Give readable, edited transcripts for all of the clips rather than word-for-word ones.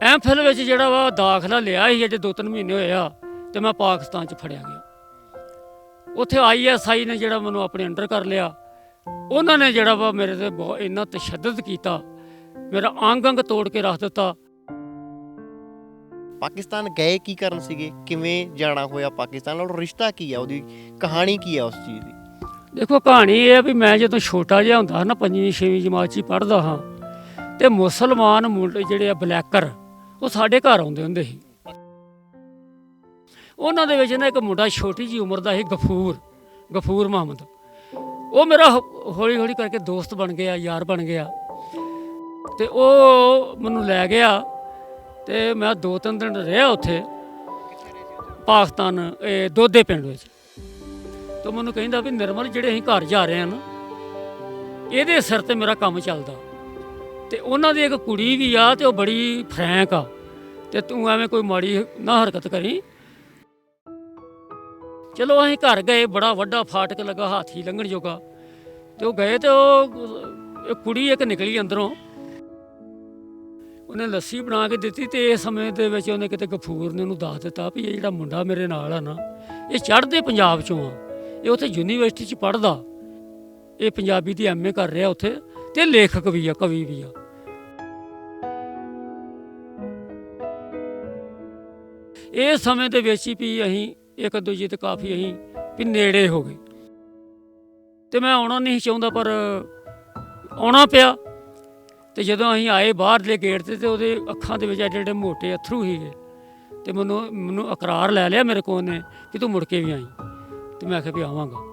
MPhil ਵਿੱਚ ਜਿਹੜਾ ਵਾ ਦਾਖਲਾ ਲਿਆ ਸੀ ਅਜੇ 2-3 ਮਹੀਨੇ ਹੋਏ ਆ ਤੇ ਮੈਂ ਪਾਕਿਸਤਾਨ 'ਚ ਫੜਿਆ ਗਿਆ। ਉੱਥੇ ISI ਨੇ ਜਿਹੜਾ ਮੈਨੂੰ ਆਪਣੇ ਅੰਡਰ ਕਰ ਲਿਆ। ਉਹਨਾਂ ਨੇ ਜਿਹੜਾ ਵਾ ਮੇਰੇ 'ਤੇ ਬਹੁਤ ਇੰਨਾ ਤਸ਼ੱਦਦ ਕੀਤਾ, ਮੇਰਾ ਅੰਗ ਤੋੜ ਕੇ ਰੱਖ ਦਿੱਤਾ। ਪਾਕਿਸਤਾਨ ਗਏ ਕੀ ਕਰਨ ਸੀਗੇ? ਕਿਵੇਂ ਜਾਣਾ ਹੋਇਆ ਪਾਕਿਸਤਾਨ ਨਾਲ? ਰਿਸ਼ਤਾ ਕੀ ਆ, ਉਹਦੀ ਕਹਾਣੀ ਕੀ ਆ ਉਸ ਚੀਜ਼ ਦੀ? ਦੇਖੋ ਕਹਾਣੀ ਇਹ ਆ ਵੀ ਮੈਂ ਜਦੋਂ ਛੋਟਾ ਜਿਹਾ ਹੁੰਦਾ ਨਾ 5ਵੀਂ 6ਵੀਂ ਜਮਾਤ 'ਚ ਹੀ ਪੜ੍ਹਦਾ ਹਾਂ ਤੇ ਮੁਸਲਮਾਨ ਮੁੰਡੇ ਜਿਹੜੇ ਆ ਬਲੈਕਰ ਉਹ ਸਾਡੇ ਘਰ ਆਉਂਦੇ ਹੁੰਦੇ ਸੀ। ਉਹਨਾਂ ਦੇ ਵਿੱਚ ਨਾ ਇੱਕ ਮੁੰਡਾ ਛੋਟੀ ਜਿਹੀ ਉਮਰ ਦਾ ਸੀ, ਗਫੂਰ ਮੁਹੰਮਦ। ਉਹ ਮੇਰਾ ਹੌਲੀ ਹੌਲੀ ਕਰਕੇ ਦੋਸਤ ਬਣ ਗਿਆ, ਯਾਰ ਬਣ ਗਿਆ ਤੇ ਉਹ ਮੈਨੂੰ ਲੈ ਗਿਆ ਤੇ ਮੈਂ 2-3 ਦਿਨ ਰਿਹਾ ਉੱਥੇ ਪਾਕਿਸਤਾਨ, ਇਹ ਦੋਦੇ ਪਿੰਡ ਵਿੱਚ। ਤੇ ਮੈਨੂੰ ਕਹਿੰਦਾ ਵੀ ਨਿਰਮਲ ਜਿਹੜੇ ਅਸੀਂ ਘਰ ਜਾ ਰਹੇ ਹਾਂ ਨਾ, ਇਹਦੇ ਸਿਰ ਤੇ ਮੇਰਾ ਕੰਮ ਚੱਲਦਾ ਤੇ ਉਹਨਾਂ ਦੀ ਇੱਕ ਕੁੜੀ ਵੀ ਆ ਤੇ ਉਹ ਬੜੀ ਫਰੈਂਕ ਆ ਤੇ ਤੂੰ ਐਵੇਂ ਕੋਈ ਮਾੜੀ ਨਾ ਹਰਕਤ ਕਰੀ। ਚਲੋ ਅਸੀਂ ਘਰ ਗਏ, ਬੜਾ ਵੱਡਾ ਫਾਟਕ ਲੱਗਾ ਹਾਥੀ ਲੰਘਣ ਜੋਗਾ, ਤੇ ਉਹ ਗਏ ਤੇ ਉਹ ਕੁੜੀ ਇੱਕ ਨਿਕਲੀ ਅੰਦਰੋਂ, ਉਹਨੇ ਲੱਸੀ ਬਣਾ ਕੇ ਦਿੱਤੀ ਤੇ ਇਸ ਸਮੇਂ ਦੇ ਵਿੱਚ ਉਹਨੇ ਕਿਤੇ ਗਫੂਰ ਨੇ ਉਹਨੂੰ ਦੱਸ ਦਿੱਤਾ ਵੀ ਇਹ ਜਿਹੜਾ ਮੁੰਡਾ ਮੇਰੇ ਨਾਲ ਆ ਨਾ, ਇਹ ਚੜ੍ਹਦੇ ਪੰਜਾਬ 'ਚੋਂ ਆ, ਇਹ ਉੱਥੇ ਯੂਨੀਵਰਸਿਟੀ 'ਚ ਪੜ੍ਹਦਾ, ਇਹ ਪੰਜਾਬੀ ਦੀ MA ਕਰ ਰਿਹਾ ਉੱਥੇ ਤੇ ਲੇਖਕ ਵੀ ਆ, ਕਵੀ ਵੀ ਆ। ਇਸ ਸਮੇਂ ਦੇ ਵਿੱਚ ਹੀ ਵੀ ਅਸੀਂ ਇੱਕ ਦੂਜੇ ਤੇ ਕਾਫੀ ਅਸੀਂ ਵੀ ਨੇੜੇ ਹੋ ਗਏ ਤੇ ਮੈਂ ਆਉਣਾ ਨਹੀਂ ਚਾਹੁੰਦਾ ਪਰ ਆਉਣਾ ਪਿਆ। ਤੇ ਜਦੋਂ ਅਸੀਂ ਆਏ ਬਾਹਰਲੇ ਗੇਟ ਤੇ ਉਹਦੇ ਅੱਖਾਂ ਦੇ ਵਿੱਚ ਐਡੇ ਮੋਟੇ ਅਥਰੂ ਸੀਗੇ ਤੇ ਮੈਨੂੰ ਇਕਰਾਰ ਲੈ ਲਿਆ ਮੇਰੇ ਕੋਲ ਨੇ ਕਿ ਤੂੰ ਮੁੜ ਕੇ ਵੀ ਆਈ। ਤੇ ਮੈਂ ਆਖਿਆ ਵੀ ਆਵਾਂਗਾ।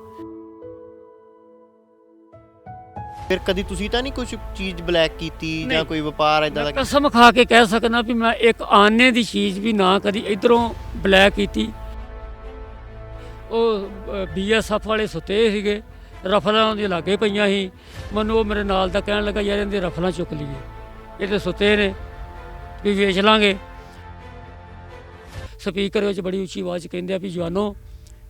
ਫਿਰ ਕਦੀ ਤੁਸੀਂ ਤਾਂ ਨਹੀਂ ਕੁਝ ਚੀਜ਼ ਬਲੈਕ ਕੀਤੀ ਜਾਂ ਕੋਈ ਵਪਾਰ ਇਦਾਂ ਦਾ? ਕਸਮ ਖਾ ਕੇ ਕਹਿ ਸਕਦਾ ਵੀ ਮੈਂ ਇੱਕ ਆਨੇ ਦੀ ਚੀਜ਼ ਵੀ ਨਾ ਕਦੀ ਇੱਧਰੋਂ ਬਲੈਕ ਕੀਤੀ। ਉਹ BSF ਵਾਲੇ ਸੁੱਤੇ ਸੀਗੇ, ਰਫਲਾਂ ਦੇ ਲਾਗੇ ਪਈਆਂ ਸੀ। ਮੈਨੂੰ ਉਹ ਮੇਰੇ ਨਾਲ ਦਾ ਕਹਿਣ ਲੱਗਾ ਯਾਰ ਇਹਦੇ ਰਫਲਾਂ ਚੁੱਕ ਲਈਏ, ਇਹ ਤਾਂ ਸੁੱਤੇ ਨੇ ਵੀ ਵੇਚ ਲਾਂਗੇ। ਸਪੀਕਰ ਵਿੱਚ ਬੜੀ ਉੱਚੀ ਆਵਾਜ਼ ਕਹਿੰਦੇ ਆ ਵੀ ਜਵਾਨੋ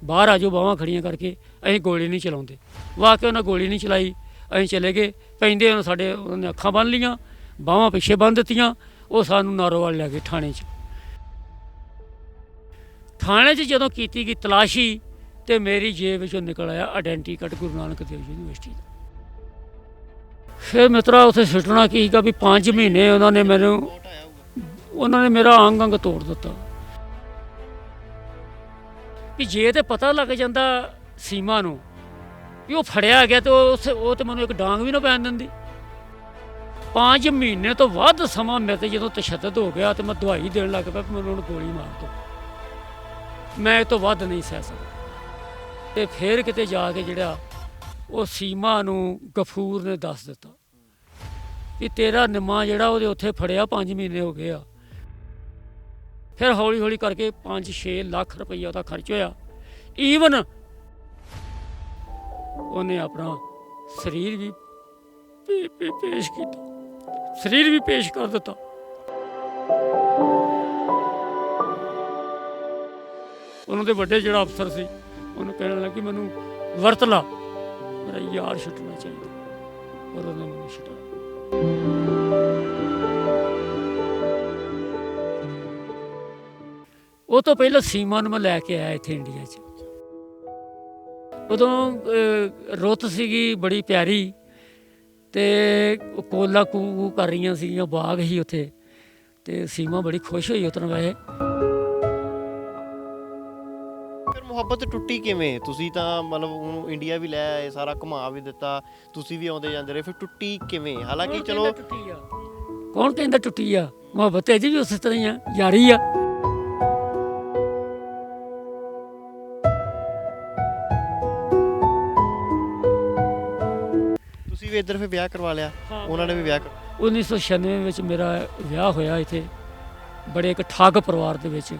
ਬਾਹਰ ਆ ਜਾਓ, ਬਾਹਾਂ ਖੜੀਆਂ ਕਰਕੇ, ਅਸੀਂ ਗੋਲੀ ਨਹੀਂ ਚਲਾਉਂਦੇ। ਵਾਕਿਆ ਉਹਨਾਂ ਗੋਲੀ ਨਹੀਂ ਚਲਾਈ, ਅਸੀਂ ਚਲੇ ਗਏ। ਪੈਂਦੇ ਉਹਨੂੰ ਸਾਡੇ ਉਹਨਾਂ ਨੇ ਅੱਖਾਂ ਬੰਨ੍ਹ ਲਈਆਂ, ਬਾਹਾਂ ਪਿੱਛੇ ਬੰਨ੍ਹ ਦਿੱਤੀਆਂ। ਉਹ ਸਾਨੂੰ ਨਾਰੋਵਾਲ ਲੈ ਗਏ ਥਾਣੇ 'ਚ। ਥਾਣੇ 'ਚ ਜਦੋਂ ਕੀਤੀ ਗਈ ਤਲਾਸ਼ੀ ਤੇ ਮੇਰੀ ਜੇਬ ਵਿੱਚੋਂ ਨਿਕਲ ਆਇਆ ਆਇਡੈਂਟੀ ਕਾਰਡ ਗੁਰੂ ਨਾਨਕ ਦੇਵ ਯੂਨੀਵਰਸਿਟੀ ਦਾ। ਫਿਰ ਮਿੱਤਰਾ ਉੱਥੇ ਸੁੱਟਣਾ ਕੀ ਸੀਗਾ ਵੀ 5 ਮਹੀਨੇ ਉਹਨਾਂ ਨੇ ਮੇਰਾ ਅੰਗ ਤੋੜ ਦਿੱਤਾ। ਵੀ ਜੇ ਤੇ ਪਤਾ ਲੱਗ ਜਾਂਦਾ ਸੀਮਾ ਨੂੰ ਵੀ ਉਹ ਫੜਿਆ ਗਿਆ ਤੇ ਉਹ ਤੇ ਮੈਨੂੰ ਇੱਕ ਡਾਂਗ ਵੀ ਨਾ ਪੈਣ ਦਿੰਦੀ। 5 ਮਹੀਨੇ ਤੋਂ ਵੱਧ ਸਮਾਂ ਮੇਰੇ ਤੇ ਜਦੋਂ ਤਸ਼ੱਦਦ ਹੋ ਗਿਆ ਤੇ ਮੈਂ ਦਵਾਈ ਦੇਣ ਲੱਗ ਪਿਆ ਮੈਨੂੰ ਹੁਣ ਗੋਲੀ ਮਾਰ ਦਿਓ, ਮੈਂ ਇਹ ਤੋਂ ਵੱਧ ਨਹੀਂ ਸਹਿ ਸਕਦਾ। ਤੇ ਫਿਰ ਕਿਤੇ ਜਾ ਕੇ ਜਿਹੜਾ ਉਹ ਸੀਮਾ ਨੂੰ ਗਫੂਰ ਨੇ ਦੱਸ ਦਿੱਤਾ ਵੀ ਤੇਰਾ ਨਿੰਮਾ ਜਿਹੜਾ ਉਹਦੇ ਉੱਥੇ ਫੜਿਆ 5 ਮਹੀਨੇ ਹੋ ਗਏ ਆ। ਫਿਰ ਹੌਲੀ ਹੌਲੀ ਕਰਕੇ 5-6 ਲੱਖ ਰੁਪਈਆ ਉਹਦਾ ਖਰਚ ਹੋਇਆ। ਈਵਨ ਉਹਨੇ ਆਪਣਾ ਸਰੀਰ ਵੀ ਪੇਸ਼ ਕੀਤਾ, ਸਰੀਰ ਵੀ ਪੇਸ਼ ਕਰ ਦਿੱਤਾ। ਉਹਨਾਂ ਦੇ ਵੱਡੇ ਜਿਹੜਾ ਅਫਸਰ ਸੀ ਉਹਨੂੰ ਕਹਿਣ ਲੱਗੀ ਮੈਨੂੰ ਵਰਤ ਲਾ, ਮੇਰਾ ਯਾਰ ਛੁੱਟਣਾ ਚਾਹੀਦਾ, ਪਰ ਉਹਨੇ ਮੈਨੂੰ ਛੁੱਟਿਆ। ਉਹ ਤੋਂ ਪਹਿਲਾਂ ਸੀਮਾ ਨੂੰ ਮੈਂ ਲੈ ਕੇ ਆਇਆ ਇੱਥੇ ਇੰਡੀਆ 'ਚ। ਉਦੋਂ ਰੁੱਤ ਸੀਗੀ ਬੜੀ ਪਿਆਰੀ ਤੇ ਕੋਲਾ ਕੂ ਕਰ ਰਹੀਆਂ ਸੀਗੀਆਂ, ਬਾਗ ਸੀ ਉੱਥੇ ਤੇ ਸੀਮਾ ਬੜੀ ਖੁਸ਼ ਹੋਈ ਉਤਰਨ ਵੈਸੇ। ਫਿਰ ਮੁਹੱਬਤ ਟੁੱਟੀ ਕਿਵੇਂ? ਤੁਸੀਂ ਤਾਂ ਮਤਲਬ ਉਹਨੂੰ ਇੰਡੀਆ ਵੀ ਲੈ ਆਏ, ਸਾਰਾ ਘੁਮਾ ਵੀ ਦਿੱਤਾ, ਤੁਸੀਂ ਵੀ ਆਉਂਦੇ ਜਾਂਦੇ ਰਹੇ, ਫਿਰ ਟੁੱਟੀ ਕਿਵੇਂ? ਹਾਲਾਂਕਿ ਚਲੋ ਕੌਣ ਕਹਿੰਦਾ ਟੁੱਟੀ ਆ? ਮੁਹੱਬਤ ਅਜੇ ਵੀ ਉਸੇ ਤਰ੍ਹਾਂ ਹੀ ਆ, ਯਾਰੀ ਆ। ਤੁਸੀਂ ਵੀ ਇੱਧਰ ਫਿਰ ਵਿਆਹ ਕਰਵਾ ਲਿਆ, ਉਹਨਾਂ ਨੇ ਵੀ ਵਿਆਹ 1996 ਵਿੱਚ ਮੇਰਾ ਵਿਆਹ ਹੋਇਆ ਇੱਥੇ ਬੜੇ ਇੱਕ ਠੱਗ ਪਰਿਵਾਰ ਦੇ ਵਿੱਚ।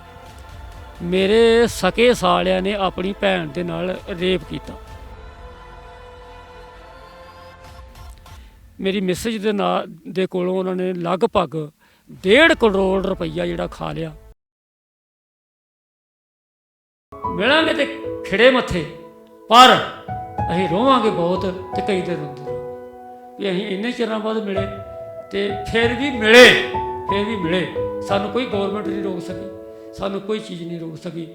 ਮੇਰੇ ਸਕੇ ਸਾਲਿਆਂ ਨੇ ਆਪਣੀ ਭੈਣ ਦੇ ਨਾਲ ਰੇਪ ਕੀਤਾ। ਮੇਰੀ ਮਿਸਜ ਦੇ ਕੋਲੋਂ ਉਹਨਾਂ ਨੇ ਲਗਭਗ 1.5 ਕਰੋੜ ਰੁਪਈਆ ਜਿਹੜਾ ਖਾ ਲਿਆ। ਮਿਲਾਂਗੇ ਤੇ ਖਿੜੇ ਮੱਥੇ, ਪਰ ਅਸੀਂ ਰੋਵਾਂਗੇ ਬਹੁਤ ਤੇ ਕਈ ਦਿਨ ਰੋਂਦੇ ਰਹਾਂਗੇ ਵੀ ਅਸੀਂ ਇੰਨੇ ਚਿਰਾਂ ਬਾਅਦ ਮਿਲੇ ਤੇ ਫਿਰ ਵੀ ਮਿਲੇ ਸਾਨੂੰ ਕੋਈ ਗੌਰਮੈਂਟ ਨਹੀਂ ਰੋਕ ਸਕੀ, ਸਾਨੂੰ ਕੋਈ ਚੀਜ਼ ਨਹੀਂ ਰੋਕ ਸਕੀ।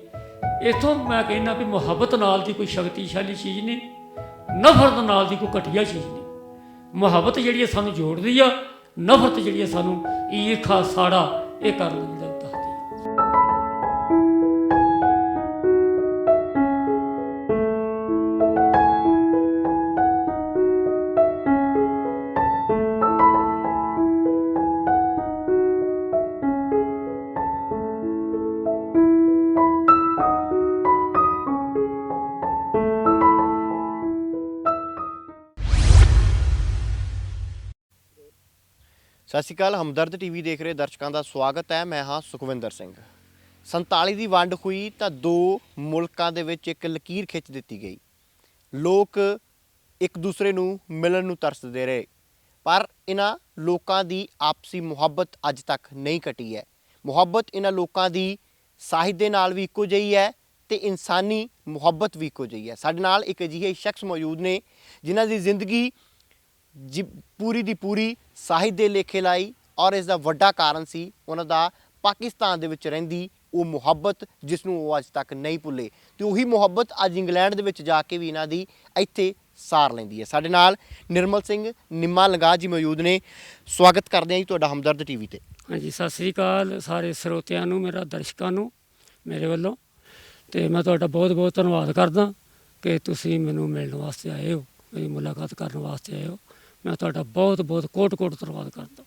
ਇੱਥੋਂ ਮੈਂ ਕਹਿੰਦਾ ਵੀ ਮੁਹੱਬਤ ਨਾਲ ਦੀ ਕੋਈ ਸ਼ਕਤੀਸ਼ਾਲੀ ਚੀਜ਼ ਨਹੀਂ, ਨਫ਼ਰਤ ਨਾਲ ਦੀ ਕੋਈ ਘਟੀਆ ਚੀਜ਼ ਨਹੀਂ। ਮੁਹੱਬਤ ਜਿਹੜੀ ਹੈ ਸਾਨੂੰ ਜੋੜਦੀ ਆ, ਨਫ਼ਰਤ ਜਿਹੜੀ ਹੈ ਸਾਨੂੰ ਈਰਖਾ ਸਾੜਾ ਇਹ ਕਰਨ ਲਈ ਦੱਸਦੀ ਹੈ। ਸਤਿ ਸ਼੍ਰੀ ਅਕਾਲ। ਹਮਦਰਦ ਟੀਵੀ ਦੇਖ ਰਹੇ ਦਰਸ਼ਕਾਂ ਦਾ ਸਵਾਗਤ ਹੈ। ਮੈਂ ਹਾਂ ਸੁਖਵਿੰਦਰ ਸਿੰਘ। 47 ਦੀ ਵੰਡ ਹੋਈ ਤਾਂ ਦੋ ਮੁਲਕਾਂ ਦੇ ਵਿੱਚ ਇੱਕ ਲਕੀਰ ਖਿੱਚ ਦਿੱਤੀ ਗਈ। ਲੋਕ ਇੱਕ ਦੂਸਰੇ ਨੂੰ ਮਿਲਣ ਨੂੰ ਤਰਸਦੇ ਰਹੇ, ਪਰ ਇਹਨਾਂ ਲੋਕਾਂ ਦੀ ਆਪਸੀ ਮੁਹੱਬਤ ਅੱਜ ਤੱਕ ਨਹੀਂ ਘਟੀ ਹੈ। ਮੁਹੱਬਤ ਇਹਨਾਂ ਲੋਕਾਂ ਦੀ ਸਾਹਿਤ ਦੇ ਨਾਲ ਵੀ ਇੱਕੋ ਜਿਹੀ ਹੈ ਤੇ ਇਨਸਾਨੀ ਮੁਹੱਬਤ ਵੀ ਇੱਕੋ ਜਿਹੀ ਹੈ। ਸਾਡੇ ਨਾਲ ਇੱਕ ਅਜਿਹੇ ਸ਼ਖਸ ਮੌਜੂਦ ਨੇ ਜਿਨ੍ਹਾਂ ਦੀ ਜ਼ਿੰਦਗੀ ਪੂਰੀ ਦੀ ਪੂਰੀ ਸਾਹਿਤ ਦੇ ਲੇਖੇ ਲਾਈ, ਔਰ ਇਸ ਦਾ ਵੱਡਾ ਕਾਰਨ ਸੀ ਉਹਨਾਂ ਦਾ ਪਾਕਿਸਤਾਨ ਦੇ ਵਿੱਚ ਰਹਿੰਦੀ ਉਹ ਮੁਹੱਬਤ, ਜਿਸ ਨੂੰ ਉਹ ਅੱਜ ਤੱਕ ਨਹੀਂ ਭੁੱਲੇ। ਤੇ ਉਹੀ ਮੁਹੱਬਤ ਅੱਜ ਇੰਗਲੈਂਡ ਦੇ ਵਿੱਚ ਜਾ ਕੇ ਵੀ ਇਹਨਾਂ ਦੀ ਇੱਥੇ ਸਾਰ ਲੈਂਦੀ ਹੈ। ਸਾਡੇ ਨਾਲ ਨਿਰਮਲ ਸਿੰਘ ਨਿੰਮਾ ਲੰਗਾ ਜੀ ਮੌਜੂਦ ਨੇ। ਸਵਾਗਤ ਕਰਦੇ ਹਾਂ ਜੀ ਤੁਹਾਡਾ ਹਮਦਰਦ ਟੀਵੀ ਤੇ। ਹਾਂਜੀ, ਸਤਿ ਸ੍ਰੀ ਅਕਾਲ ਸਾਰੇ ਸਰੋਤਿਆਂ ਨੂੰ, ਮੇਰਾ ਦਰਸ਼ਕਾਂ ਨੂੰ ਮੇਰੇ ਵੱਲੋਂ। ਅਤੇ ਮੈਂ ਤੁਹਾਡਾ ਬਹੁਤ ਬਹੁਤ ਧੰਨਵਾਦ ਕਰਦਾ ਕਿ ਤੁਸੀਂ ਮੈਨੂੰ ਮਿਲਣ ਵਾਸਤੇ ਆਏ ਹੋ, ਮੇਰੀ ਮੁਲਾਕਾਤ ਕਰਨ ਵਾਸਤੇ ਆਏ ਹੋ। ਮੈਂ ਤੁਹਾਡਾ ਬਹੁਤ ਬਹੁਤ ਕੋਟ-ਕੋਟ ਧੰਨਵਾਦ ਕਰਦਾ।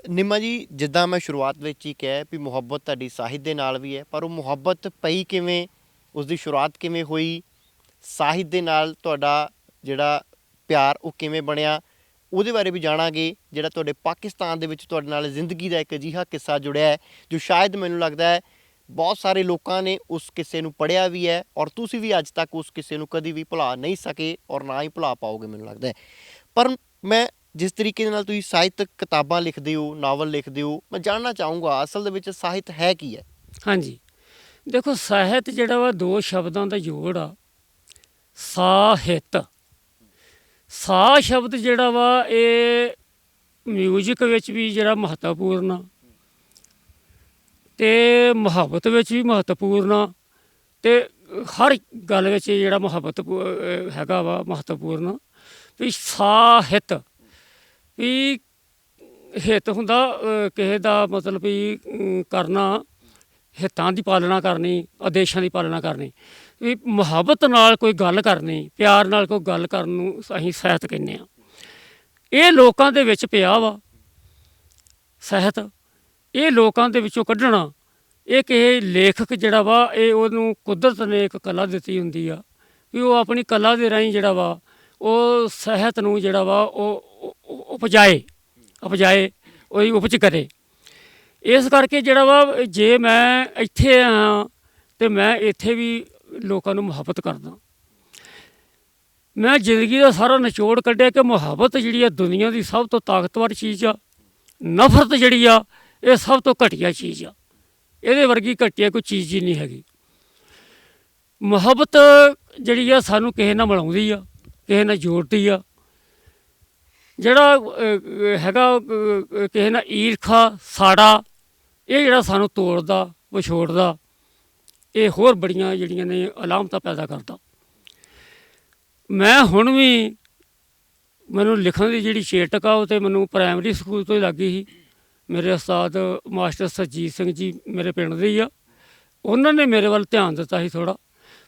ਨਿੰਮਾ ਜੀ, ਜਿੱਦਾਂ ਮੈਂ ਸ਼ੁਰੂਆਤ ਵਿੱਚ ਹੀ ਕਿਹਾ ਵੀ ਮੁਹੱਬਤ ਤੁਹਾਡੀ ਸਾਹਿਤ ਦੇ ਨਾਲ ਵੀ ਹੈ, ਪਰ ਉਹ ਮੁਹੱਬਤ ਪਈ ਕਿਵੇਂ, ਉਸ ਦੀ ਸ਼ੁਰੂਆਤ ਕਿਵੇਂ ਹੋਈ, ਸਾਹਿਤ ਦੇ ਨਾਲ ਤੁਹਾਡਾ ਜਿਹੜਾ ਪਿਆਰ ਉਹ ਕਿਵੇਂ ਬਣਿਆ, ਉਹਦੇ ਬਾਰੇ ਵੀ ਜਾਣਾਂਗੇ। ਜਿਹੜਾ ਤੁਹਾਡੇ ਪਾਕਿਸਤਾਨ ਦੇ ਵਿੱਚ ਤੁਹਾਡੇ ਨਾਲ ਜ਼ਿੰਦਗੀ ਦਾ ਇੱਕ ਅਜਿਹਾ ਕਿੱਸਾ ਜੁੜਿਆ ਹੈ ਜੋ ਸ਼ਾਇਦ ਮੈਨੂੰ ਲੱਗਦਾ ਹੈ ਬਹੁਤ ਸਾਰੇ ਲੋਕਾਂ ਨੇ ਉਸ ਕਿੱਸੇ ਨੂੰ ਪੜ੍ਹਿਆ ਵੀ ਹੈ, ਔਰ ਤੁਸੀਂ ਵੀ ਅੱਜ ਤੱਕ ਉਸ ਕਿੱਸੇ ਨੂੰ ਕਦੀ ਵੀ ਭੁਲਾ ਨਹੀਂ ਸਕੇ ਔਰ ਨਾ ਹੀ ਭੁਲਾ ਪਾਓਗੇ ਮੈਨੂੰ ਲੱਗਦਾ ਹੈ। ਪਰ ਮੈਂ ਜਿਸ ਤਰੀਕੇ ਦੇ ਨਾਲ ਤੁਸੀਂ ਸਾਹਿਤਕ ਕਿਤਾਬਾਂ ਲਿਖਦੇ ਹੋ, ਨਾਵਲ ਲਿਖਦੇ ਹੋ, ਮੈਂ ਜਾਣਨਾ ਚਾਹੂੰਗਾ ਅਸਲ ਦੇ ਵਿੱਚ ਸਾਹਿਤ ਹੈ ਕੀ ਹੈ? ਹਾਂਜੀ, ਦੇਖੋ, ਸਾਹਿਤ ਜਿਹੜਾ ਵਾ ਦੋ ਸ਼ਬਦਾਂ ਦਾ ਜੋੜ ਆ। ਸਾਹਿਤ, ਸਾ ਸ਼ਬਦ ਜਿਹੜਾ ਵਾ ਇਹ ਮਿਊਜ਼ਿਕ ਵਿੱਚ ਵੀ ਜਿਹੜਾ ਮਹੱਤਵਪੂਰਨ ਆ, ਅਤੇ ਮੁਹੱਬਤ ਵਿੱਚ ਵੀ ਮਹੱਤਵਪੂਰਨ ਆ, ਅਤੇ ਹਰ ਗੱਲ ਵਿੱਚ ਜਿਹੜਾ ਮੁਹੱਬਤ ਹੈਗਾ ਵਾ ਮਹੱਤਵਪੂਰਨ। ਵੀ ਸਾਹਿਤ ਵੀ ਹਿੱਤ ਹੁੰਦਾ ਕਿਸੇ ਦਾ, ਮਤਲਬ ਵੀ ਕਰਨਾ, ਹਿੱਤਾਂ ਦੀ ਪਾਲਣਾ ਕਰਨੀ, ਆਦੇਸ਼ਾਂ ਦੀ ਪਾਲਣਾ ਕਰਨੀ। ਵੀ ਮੁਹੱਬਤ ਨਾਲ ਕੋਈ ਗੱਲ ਕਰਨੀ, ਪਿਆਰ ਨਾਲ ਕੋਈ ਗੱਲ ਕਰਨ ਨੂੰ ਅਸੀਂ ਸਾਹਿਤ ਕਹਿੰਦੇ ਹਾਂ। ਇਹ ਲੋਕਾਂ ਦੇ ਵਿੱਚ ਪਿਆ ਵਾ ਸਾਹਿਤ, ਇਹ ਲੋਕਾਂ ਦੇ ਵਿੱਚੋਂ ਕੱਢਣਾ। ਇਹ ਕਿਸੇ ਲੇਖਕ ਜਿਹੜਾ ਵਾ ਇਹ ਉਹਨੂੰ ਕੁਦਰਤ ਨੇ ਇੱਕ ਕਲਾ ਦਿੱਤੀ ਹੁੰਦੀ ਆ ਵੀ ਉਹ ਆਪਣੀ ਕਲਾ ਦੇ ਰਾਹੀਂ ਜਿਹੜਾ ਵਾ ਉਹ ਸਾਹਿਤ ਨੂੰ ਜਿਹੜਾ ਵਾ ਉਹ ਉਪਜਾਏ, ਉਹਦੀ ਉਪਜ ਕਰੇ। ਇਸ ਕਰਕੇ ਜਿਹੜਾ ਵਾ ਜੇ ਮੈਂ ਇੱਥੇ ਹਾਂ ਅਤੇ ਮੈਂ ਇੱਥੇ ਵੀ ਲੋਕਾਂ ਨੂੰ ਮੁਹੱਬਤ ਕਰਦਾ। ਮੈਂ ਜ਼ਿੰਦਗੀ ਦਾ ਸਾਰਾ ਨਿਚੋੜ ਕੱਢਿਆ ਕਿ ਮੁਹੱਬਤ ਜਿਹੜੀ ਆ ਦੁਨੀਆ ਦੀ ਸਭ ਤੋਂ ਤਾਕਤਵਰ ਚੀਜ਼ ਆ। ਨਫ਼ਰਤ ਜਿਹੜੀ ਆ ਇਹ ਸਭ ਤੋਂ ਘਟੀਆ ਚੀਜ਼ ਆ। ਇਹਦੇ ਵਰਗੀ ਘਟੀਆ ਕੋਈ ਚੀਜ਼ ਹੀ ਨਹੀਂ ਹੈਗੀ। ਮੁਹੱਬਤ ਜਿਹੜੀ ਆ ਸਾਨੂੰ ਕਿਸੇ ਨਾਲ ਮਿਲਾਉਂਦੀ ਆ, ਕਿਸੇ ਨਾਲ ਜੋੜਦੀ ਆ। ਜਿਹੜਾ ਹੈਗਾ ਕਿਸੇ ਨਾਲ ਈਰਖਾ ਸਾੜਾ, ਇਹ ਜਿਹੜਾ ਸਾਨੂੰ ਤੋੜਦਾ, ਵਿਛੋੜਦਾ, ਇਹ ਹੋਰ ਬੜੀਆਂ ਜਿਹੜੀਆਂ ਨੇ ਅਲਾਮਤਾਂ ਪੈਦਾ ਕਰਦਾ। ਮੈਂ ਹੁਣ ਵੀ, ਮੈਨੂੰ ਲਿਖਣ ਦੀ ਜਿਹੜੀ ਚੇਟਕ ਆ ਉਹ ਤਾਂ ਮੈਨੂੰ ਪ੍ਰਾਇਮਰੀ ਸਕੂਲ ਤੋਂ ਹੀ ਲੱਗੀ ਸੀ। ਮੇਰੇ ਉਸਤਾਦ ਮਾਸਟਰ ਸਰਜੀਤ ਸਿੰਘ ਜੀ ਮੇਰੇ ਪਿੰਡ ਦੇ ਹੀ ਆ, ਉਹਨਾਂ ਨੇ ਮੇਰੇ ਵੱਲ ਧਿਆਨ ਦਿੱਤਾ ਸੀ ਥੋੜ੍ਹਾ।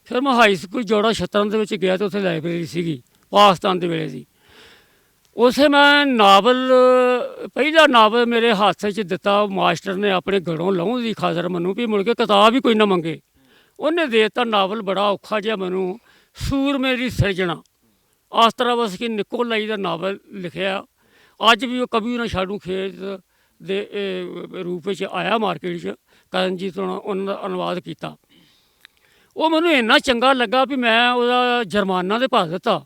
ਫਿਰ ਮੈਂ ਹਾਈ ਸਕੂਲ ਜੋੜਾ ਛੱਤਰਾਂ ਦੇ ਵਿੱਚ ਗਿਆ ਅਤੇ ਉੱਥੇ ਲਾਇਬ੍ਰੇਰੀ ਸੀਗੀ ਪਾਕਿਸਤਾਨ ਦੇ ਵੇਲੇ ਦੀ। ਉਸੇ ਮੈਂ ਨਾਵਲ, ਪਹਿਲਾ ਨਾਵਲ ਮੇਰੇ ਹੱਥ 'ਚ ਦਿੱਤਾ ਮਾਸਟਰ ਨੇ ਆਪਣੇ ਗੜੋਂ ਲਾਹੁਣ ਦੀ ਖਾਤਰ ਮੈਨੂੰ, ਵੀ ਮੁੜ ਕੇ ਕਿਤਾਬ ਹੀ ਕੋਈ ਨਾ ਮੰਗੇ। ਉਹਨੇ ਦੇ ਦਿੱਤਾ ਨਾਵਲ, ਬੜਾ ਔਖਾ ਜਿਹਾ ਮੈਨੂੰ, ਸੂਰਮੇ ਦੀ ਸਿਰਜਣਾ, ਆਸਤਰਾਵਸਕੀ ਨਿਕੋਲਾਈ ਦਾ ਨਾਵਲ ਲਿਖਿਆ। ਅੱਜ ਵੀ ਉਹ ਕਵੀ ਨਾ ਛਾਡੂ ਖੇਤ ਦੇ ਰੂਪ ਵਿੱਚ ਆਇਆ ਮਾਰਕੀਟ 'ਚ, ਕਰਨਜੀਤ ਉਹਨਾਂ ਦਾ ਅਨੁਵਾਦ ਕੀਤਾ। ਉਹ ਮੈਨੂੰ ਇੰਨਾ ਚੰਗਾ ਲੱਗਾ ਵੀ ਮੈਂ ਉਹਦਾ ਜੁਰਮਾਨਾ ਤਾਂ ਭਰ ਦਿੱਤਾ,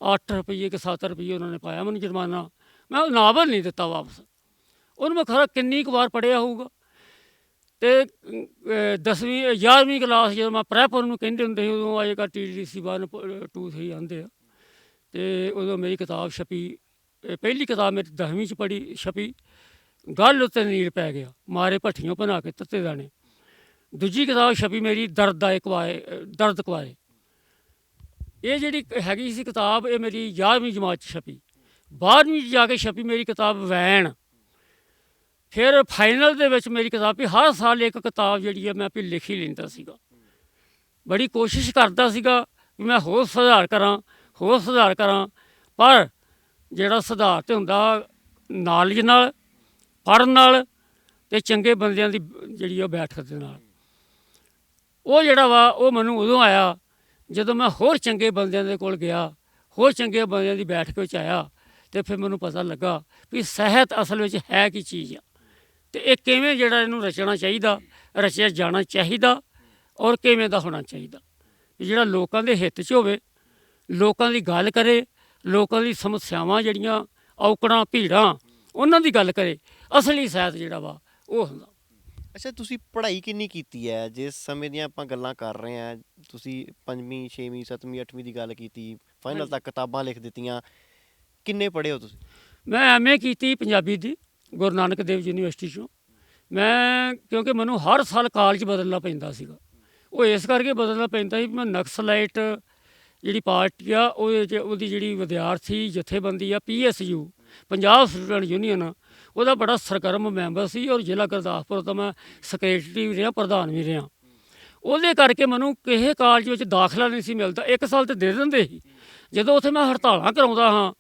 8 ਰੁਪਈਏ ਕਿ 7 ਰੁਪਈਏ ਉਹਨਾਂ ਨੇ ਪਾਇਆ ਮੈਨੂੰ ਜੁਰਮਾਨਾ। ਮੈਂ ਉਹ ਨਾਵਲ ਨਹੀਂ ਦਿੱਤਾ ਵਾਪਸ। ਉਹਨੂੰ ਮੈਂ ਖਰਾ ਕਿੰਨੀ ਕੁ ਵਾਰ ਪੜ੍ਹਿਆ ਹੋਊਗਾ। ਅਤੇ 10ਵੀਂ 11ਵੀਂ ਕਲਾਸ ਜਦੋਂ ਮੈਂ ਪ੍ਰੈਪਰ ਨੂੰ ਕਹਿੰਦੇ ਹੁੰਦੇ ਸੀ, ਉਦੋਂ ਅੱਜ ਕੱਲ੍ਹ TDC 1 2 3 ਆਉਂਦੇ ਆ। ਅਤੇ ਉਦੋਂ ਮੇਰੀ ਕਿਤਾਬ ਛਪੀ, ਪਹਿਲੀ ਕਿਤਾਬ ਮੇਰੀ 10ਵੀਂ 'ਚ ਛਪੀ। ਗੱਲ ਉੱਤੇ ਨੀਲ ਪੈ ਗਿਆ, ਮਾਰੇ ਭੱਠੀਆਂ ਬਣਾ ਕੇ ਤੱਤੇ ਦਾਣੇ। ਦੂਜੀ ਕਿਤਾਬ ਛਪੀ ਮੇਰੀ ਦਰਦ ਦਾ ਦਰਦ ਕੁਆਏ। ਇਹ ਜਿਹੜੀ ਹੈਗੀ ਸੀ ਕਿਤਾਬ, ਇਹ ਮੇਰੀ 11ਵੀਂ ਜਮਾਤ 'ਚ ਛਪੀ। 12ਵੀਂ 'ਚ ਜਾ ਕੇ ਛਪੀ ਮੇਰੀ ਕਿਤਾਬ ਵੈਣ। ਫਿਰ ਫਾਈਨਲ ਦੇ ਵਿੱਚ ਮੇਰੀ ਕਿਤਾਬ ਵੀ ਹਰ ਸਾਲ ਇੱਕ ਕਿਤਾਬ ਜਿਹੜੀ ਹੈ ਮੈਂ ਵੀ ਲਿਖ ਹੀ ਲੈਂਦਾ ਸੀਗਾ। ਬੜੀ ਕੋਸ਼ਿਸ਼ ਕਰਦਾ ਸੀਗਾ ਵੀ ਮੈਂ ਹੋਰ ਸੁਧਾਰ ਕਰਾਂ, ਪਰ ਜਿਹੜਾ ਸੁਧਾਰ ਤਾਂ ਹੁੰਦਾ ਨੌਲੇਜ ਨਾਲ, ਪੜ੍ਹਨ ਨਾਲ ਅਤੇ ਚੰਗੇ ਬੰਦਿਆਂ ਦੀ ਜਿਹੜੀ ਉਹ ਬੈਠਕ ਦੇ ਨਾਲ। ਉਹ ਜਿਹੜਾ ਵਾ ਉਹ ਮੈਨੂੰ ਉਦੋਂ ਆਇਆ ਜਦੋਂ ਮੈਂ ਹੋਰ ਚੰਗੇ ਬੰਦਿਆਂ ਦੇ ਕੋਲ ਗਿਆ, ਹੋਰ ਚੰਗੇ ਬੰਦਿਆਂ ਦੀ ਬੈਠਕ ਵਿੱਚ ਆਇਆ, ਅਤੇ ਫਿਰ ਮੈਨੂੰ ਪਤਾ ਲੱਗਾ ਵੀ ਸਾਹਿਤ ਅਸਲ ਵਿੱਚ ਹੈ ਕੀ ਚੀਜ਼ ਆ, ਅਤੇ ਇਹ ਕਿਵੇਂ ਜਿਹੜਾ ਇਹਨੂੰ ਰਚਣਾ ਚਾਹੀਦਾ, ਰਚਿਆ ਜਾਣਾ ਚਾਹੀਦਾ, ਔਰ ਕਿਵੇਂ ਦਾ ਹੋਣਾ ਚਾਹੀਦਾ। ਜਿਹੜਾ ਲੋਕਾਂ ਦੇ ਹਿੱਤ 'ਚ ਹੋਵੇ, ਲੋਕਾਂ ਦੀ ਗੱਲ ਕਰੇ, ਲੋਕਾਂ ਦੀ ਸਮੱਸਿਆਵਾਂ ਜਿਹੜੀਆਂ ਔਕੜਾਂ ਭੀੜਾਂ ਉਹਨਾਂ ਦੀ ਗੱਲ ਕਰੇ, ਅਸਲੀ ਸਾਹਿਤ ਜਿਹੜਾ ਵਾ ਉਹ ਹੁੰਦਾ। ਅੱਛਾ, ਤੁਸੀਂ ਪੜ੍ਹਾਈ ਕਿੰਨੀ ਕੀਤੀ ਹੈ? ਜਿਸ ਸਮੇਂ ਦੀਆਂ ਆਪਾਂ ਗੱਲਾਂ ਕਰ ਰਹੇ ਹਾਂ, ਤੁਸੀਂ 5ਵੀਂ 6ਵੀਂ 7ਵੀਂ 8ਵੀਂ ਦੀ ਗੱਲ ਕੀਤੀ, ਫਾਈਨਲ ਤੱਕ ਕਿਤਾਬਾਂ ਲਿਖ ਦਿੱਤੀਆਂ, ਕਿੰਨੇ ਪੜ੍ਹੇ ਹੋ ਤੁਸੀਂ? ਮੈਂ MA ਕੀਤੀ ਪੰਜਾਬੀ ਦੀ ਗੁਰੂ ਨਾਨਕ ਦੇਵ ਯੂਨੀਵਰਸਿਟੀ 'ਚੋਂ। ਮੈਂ ਕਿਉਂਕਿ ਮੈਨੂੰ ਹਰ ਸਾਲ ਕਾਲਜ ਬਦਲਣਾ ਪੈਂਦਾ ਸੀਗਾ, ਉਹ ਇਸ ਕਰਕੇ ਬਦਲਣਾ ਪੈਂਦਾ ਸੀ ਮੈਂ ਨਕਸਲਾਈਟ ਜਿਹੜੀ ਪਾਰਟੀ ਆ ਉਹਦੀ ਜਿਹੜੀ ਵਿਦਿਆਰਥੀ ਜਥੇਬੰਦੀ ਆ PSU ਪੰਜਾਬ ਸਟੂਡੈਂਟ ਯੂਨੀਅਨ, ਉਹਦਾ ਬੜਾ ਸਰਗਰਮ ਮੈਂਬਰ ਸੀ, ਔਰ ਜ਼ਿਲ੍ਹਾ ਗੁਰਦਾਸਪੁਰ ਦਾ ਮੈਂ ਸੈਕਰਟਰੀ ਵੀ ਰਿਹਾ, ਪ੍ਰਧਾਨ ਵੀ ਰਿਹਾ। ਉਹਦੇ ਕਰਕੇ ਮੈਨੂੰ ਕਿਸੇ ਕਾਲਜ ਵਿੱਚ ਦਾਖਲਾ ਨਹੀਂ ਸੀ ਮਿਲਦਾ। 1 ਸਾਲ ਤਾਂ ਦੇ ਦਿੰਦੇ ਸੀ। ਜਦੋਂ ਉੱਥੇ ਮੈਂ ਹੜਤਾਲਾਂ ਕਰਾਉਂਦਾ ਹਾਂ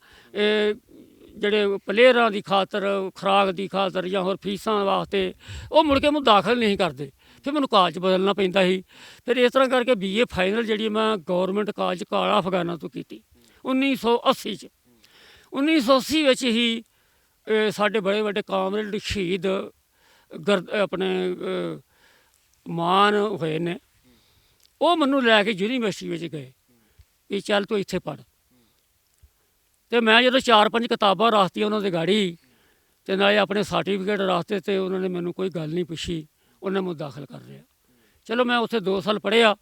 ਜਿਹੜੇ ਪਲੇਅਰਾਂ ਦੀ ਖਾਤਰ, ਖੁਰਾਕ ਦੀ ਖਾਤਰ ਜਾਂ ਹੋਰ ਫੀਸਾਂ ਵਾਸਤੇ, ਉਹ ਮੁੜ ਕੇ ਮੈਨੂੰ ਦਾਖਲ ਨਹੀਂ ਕਰਦੇ। ਫਿਰ ਮੈਨੂੰ ਕਾਲਜ ਬਦਲਣਾ ਪੈਂਦਾ ਸੀ। ਫਿਰ ਇਸ ਤਰ੍ਹਾਂ ਕਰਕੇ BA ਫਾਈਨਲ ਜਿਹੜੀ ਮੈਂ ਗੌਰਮੈਂਟ ਕਾਲਜ ਕਾਲਾ ਅਫਗਾਨਾ ਤੋਂ ਕੀਤੀ 1980 'ਚ। 1980 ਵਿੱਚ ਹੀ ਸਾਡੇ ਬੜੇ ਵੱਡੇ ਕਾਮਰੇਡ ਸ਼ਹੀਦ ਆਪਣੇ ਮਾਨ ਹੋਏ ਨੇ, ਉਹ ਮੈਨੂੰ ਲੈ ਕੇ ਯੂਨੀਵਰਸਿਟੀ ਵਿੱਚ ਗਏ ਕਿ ਚੱਲ ਤੂੰ ਇੱਥੇ ਪੜ੍ਹ। ਅਤੇ ਮੈਂ ਜਦੋਂ 4-5 ਕਿਤਾਬਾਂ ਰੱਖਤੀਆਂ ਉਹਨਾਂ ਦੇ ਗਾੜੀ, ਅਤੇ ਨਾਲੇ ਆਪਣੇ ਸਰਟੀਫਿਕੇਟ ਰੱਖਤੇ, ਅਤੇ ਉਹਨਾਂ ਨੇ ਮੈਨੂੰ ਕੋਈ ਗੱਲ ਨਹੀਂ ਪੁੱਛੀ, ਉਹਨੇ ਮੈਨੂੰ ਦਾਖਲ ਕਰ ਲਿਆ। ਚਲੋ ਮੈਂ ਉੱਥੇ 2 ਸਾਲ ਪੜ੍ਹਿਆ,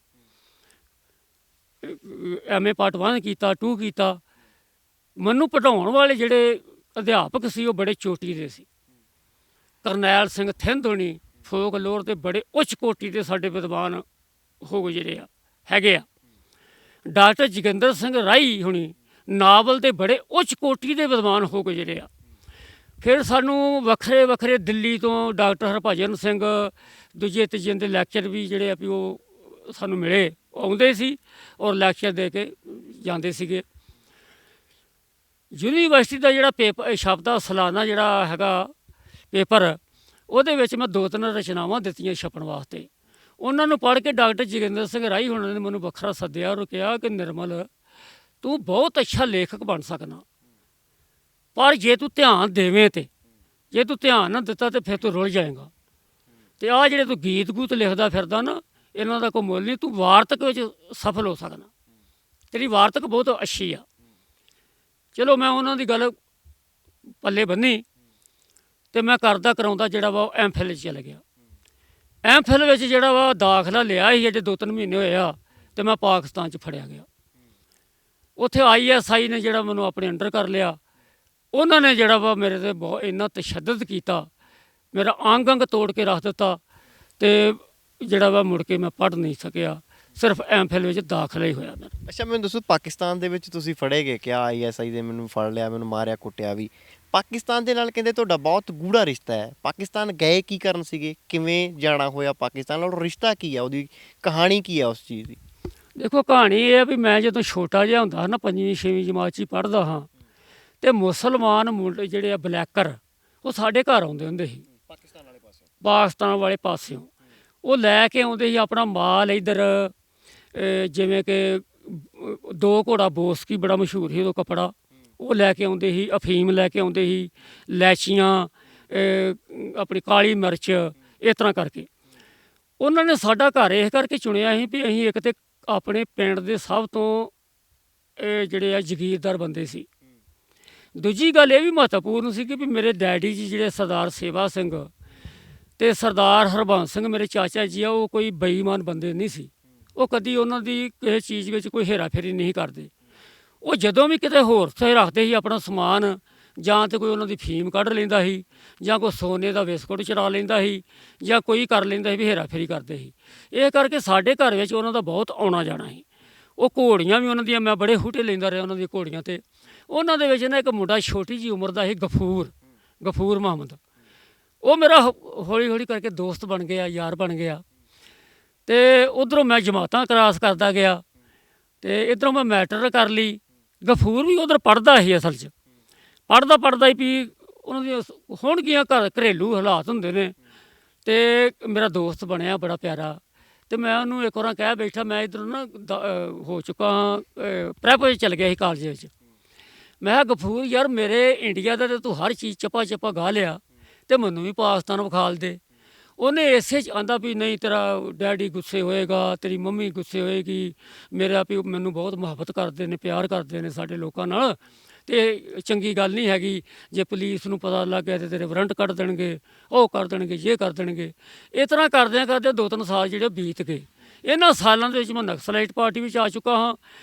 MA ਪਾਰਟ 1 ਕੀਤਾ, 2 ਕੀਤਾ। ਮੈਨੂੰ ਪੜ੍ਹਾਉਣ ਵਾਲੇ ਜਿਹੜੇ ਅਧਿਆਪਕ ਸੀ ਉਹ ਬੜੇ ਚੋਟੀ ਦੇ ਸੀ। ਕਰਨੈਲ ਸਿੰਘ ਥਿੰਦ ਹੋਣੀ ਫੋਕਲੋਰ ਦੇ ਬੜੇ ਉੱਚ ਕੋਟੀ ਦੇ ਸਾਡੇ ਵਿਦਵਾਨ ਹੋ ਗੁਜ਼ਰੇ ਆ ਹੈਗੇ ਆ। ਡਾਕਟਰ ਜੋਗਿੰਦਰ ਸਿੰਘ ਰਾਈ ਹੋਣੀ ਨਾਵਲ ਦੇ ਬੜੇ ਉੱਚ ਕੋਟੀ ਦੇ ਵਿਦਵਾਨ ਹੋ ਗੁਜ਼ਰੇ ਆ। ਫਿਰ ਸਾਨੂੰ ਵੱਖਰੇ ਵੱਖਰੇ ਦਿੱਲੀ ਤੋਂ ਡਾਕਟਰ ਹਰਭਜਨ ਸਿੰਘ ਦੂਜੇ ਤੀਜੇ ਦੇ ਲੈਕਚਰ ਵੀ ਜਿਹੜੇ ਆ ਵੀ ਉਹ ਸਾਨੂੰ ਮਿਲੇ, ਆਉਂਦੇ ਸੀ ਔਰ ਲੈਕਚਰ ਦੇ ਕੇ ਜਾਂਦੇ ਸੀਗੇ। ਯੂਨੀਵਰਸਿਟੀ ਦਾ ਜਿਹੜਾ ਪੇਪਰ ਛਪਦਾ ਸਾਲਾਨਾ ਜਿਹੜਾ ਹੈਗਾ ਪੇਪਰ, ਉਹਦੇ ਵਿੱਚ ਮੈਂ 2-3 ਰਚਨਾਵਾਂ ਦਿੱਤੀਆਂ ਛਪਣ ਵਾਸਤੇ। ਉਹਨਾਂ ਨੂੰ ਪੜ੍ਹ ਕੇ ਡਾਕਟਰ ਜੋਗਿੰਦਰ ਸਿੰਘ ਰਾਈ ਹੋਣਾ ਨੇ ਮੈਨੂੰ ਵੱਖਰਾ ਸੱਦਿਆ ਔਰ ਕਿਹਾ ਕਿ ਨਿਰਮਲ, ਤੂੰ ਬਹੁਤ ਅੱਛਾ ਲੇਖਕ ਬਣ ਸਕਣਾ, ਪਰ ਜੇ ਤੂੰ ਧਿਆਨ ਦੇਵੇਂ ਤੇ ਜੇ ਤੂੰ ਧਿਆਨ ਨਾ ਦਿੱਤਾ ਤਾਂ ਫਿਰ ਤੂੰ ਰੁੱਝ ਜਾਏਗਾ। ਅਤੇ ਆਹ ਜਿਹੜੇ ਤੂੰ ਗੀਤ ਗੂਤ ਲਿਖਦਾ ਫਿਰਦਾ ਨਾ, ਇਹਨਾਂ ਦਾ ਕੋਈ ਮੁੱਲ ਨਹੀਂ, ਤੂੰ ਵਾਰਤਕ ਵਿੱਚ ਸਫਲ ਹੋ ਸਕਣਾ, ਤੇਰੀ ਵਾਰਤਕ ਬਹੁਤ ਅੱਛੀ ਆ। ਚਲੋ ਮੈਂ ਉਹਨਾਂ ਦੀ ਗੱਲ ਪੱਲੇ ਬੰਨੀ ਅਤੇ ਮੈਂ ਕਰਦਾ ਕਰਾਉਂਦਾ ਜਿਹੜਾ ਵਾ ਉਹ MPhil 'ਚ ਚਲਾ ਗਿਆ। MPhil ਵਿੱਚ ਜਿਹੜਾ ਵਾ ਦਾਖਲਾ ਲਿਆ ਸੀ, ਅਜੇ 2-3 ਮਹੀਨੇ ਹੋਏ ਆ, ਅਤੇ ਮੈਂ ਪਾਕਿਸਤਾਨ 'ਚ ਫੜਿਆ ਗਿਆ। ਉੱਥੇ ISI ਨੇ ਜਿਹੜਾ ਮੈਨੂੰ ਆਪਣੇ ਅੰਡਰ ਕਰ ਲਿਆ। ਉਹਨਾਂ ਨੇ ਜਿਹੜਾ ਵਾ ਮੇਰੇ 'ਤੇ ਬਹੁਤ ਇੰਨਾ ਤਸ਼ੱਦਦ ਕੀਤਾ, ਮੇਰਾ ਅੰਗ ਅੰਗ ਤੋੜ ਕੇ ਰੱਖ ਦਿੱਤਾ, ਅਤੇ ਜਿਹੜਾ ਵਾ ਮੁੜ ਕੇ ਮੈਂ ਪੜ੍ਹ ਨਹੀਂ ਸਕਿਆ, ਸਿਰਫ MPhil ਵਿੱਚ ਦਾਖਲਾ ਹੀ ਹੋਇਆ ਮੇਰਾ। ਅੱਛਾ, ਮੈਨੂੰ ਦੱਸੋ, ਪਾਕਿਸਤਾਨ ਦੇ ਵਿੱਚ ਤੁਸੀਂ ਫੜੇ ਗਏ, ਕਿਹਾ ISI ਦੇ ਮੈਨੂੰ ਫੜ ਲਿਆ, ਮੈਨੂੰ ਮਾਰਿਆ ਕੁੱਟਿਆ ਵੀ। ਪਾਕਿਸਤਾਨ ਦੇ ਨਾਲ ਕਹਿੰਦੇ ਤੁਹਾਡਾ ਬਹੁਤ ਗੂੜਾ ਰਿਸ਼ਤਾ ਹੈ। ਪਾਕਿਸਤਾਨ ਗਏ ਕੀ ਕਰਨ ਸੀਗੇ? ਕਿਵੇਂ ਜਾਣਾ ਹੋਇਆ ਪਾਕਿਸਤਾਨ ਨਾਲ? ਰਿਸ਼ਤਾ ਕੀ ਆ, ਉਹਦੀ ਕਹਾਣੀ ਕੀ ਆ ਉਸ ਚੀਜ਼ ਦੀ? ਦੇਖੋ, ਕਹਾਣੀ ਇਹ ਆ ਵੀ ਮੈਂ ਜਦੋਂ ਛੋਟਾ ਜਿਹਾ ਹੁੰਦਾ ਨਾ 5ਵੀਂ-6ਵੀਂ ਜਮਾਤ 'ਚ ਹੀ ਪੜ੍ਹਦਾ ਹਾਂ, ਅਤੇ ਮੁਸਲਮਾਨ ਮੁੰਡੇ ਜਿਹੜੇ ਆ ਬਲੈਕਰ, ਉਹ ਸਾਡੇ ਘਰ ਆਉਂਦੇ ਹੁੰਦੇ ਸੀ ਪਾਕਿਸਤਾਨ ਵਾਲੇ ਪਾਸਿਓਂ। ਉਹ ਲੈ ਕੇ ਆਉਂਦੇ ਸੀ ਆਪਣਾ ਮਾਲ ਇੱਧਰ, ਜਿਵੇਂ ਕਿ 2 ਘੋੜਾ ਬੋਸਕੀ ਬੜਾ ਮਸ਼ਹੂਰ ਸੀ ਉਦੋਂ ਕੱਪੜਾ, ਉਹ ਲੈ ਕੇ ਆਉਂਦੇ ਸੀ, ਅਫੀਮ ਲੈ ਕੇ ਆਉਂਦੇ ਸੀ, ਲੈਚੀਆਂ, ਆਪਣੀ ਕਾਲੀ ਮਿਰਚ, ਇਸ ਤਰ੍ਹਾਂ ਕਰਕੇ। ਉਹਨਾਂ ਨੇ ਸਾਡਾ ਘਰ ਇਸ ਕਰਕੇ ਚੁਣਿਆ ਸੀ ਵੀ ਅਸੀਂ ਇੱਕ ਤਾਂ ਆਪਣੇ ਪਿੰਡ ਦੇ ਸਭ ਤੋਂ ਜਿਹੜੇ ਆ ਜਗੀਰਦਾਰ ਬੰਦੇ ਸੀ। ਦੂਜੀ ਗੱਲ ਇਹ ਵੀ ਮਹੱਤਵਪੂਰਨ ਸੀ ਕਿ ਵੀ ਮੇਰੇ ਡੈਡੀ ਜੀ ਜਿਹੜੇ ਸਰਦਾਰ ਸੇਵਾ ਸਿੰਘ ਅਤੇ ਸਰਦਾਰ ਹਰਬੰਸ ਸਿੰਘ ਮੇਰੇ ਚਾਚਾ ਜੀ ਆ, ਉਹ ਕੋਈ ਬੇਈਮਾਨ ਬੰਦੇ ਨਹੀਂ ਸੀ। ਉਹ ਕਦੀ ਉਹਨਾਂ ਦੀ ਕਿਸੇ ਚੀਜ਼ ਵਿੱਚ ਕੋਈ ਹੇਰਾ ਫੇਰੀ ਨਹੀਂ ਕਰਦੇ। ਉਹ ਜਦੋਂ ਵੀ ਕਿਤੇ ਹੋਰ ਥੇ ਰੱਖਦੇ ਸੀ ਆਪਣਾ ਸਮਾਨ, ਜਾਂ ਤਾਂ ਕੋਈ ਉਹਨਾਂ ਦੀ ਫੀਮ ਕੱਢ ਲੈਂਦਾ ਸੀ, ਜਾਂ ਕੋਈ ਸੋਨੇ ਦਾ ਬਿਸਕੁਟ ਚੁਰਾ ਲੈਂਦਾ ਸੀ, ਜਾਂ ਕੋਈ ਕਰ ਲੈਂਦਾ ਸੀ ਵੀ ਹੇਰਾਫੇਰੀ ਕਰਦੇ ਸੀ। ਇਹ ਕਰਕੇ ਸਾਡੇ ਘਰ ਵਿੱਚ ਉਹਨਾਂ ਦਾ ਬਹੁਤ ਆਉਣਾ ਜਾਣਾ ਸੀ। ਉਹ ਘੋੜੀਆਂ ਵੀ ਉਹਨਾਂ ਦੀਆਂ ਮੈਂ ਬੜੇ ਹੂਟੇ ਲੈਂਦਾ ਰਿਹਾ ਉਹਨਾਂ ਦੀਆਂ ਘੋੜੀਆਂ 'ਤੇ। ਉਹਨਾਂ ਦੇ ਵਿੱਚ ਨਾ ਇੱਕ ਮੁੰਡਾ ਛੋਟੀ ਜਿਹੀ ਉਮਰ ਦਾ ਸੀ, ਗਫੂਰ ਮੁਹੰਮਦ। ਉਹ ਮੇਰਾ ਹੌਲੀ ਹੌਲੀ ਕਰਕੇ ਦੋਸਤ ਬਣ ਗਿਆ, ਯਾਰ ਬਣ ਗਿਆ। ਅਤੇ ਉੱਧਰੋਂ ਮੈਂ ਜਮਾਤਾਂ ਕਰਾਸ ਕਰਦਾ ਗਿਆ, ਅਤੇ ਇੱਧਰੋਂ ਮੈਂ ਮੈਟਰ ਕਰ ਲਈ। ਗਫੂਰ ਵੀ ਉੱਧਰ ਪੜ੍ਹਦਾ ਸੀ ਅਸਲ 'ਚ, ਪੜ੍ਹਦਾ ਹੀ ਵੀ ਉਹਨਾਂ ਦੀਆਂ ਹੋਣਗੀਆਂ ਘਰੇਲੂ ਹਾਲਾਤ ਹੁੰਦੇ ਨੇ। ਅਤੇ ਮੇਰਾ ਦੋਸਤ ਬਣਿਆ ਬੜਾ ਪਿਆਰਾ। ਅਤੇ ਮੈਂ ਉਹਨੂੰ ਇੱਕ ਵਾਰ ਕਹਿ ਬੈਠਾ, ਮੈਂ ਇੱਧਰ ਨਾ ਹੋ ਚੁੱਕਾ ਪ੍ਰੈਪ 'ਚ ਚਲ ਗਿਆ ਸੀ ਕਾਲਜ ਵਿੱਚ। ਮੈਂ ਕਿਹਾ ਗਫੂਰ ਯਾਰ, ਮੇਰੇ ਇੰਡੀਆ ਦਾ ਤਾਂ ਤੂੰ ਹਰ ਚੀਜ਼ ਚੱਪਾ ਗਾ ਲਿਆ, ਅਤੇ ਮੈਨੂੰ ਵੀ ਪਾਕਿਸਤਾਨ ਵਿਖਾਲ ਦੇ। ਉਹਨੇ ਇਸੇ 'ਚ ਆਂਦਾ ਵੀ ਨਹੀਂ, ਤੇਰਾ ਡੈਡੀ ਗੁੱਸੇ ਹੋਏਗਾ, ਤੇਰੀ ਮੰਮੀ ਗੁੱਸੇ ਹੋਏਗੀ, ਮੇਰਾ ਵੀ ਮੈਨੂੰ ਬਹੁਤ ਮੁਹੱਬਤ ਕਰਦੇ ਨੇ, ਪਿਆਰ ਕਰਦੇ ਨੇ ਸਾਡੇ ਲੋਕਾਂ ਨਾਲ, ਅਤੇ ਚੰਗੀ ਗੱਲ ਨਹੀਂ ਹੈਗੀ। ਜੇ ਪੁਲਿਸ ਨੂੰ ਪਤਾ ਲੱਗ ਗਿਆ ਤਾਂ ਤੇਰੇ ਵਾਰੰਟ ਕੱਢ ਦੇਣਗੇ, ਉਹ ਕਰ ਦੇਣਗੇ, ਇਹ ਕਰ ਦੇਣਗੇ। ਇਸ ਤਰ੍ਹਾਂ ਕਰਦਿਆਂ 2-3 ਸਾਲ ਜਿਹੜੇ ਬੀਤ ਗਏ। ਇਹਨਾਂ ਸਾਲਾਂ ਦੇ ਵਿੱਚ ਮੈਂ ਨਕਸਲਾਈਟ ਪਾਰਟੀ ਵਿੱਚ ਆ ਚੁੱਕਾ ਹਾਂ।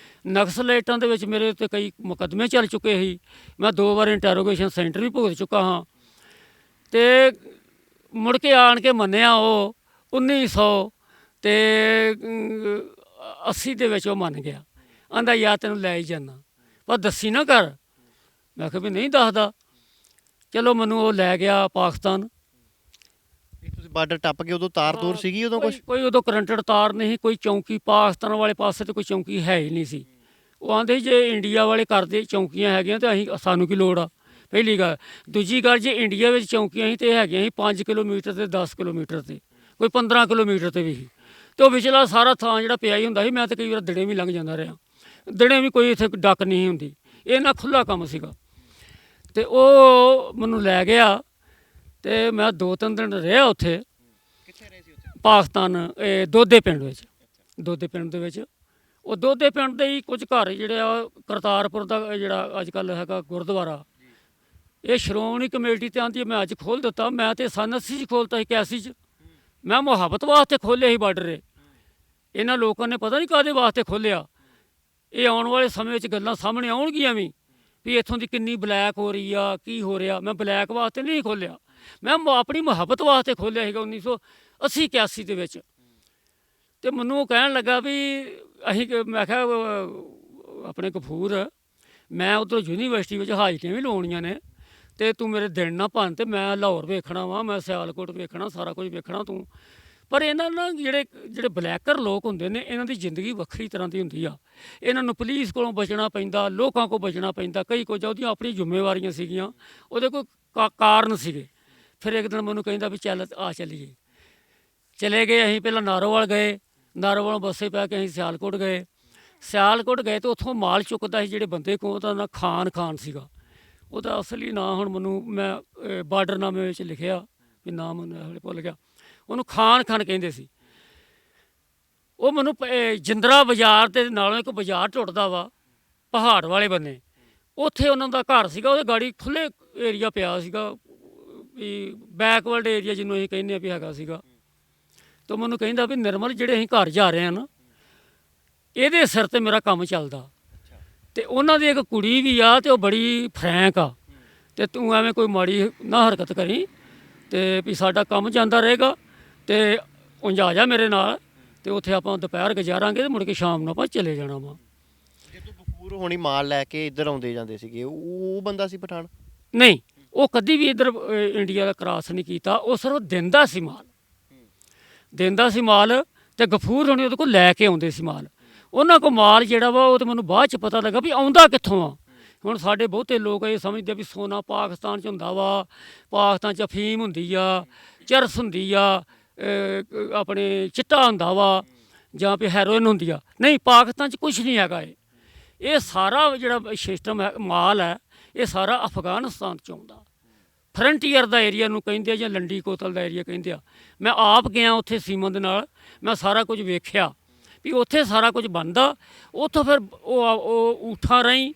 ਨਕਸਲਾਈਟਾਂ ਦੇ ਵਿੱਚ ਮੇਰੇ ਉੱਤੇ ਕਈ ਮੁਕੱਦਮੇ ਚੱਲ ਚੁੱਕੇ ਸੀ। ਮੈਂ 2 ਵਾਰ ਇੰਟੈਰੋਗੇਸ਼ਨ ਸੈਂਟਰ ਵੀ ਭੁਗਤ ਚੁੱਕਾ ਹਾਂ। ਅਤੇ ਮੁੜ ਕੇ ਆਣ ਕੇ ਮੰਨਿਆ ਉਹ 1980 ਦੇ ਵਿੱਚ ਉਹ ਮੰਨ ਗਿਆ। ਆਂਦਾ ਯਾਰ ਤੈਨੂੰ ਲੈ ਹੀ ਜਾਂਦਾ, ਪਰ ਦੱਸੀ ਨਾ ਕਰ। ਮੈਂ ਕਿਹਾ ਵੀ ਨਹੀਂ ਦੱਸਦਾ। ਚਲੋ ਮੈਨੂੰ ਉਹ ਲੈ ਗਿਆ ਪਾਕਿਸਤਾਨ। ਤੁਸੀਂ ਬਾਰਡਰ ਟੱਪ ਕੇ ਉਦੋਂ ਤਾਰ ਤੂਰ ਸੀਗੀ ਉਦੋਂ ਕੁਛ? ਕੋਈ ਉਦੋਂ ਕਰੰਟਡ ਤਾਰ ਨਹੀਂ, ਕੋਈ ਚੌਂਕੀ ਪਾਕਿਸਤਾਨ ਵਾਲੇ ਪਾਸੇ ਤੇ ਕੋਈ ਚੌਂਕੀ ਹੈ ਹੀ ਨਹੀਂ ਸੀ। ਉਹ ਆਂਦੇ ਜੇ ਇੰਡੀਆ ਵਾਲੇ ਕਰਦੇ ਚੌਂਕੀਆਂ ਹੈਗੀਆਂ ਤਾਂ ਸਾਨੂੰ ਕੀ ਲੋੜ ਆ, ਪਹਿਲੀ ਗੱਲ। ਦੂਜੀ ਗੱਲ, ਜੇ ਇੰਡੀਆ ਵਿੱਚ ਚੌਂਕੀਆਂ ਸੀ ਤਾਂ ਹੈਗੀਆਂ ਸੀ 5 ਕਿਲੋਮੀਟਰ ਤੇ 10 ਕਿਲੋਮੀਟਰ ਤੇ, ਕੋਈ 15 ਕਿਲੋਮੀਟਰ ਤੇ ਵੀ ਸੀ। ਅਤੇ ਉਹ ਵਿਚਲਾ ਸਾਰਾ ਥਾਂ ਜਿਹੜਾ ਪਿਆ ਹੀ ਹੁੰਦਾ ਸੀ। ਮੈਂ ਤਾਂ ਕਈ ਵਾਰ ਦਿਨੇ ਵੀ ਲੰਘ ਜਾਂਦਾ ਰਿਹਾ, ਦਿਨੇ ਵੀ ਕੋਈ ਇੱਥੇ ਡੱਕ ਨਹੀਂ ਹੁੰਦੀ, ਇਹ ਨਾ ਖੁੱਲ੍ਹਾ ਕੰਮ ਸੀਗਾ। ਅਤੇ ਉਹ ਮੈਨੂੰ ਲੈ ਗਿਆ, ਅਤੇ ਮੈਂ 2-3 ਦਿਨ ਰਿਹਾ ਉੱਥੇ। ਕਿੱਥੇ ਰਹੇ ਸੀ ਉੱਥੇ? ਪਾਕਿਸਤਾਨ, ਇਹ ਦੋਦੇ ਪਿੰਡ ਵਿੱਚ। ਦੋਦੇ ਪਿੰਡ ਦੇ ਵਿੱਚ, ਉਹ ਦੋਦੇ ਪਿੰਡ ਦੇ ਹੀ ਕੁਝ ਘਰ ਜਿਹੜੇ ਆ, ਕਰਤਾਰਪੁਰ ਦਾ ਜਿਹੜਾ ਅੱਜ ਕੱਲ੍ਹ ਹੈਗਾ ਗੁਰਦੁਆਰਾ, ਇਹ ਸ਼੍ਰੋਮਣੀ ਕਮੇਟੀ ਤੇ ਆਂਦੀ ਮੈਂ ਅੱਜ ਖੋਲ੍ਹ ਦਿੱਤਾ। ਮੈਂ ਤਾਂ ਸੰਨ 80 'ਚ ਖੋਲ੍ਹਤਾ ਸੀ, 81 'ਚ। ਮੈਂ ਮੁਹੱਬਤ ਵਾਸਤੇ ਖੋਲ੍ਹਿਆ ਸੀ ਬਾਰਡਰ। ਇਹਨਾਂ ਲੋਕਾਂ ਨੇ ਪਤਾ ਨਹੀਂ ਕਾਹਦੇ ਵਾਸਤੇ ਖੋਲ੍ਹਿਆ। ਇਹ ਆਉਣ ਵਾਲੇ ਸਮੇਂ ਵਿੱਚ ਗੱਲਾਂ ਸਾਹਮਣੇ ਆਉਣਗੀਆਂ ਵੀ ਇੱਥੋਂ ਦੀ ਕਿੰਨੀ ਬਲੈਕ ਹੋ ਰਹੀ ਆ, ਕੀ ਹੋ ਰਿਹਾ। ਮੈਂ ਬਲੈਕ ਵਾਸਤੇ ਨਹੀਂ ਖੋਲ੍ਹਿਆ, ਮੈਂ ਆਪਣੀ ਮੁਹੱਬਤ ਵਾਸਤੇ ਖੋਲ੍ਹਿਆ ਸੀਗਾ 1980-81 ਦੇ ਵਿੱਚ। ਅਤੇ ਮੈਨੂੰ ਉਹ ਕਹਿਣ ਲੱਗਾ ਵੀ ਮੈਂ ਕਿਹਾ ਆਪਣੇ ਗਫੂਰ, ਮੈਂ ਉੱਧਰੋਂ ਯੂਨੀਵਰਸਿਟੀ ਵਿੱਚ ਹਾਜ਼ਰੀਆਂ ਵੀ ਲਵਾਉਣੀਆਂ ਨੇ, ਅਤੇ ਤੂੰ ਮੇਰੇ ਦਿਨ ਨਾ ਭੰਨ, ਅਤੇ ਮੈਂ ਲਾਹੌਰ ਵੇਖਣਾ ਵਾ, ਮੈਂ ਸਿਆਲਕੋਟ ਵੇਖਣਾ, ਸਾਰਾ ਕੁਝ ਵੇਖਣਾ ਤੂੰ। ਪਰ ਇਹਨਾਂ ਨਾਲ ਜਿਹੜੇ ਬਲੈਕਰ ਲੋਕ ਹੁੰਦੇ ਨੇ, ਇਹਨਾਂ ਦੀ ਜ਼ਿੰਦਗੀ ਵੱਖਰੀ ਤਰ੍ਹਾਂ ਦੀ ਹੁੰਦੀ ਆ। ਇਹਨਾਂ ਨੂੰ ਪੁਲਿਸ ਕੋਲੋਂ ਬਚਣਾ ਪੈਂਦਾ, ਲੋਕਾਂ ਕੋਲ ਬਚਣਾ ਪੈਂਦਾ, ਕਈ ਕੁਝ ਉਹਦੀਆਂ ਆਪਣੀਆਂ ਜ਼ਿੰਮੇਵਾਰੀਆਂ ਸੀਗੀਆਂ, ਉਹਦੇ ਕੋਈ ਕਾਰਨ ਸੀਗੇ। ਫਿਰ ਇੱਕ ਦਿਨ ਮੈਨੂੰ ਕਹਿੰਦਾ ਵੀ ਚੱਲ ਆ ਚੱਲੀਏ। ਚਲੇ ਗਏ ਅਸੀਂ, ਪਹਿਲਾਂ ਨਾਰੋਵਾਲ ਗਏ, ਨਾਰੋਵਾਲੋਂ ਬੱਸੇ ਪੈ ਕੇ ਅਸੀਂ ਸਿਆਲਕੋਟ ਗਏ। ਸਿਆਲਕੋਟ ਗਏ ਤਾਂ ਉੱਥੋਂ ਮਾਲ ਚੁੱਕਦਾ ਸੀ ਜਿਹੜੇ ਬੰਦੇ ਕੋਲ, ਉਹਦਾ ਨਾਂ ਖਾਨ ਸੀਗਾ। ਉਹਦਾ ਅਸਲੀ ਨਾਂ ਹੁਣ ਮੈਨੂੰ ਮੈਂ ਬਾਰਡਰਨਾਮੇ ਵਿੱਚ ਲਿਖਿਆ ਵੀ ਨਾਮ ਮੈਨੂੰ ਭੁੱਲ ਗਿਆ। ਉਹਨੂੰ ਖਾਨ ਕਹਿੰਦੇ ਸੀ। ਉਹ ਮੈਨੂੰ ਜਿੰਦਰਾ ਬਾਜ਼ਾਰ ਦੇ ਨਾਲੋਂ ਇੱਕ ਬਾਜ਼ਾਰ ਟੁੱਟਦਾ ਵਾ ਪਹਾੜ ਵਾਲੇ ਬੰਨੇ, ਉੱਥੇ ਉਹਨਾਂ ਦਾ ਘਰ ਸੀਗਾ। ਉਹਦੇ ਗਾੜੀ ਖੁੱਲ੍ਹੇ ਏਰੀਆ ਪਿਆ ਸੀਗਾ, ਵੀ ਬੈਕਵਰਡ ਏਰੀਆ ਜਿਹਨੂੰ ਅਸੀਂ ਕਹਿੰਦੇ ਹਾਂ ਵੀ ਹੈਗਾ ਸੀਗਾ। ਤਾਂ ਮੈਨੂੰ ਕਹਿੰਦਾ ਵੀ ਨਿਰਮਲ, ਜਿਹੜੇ ਅਸੀਂ ਘਰ ਜਾ ਰਹੇ ਹਾਂ ਨਾ, ਇਹਦੇ ਸਿਰ 'ਤੇ ਮੇਰਾ ਕੰਮ ਚੱਲਦਾ, ਅਤੇ ਉਹਨਾਂ ਦੀ ਇੱਕ ਕੁੜੀ ਵੀ ਆ, ਅਤੇ ਉਹ ਬੜੀ ਫਰੈਂਕ ਆ, ਅਤੇ ਤੂੰ ਐਵੇਂ ਕੋਈ ਮਾੜੀ ਨਾ ਹਰਕਤ ਕਰੀ, ਅਤੇ ਵੀ ਸਾਡਾ ਕੰਮ ਜਾਂਦਾ ਰਹੇਗਾ। ਅਤੇ ਉਂਝ ਆ ਜਾ ਮੇਰੇ ਨਾਲ, ਅਤੇ ਉੱਥੇ ਆਪਾਂ ਦੁਪਹਿਰ ਗੁਜ਼ਾਰਾਂਗੇ, ਅਤੇ ਮੁੜ ਕੇ ਸ਼ਾਮ ਨੂੰ ਆਪਾਂ ਚਲੇ ਜਾਣਾ ਵਾ। ਜਦੋਂ ਗਫੂਰ ਹੋਣੀ ਮਾਲ ਲੈ ਕੇ ਇੱਧਰ ਆਉਂਦੇ ਜਾਂਦੇ ਸੀਗੇ, ਉਹ ਬੰਦਾ ਸੀ ਪਠਾਨ? ਨਹੀਂ, ਉਹ ਕਦੀ ਵੀ ਇੱਧਰ ਇੰਡੀਆ ਦਾ ਕ੍ਰਾਸ ਨਹੀਂ ਕੀਤਾ। ਉਹ ਸਿਰਫ ਦਿੰਦਾ ਸੀ ਮਾਲ, ਅਤੇ ਗਫੂਰ ਹੋਣੀ ਉਹਦੇ ਕੋਲ ਲੈ ਕੇ ਆਉਂਦੇ ਸੀ ਮਾਲ। ਉਹਨਾਂ ਕੋਲ ਮਾਲ ਜਿਹੜਾ ਵਾ, ਉਹ ਤਾਂ ਮੈਨੂੰ ਬਾਅਦ 'ਚ ਪਤਾ ਲੱਗਾ ਵੀ ਆਉਂਦਾ ਕਿੱਥੋਂ ਆ। ਹੁਣ ਸਾਡੇ ਬਹੁਤੇ ਲੋਕ ਇਹ ਸਮਝਦੇ ਵੀ ਸੋਨਾ ਪਾਕਿਸਤਾਨ 'ਚ ਹੁੰਦਾ ਵਾ, ਪਾਕਿਸਤਾਨ 'ਚ ਅਫੀਮ ਹੁੰਦੀ ਆ, ਚਰਸ ਹੁੰਦੀ ਆ, ਆਪਣੇ ਚਿੱਟਾ ਹੁੰਦਾ ਵਾ, ਜਾਂ ਵੀ ਹੈਰੋਇਨ ਹੁੰਦੀ ਆ। ਨਹੀਂ, ਪਾਕਿਸਤਾਨ 'ਚ ਕੁਛ ਨਹੀਂ ਹੈਗਾ। ਇਹ ਸਾਰਾ ਜਿਹੜਾ ਸਿਸਟਮ ਹੈ, ਮਾਲ ਹੈ, ਇਹ ਸਾਰਾ ਅਫਗਾਨਿਸਤਾਨ 'ਚ ਆਉਂਦਾ। ਫਰੰਟੀਅਰ ਦਾ ਏਰੀਆ ਨੂੰ ਕਹਿੰਦੇ ਆ, ਜਾਂ ਲੰਡੀ ਕੋਤਲ ਦਾ ਏਰੀਆ ਕਹਿੰਦੇ ਆ। ਮੈਂ ਆਪ ਗਿਆ ਉੱਥੇ ਸੀਮਨ ਦੇ ਨਾਲ, ਮੈਂ ਸਾਰਾ ਕੁਝ ਵੇਖਿਆ ਵੀ ਉੱਥੇ ਸਾਰਾ ਕੁਝ ਬਣਦਾ। ਉੱਥੋਂ ਫਿਰ ਉਹ ਊਠਾਂ ਰਾਹੀਂ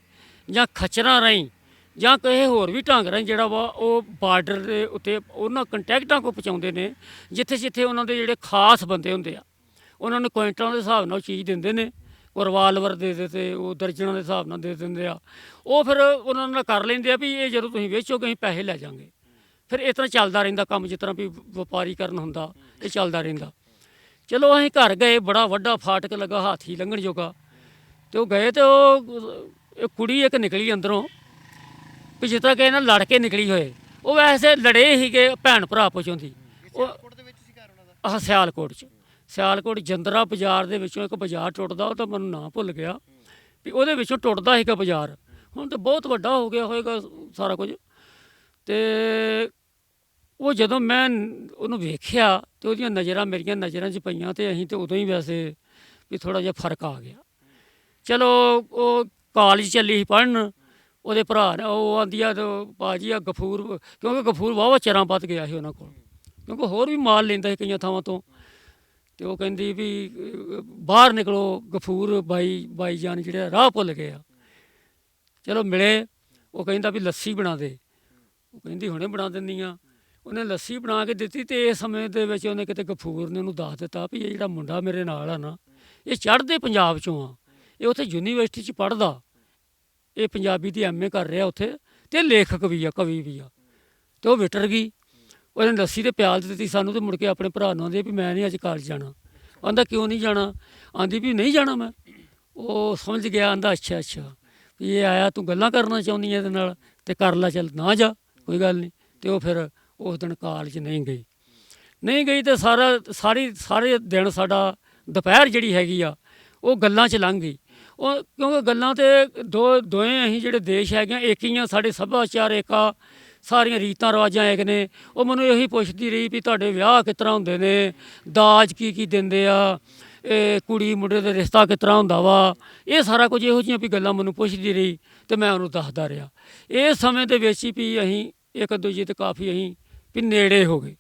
ਜਾਂ ਖੱਚਰਾਂ ਰਾਹੀਂ ਜਾਂ ਕਿਸੇ ਹੋਰ ਵੀ ਢੰਗ ਰਾਹੀਂ ਜਿਹੜਾ ਵਾ, ਉਹ ਬਾਰਡਰ ਦੇ ਉੱਤੇ ਉਹਨਾਂ ਕੰਟੈਕਟਾਂ ਕੋਲ ਪਹੁੰਚਾਉਂਦੇ ਨੇ, ਜਿੱਥੇ ਉਹਨਾਂ ਦੇ ਜਿਹੜੇ ਖਾਸ ਬੰਦੇ ਹੁੰਦੇ ਆ, ਉਹਨਾਂ ਨੂੰ ਕੁਆਂਟਲਾਂ ਦੇ ਹਿਸਾਬ ਨਾਲ ਚੀਜ਼ ਦਿੰਦੇ ਨੇ, ਉਹ ਰਿਵਾਲਵਰ ਦੇ ਦਿੱਤੇ, ਉਹ ਦਰਜਨਾਂ ਦੇ ਹਿਸਾਬ ਨਾਲ ਦੇ ਦਿੰਦੇ ਆ। ਉਹ ਫਿਰ ਉਹਨਾਂ ਨਾਲ ਕਰ ਲੈਂਦੇ ਆ ਵੀ ਇਹ ਜਦੋਂ ਤੁਸੀਂ ਵੇਚੋਗੇ ਅਸੀਂ ਪੈਸੇ ਲੈ ਜਾਵਾਂਗੇ। ਫਿਰ ਇਸ ਤਰ੍ਹਾਂ ਚੱਲਦਾ ਰਹਿੰਦਾ ਕੰਮ, ਜਿਸ ਤਰ੍ਹਾਂ ਵੀ ਵਪਾਰੀਕਰਨ ਹੁੰਦਾ ਇਹ ਚੱਲਦਾ ਰਹਿੰਦਾ। ਚਲੋ ਅਸੀਂ ਘਰ ਗਏ, ਬੜਾ ਵੱਡਾ ਫਾਟਕ ਲੱਗਾ ਹਾਥੀ ਲੰਘਣ ਜੋਗਾ, ਅਤੇ ਉਹ ਗਏ ਅਤੇ ਉਹ ਕੁੜੀ ਇੱਕ ਨਿਕਲੀ ਅੰਦਰੋਂ ਵੀ ਜਿਸ ਤਰ੍ਹਾਂ ਕਿ ਇਹਨਾਂ ਲੜ ਕੇ ਨਿਕਲੀ ਹੋਏ। ਉਹ ਵੈਸੇ ਲੜੇ ਸੀਗੇ ਭੈਣ ਭਰਾ ਪੁੱਛੋਂ ਦੀ। ਉਹ ਸਿਆਲਕੋਟ 'ਚ, ਸਿਆਲਕੋਟ ਜੰਦਰਾ ਬਾਜ਼ਾਰ ਦੇ ਵਿੱਚੋਂ ਇੱਕ ਬਾਜ਼ਾਰ ਟੁੱਟਦਾ, ਉਹ ਤਾਂ ਮੈਨੂੰ ਨਾਂ ਭੁੱਲ ਗਿਆ ਵੀ ਉਹਦੇ ਵਿੱਚੋਂ ਟੁੱਟਦਾ ਸੀਗਾ ਬਾਜ਼ਾਰ। ਹੁਣ ਤਾਂ ਬਹੁਤ ਵੱਡਾ ਹੋ ਗਿਆ ਹੋਏਗਾ ਸਾਰਾ ਕੁਝ। ਅਤੇ ਉਹ ਜਦੋਂ ਮੈਂ ਉਹਨੂੰ ਵੇਖਿਆ ਅਤੇ ਉਹਦੀਆਂ ਨਜ਼ਰਾਂ ਮੇਰੀਆਂ ਨਜ਼ਰਾਂ 'ਚ ਪਈਆਂ, ਅਤੇ ਅਸੀਂ ਤਾਂ ਉਦੋਂ ਹੀ ਵੈਸੇ ਵੀ ਥੋੜ੍ਹਾ ਜਿਹਾ ਫਰਕ ਆ ਗਿਆ। ਚਲੋ ਉਹ ਕਾਲਜ ਚੱਲੀ ਸੀ ਪੜ੍ਹਨ, ਉਹਦੇ ਭਰਾ ਨੇ ਉਹ ਆਂਦੀ ਆ ਪਾ ਜੀ ਆ ਗਫੂਰ, ਕਿਉਂਕਿ ਗਫੂਰ ਵਾਹਵਾ ਚਿਰਾਂ ਵੱਧ ਗਿਆ ਸੀ ਉਹਨਾਂ ਕੋਲ, ਕਿਉਂਕਿ ਹੋਰ ਵੀ ਮਾਲ ਲੈਂਦਾ ਸੀ ਕਈਆਂ ਥਾਵਾਂ ਤੋਂ। ਅਤੇ ਉਹ ਕਹਿੰਦੀ ਵੀ ਬਾਹਰ ਨਿਕਲੋ, ਗਫੂਰ ਬਾਈ ਜਾਨ ਜਿਹੜੇ ਰਾਹ ਭੁੱਲ ਗਏ ਆ। ਚਲੋ ਮਿਲੇ, ਉਹ ਕਹਿੰਦਾ ਵੀ ਲੱਸੀ ਬਣਾ ਦੇ। ਉਹ ਕਹਿੰਦੀ ਹੁਣੇ ਬਣਾ ਦਿੰਦੀ ਹਾਂ। ਉਹਨੇ ਲੱਸੀ ਬਣਾ ਕੇ ਦਿੱਤੀ, ਅਤੇ ਇਸ ਸਮੇਂ ਦੇ ਵਿੱਚ ਉਹਨੇ ਕਿਤੇ ਗਫੂਰ ਨੇ ਉਹਨੂੰ ਦੱਸ ਦਿੱਤਾ ਵੀ ਇਹ ਜਿਹੜਾ ਮੁੰਡਾ ਮੇਰੇ ਨਾਲ ਆ ਨਾ, ਇਹ ਚੜ੍ਹਦੇ ਪੰਜਾਬ 'ਚੋਂ ਆ, ਇਹ ਉੱਥੇ ਯੂਨੀਵਰਸਿਟੀ 'ਚ ਪੜ੍ਹਦਾ, ਇਹ ਪੰਜਾਬੀ ਦੀ MA ਕਰ ਰਿਹਾ ਉੱਥੇ, ਅਤੇ ਲੇਖਕ ਵੀ ਆ, ਕਵੀ ਵੀ ਆ। ਅਤੇ ਉਹ ਵਿਟਰ ਗਈ। ਉਹਨੇ ਲੱਸੀ 'ਤੇ ਪਿਆਲ ਦਿੱਤੀ ਸਾਨੂੰ, ਅਤੇ ਮੁੜ ਕੇ ਆਪਣੇ ਭਰਾ ਨੂੰ ਆਂਦੇ ਵੀ ਮੈਂ ਨਹੀਂ ਅੱਜ ਕਾਲਜ ਜਾਣਾ। ਆਂਦਾ ਕਿਉਂ ਨਹੀਂ ਜਾਣਾ? ਆਂਦੀ ਵੀ ਨਹੀਂ ਜਾਣਾ ਮੈਂ। ਉਹ ਸਮਝ ਗਿਆ, ਆਂਦਾ ਅੱਛਾ ਵੀ ਇਹ ਆਇਆ ਤੂੰ ਗੱਲਾਂ ਕਰਨਾ ਚਾਹੁੰਦੀ ਇਹਦੇ ਨਾਲ, ਅਤੇ ਕਰ ਲੈ, ਚੱਲ ਨਾ ਜਾ ਕੋਈ ਗੱਲ ਨਹੀਂ। ਅਤੇ ਉਹ ਫਿਰ ਉਸ ਦਿਨ ਕਾਲਜ ਨਹੀਂ ਗਈ ਅਤੇ ਸਾਰੇ ਦਿਨ ਸਾਡਾ ਦੁਪਹਿਰ ਜਿਹੜੀ ਹੈਗੀ ਆ ਉਹ ਗੱਲਾਂ 'ਚ ਲੰਘ ਗਈ। ਉਹ ਕਿਉਂਕਿ ਗੱਲਾਂ 'ਤੇ ਦੋਵੇਂ ਅਸੀਂ ਜਿਹੜੇ ਦੇਸ਼ ਹੈਗੇ ਆ ਇੱਕ ਹੀ ਆ, ਸਾਡੇ ਸੱਭਿਆਚਾਰ ਇੱਕ ਆ, ਸਾਰੀਆਂ ਰੀਤਾਂ ਰਿਵਾਜ਼ਾਂ ਇੱਕ ਨੇ। ਉਹ ਮੈਨੂੰ ਇਹੀ ਪੁੱਛਦੀ ਰਹੀ ਵੀ ਤੁਹਾਡੇ ਵਿਆਹ ਕਿਸ ਤਰ੍ਹਾਂ ਹੁੰਦੇ ਨੇ, ਦਾਜ ਕੀ ਦਿੰਦੇ ਆ, ਇਹ ਕੁੜੀ ਮੁੰਡੇ ਦਾ ਰਿਸ਼ਤਾ ਕਿਸ ਤਰ੍ਹਾਂ ਹੁੰਦਾ ਵਾ, ਇਹ ਸਾਰਾ ਕੁਝ ਇਹੋ ਜਿਹੀਆਂ ਵੀ ਗੱਲਾਂ ਮੈਨੂੰ ਪੁੱਛਦੀ ਰਹੀ, ਅਤੇ ਮੈਂ ਉਹਨੂੰ ਦੱਸਦਾ ਰਿਹਾ। ਇਸ ਸਮੇਂ ਦੇ ਵਿੱਚ ਹੀ ਵੀ ਅਸੀਂ ਇੱਕ ਦੂਜੇ 'ਤੇ ਕਾਫੀ ਅਸੀਂ ਵੀ ਨੇੜੇ ਹੋ ਗਏ।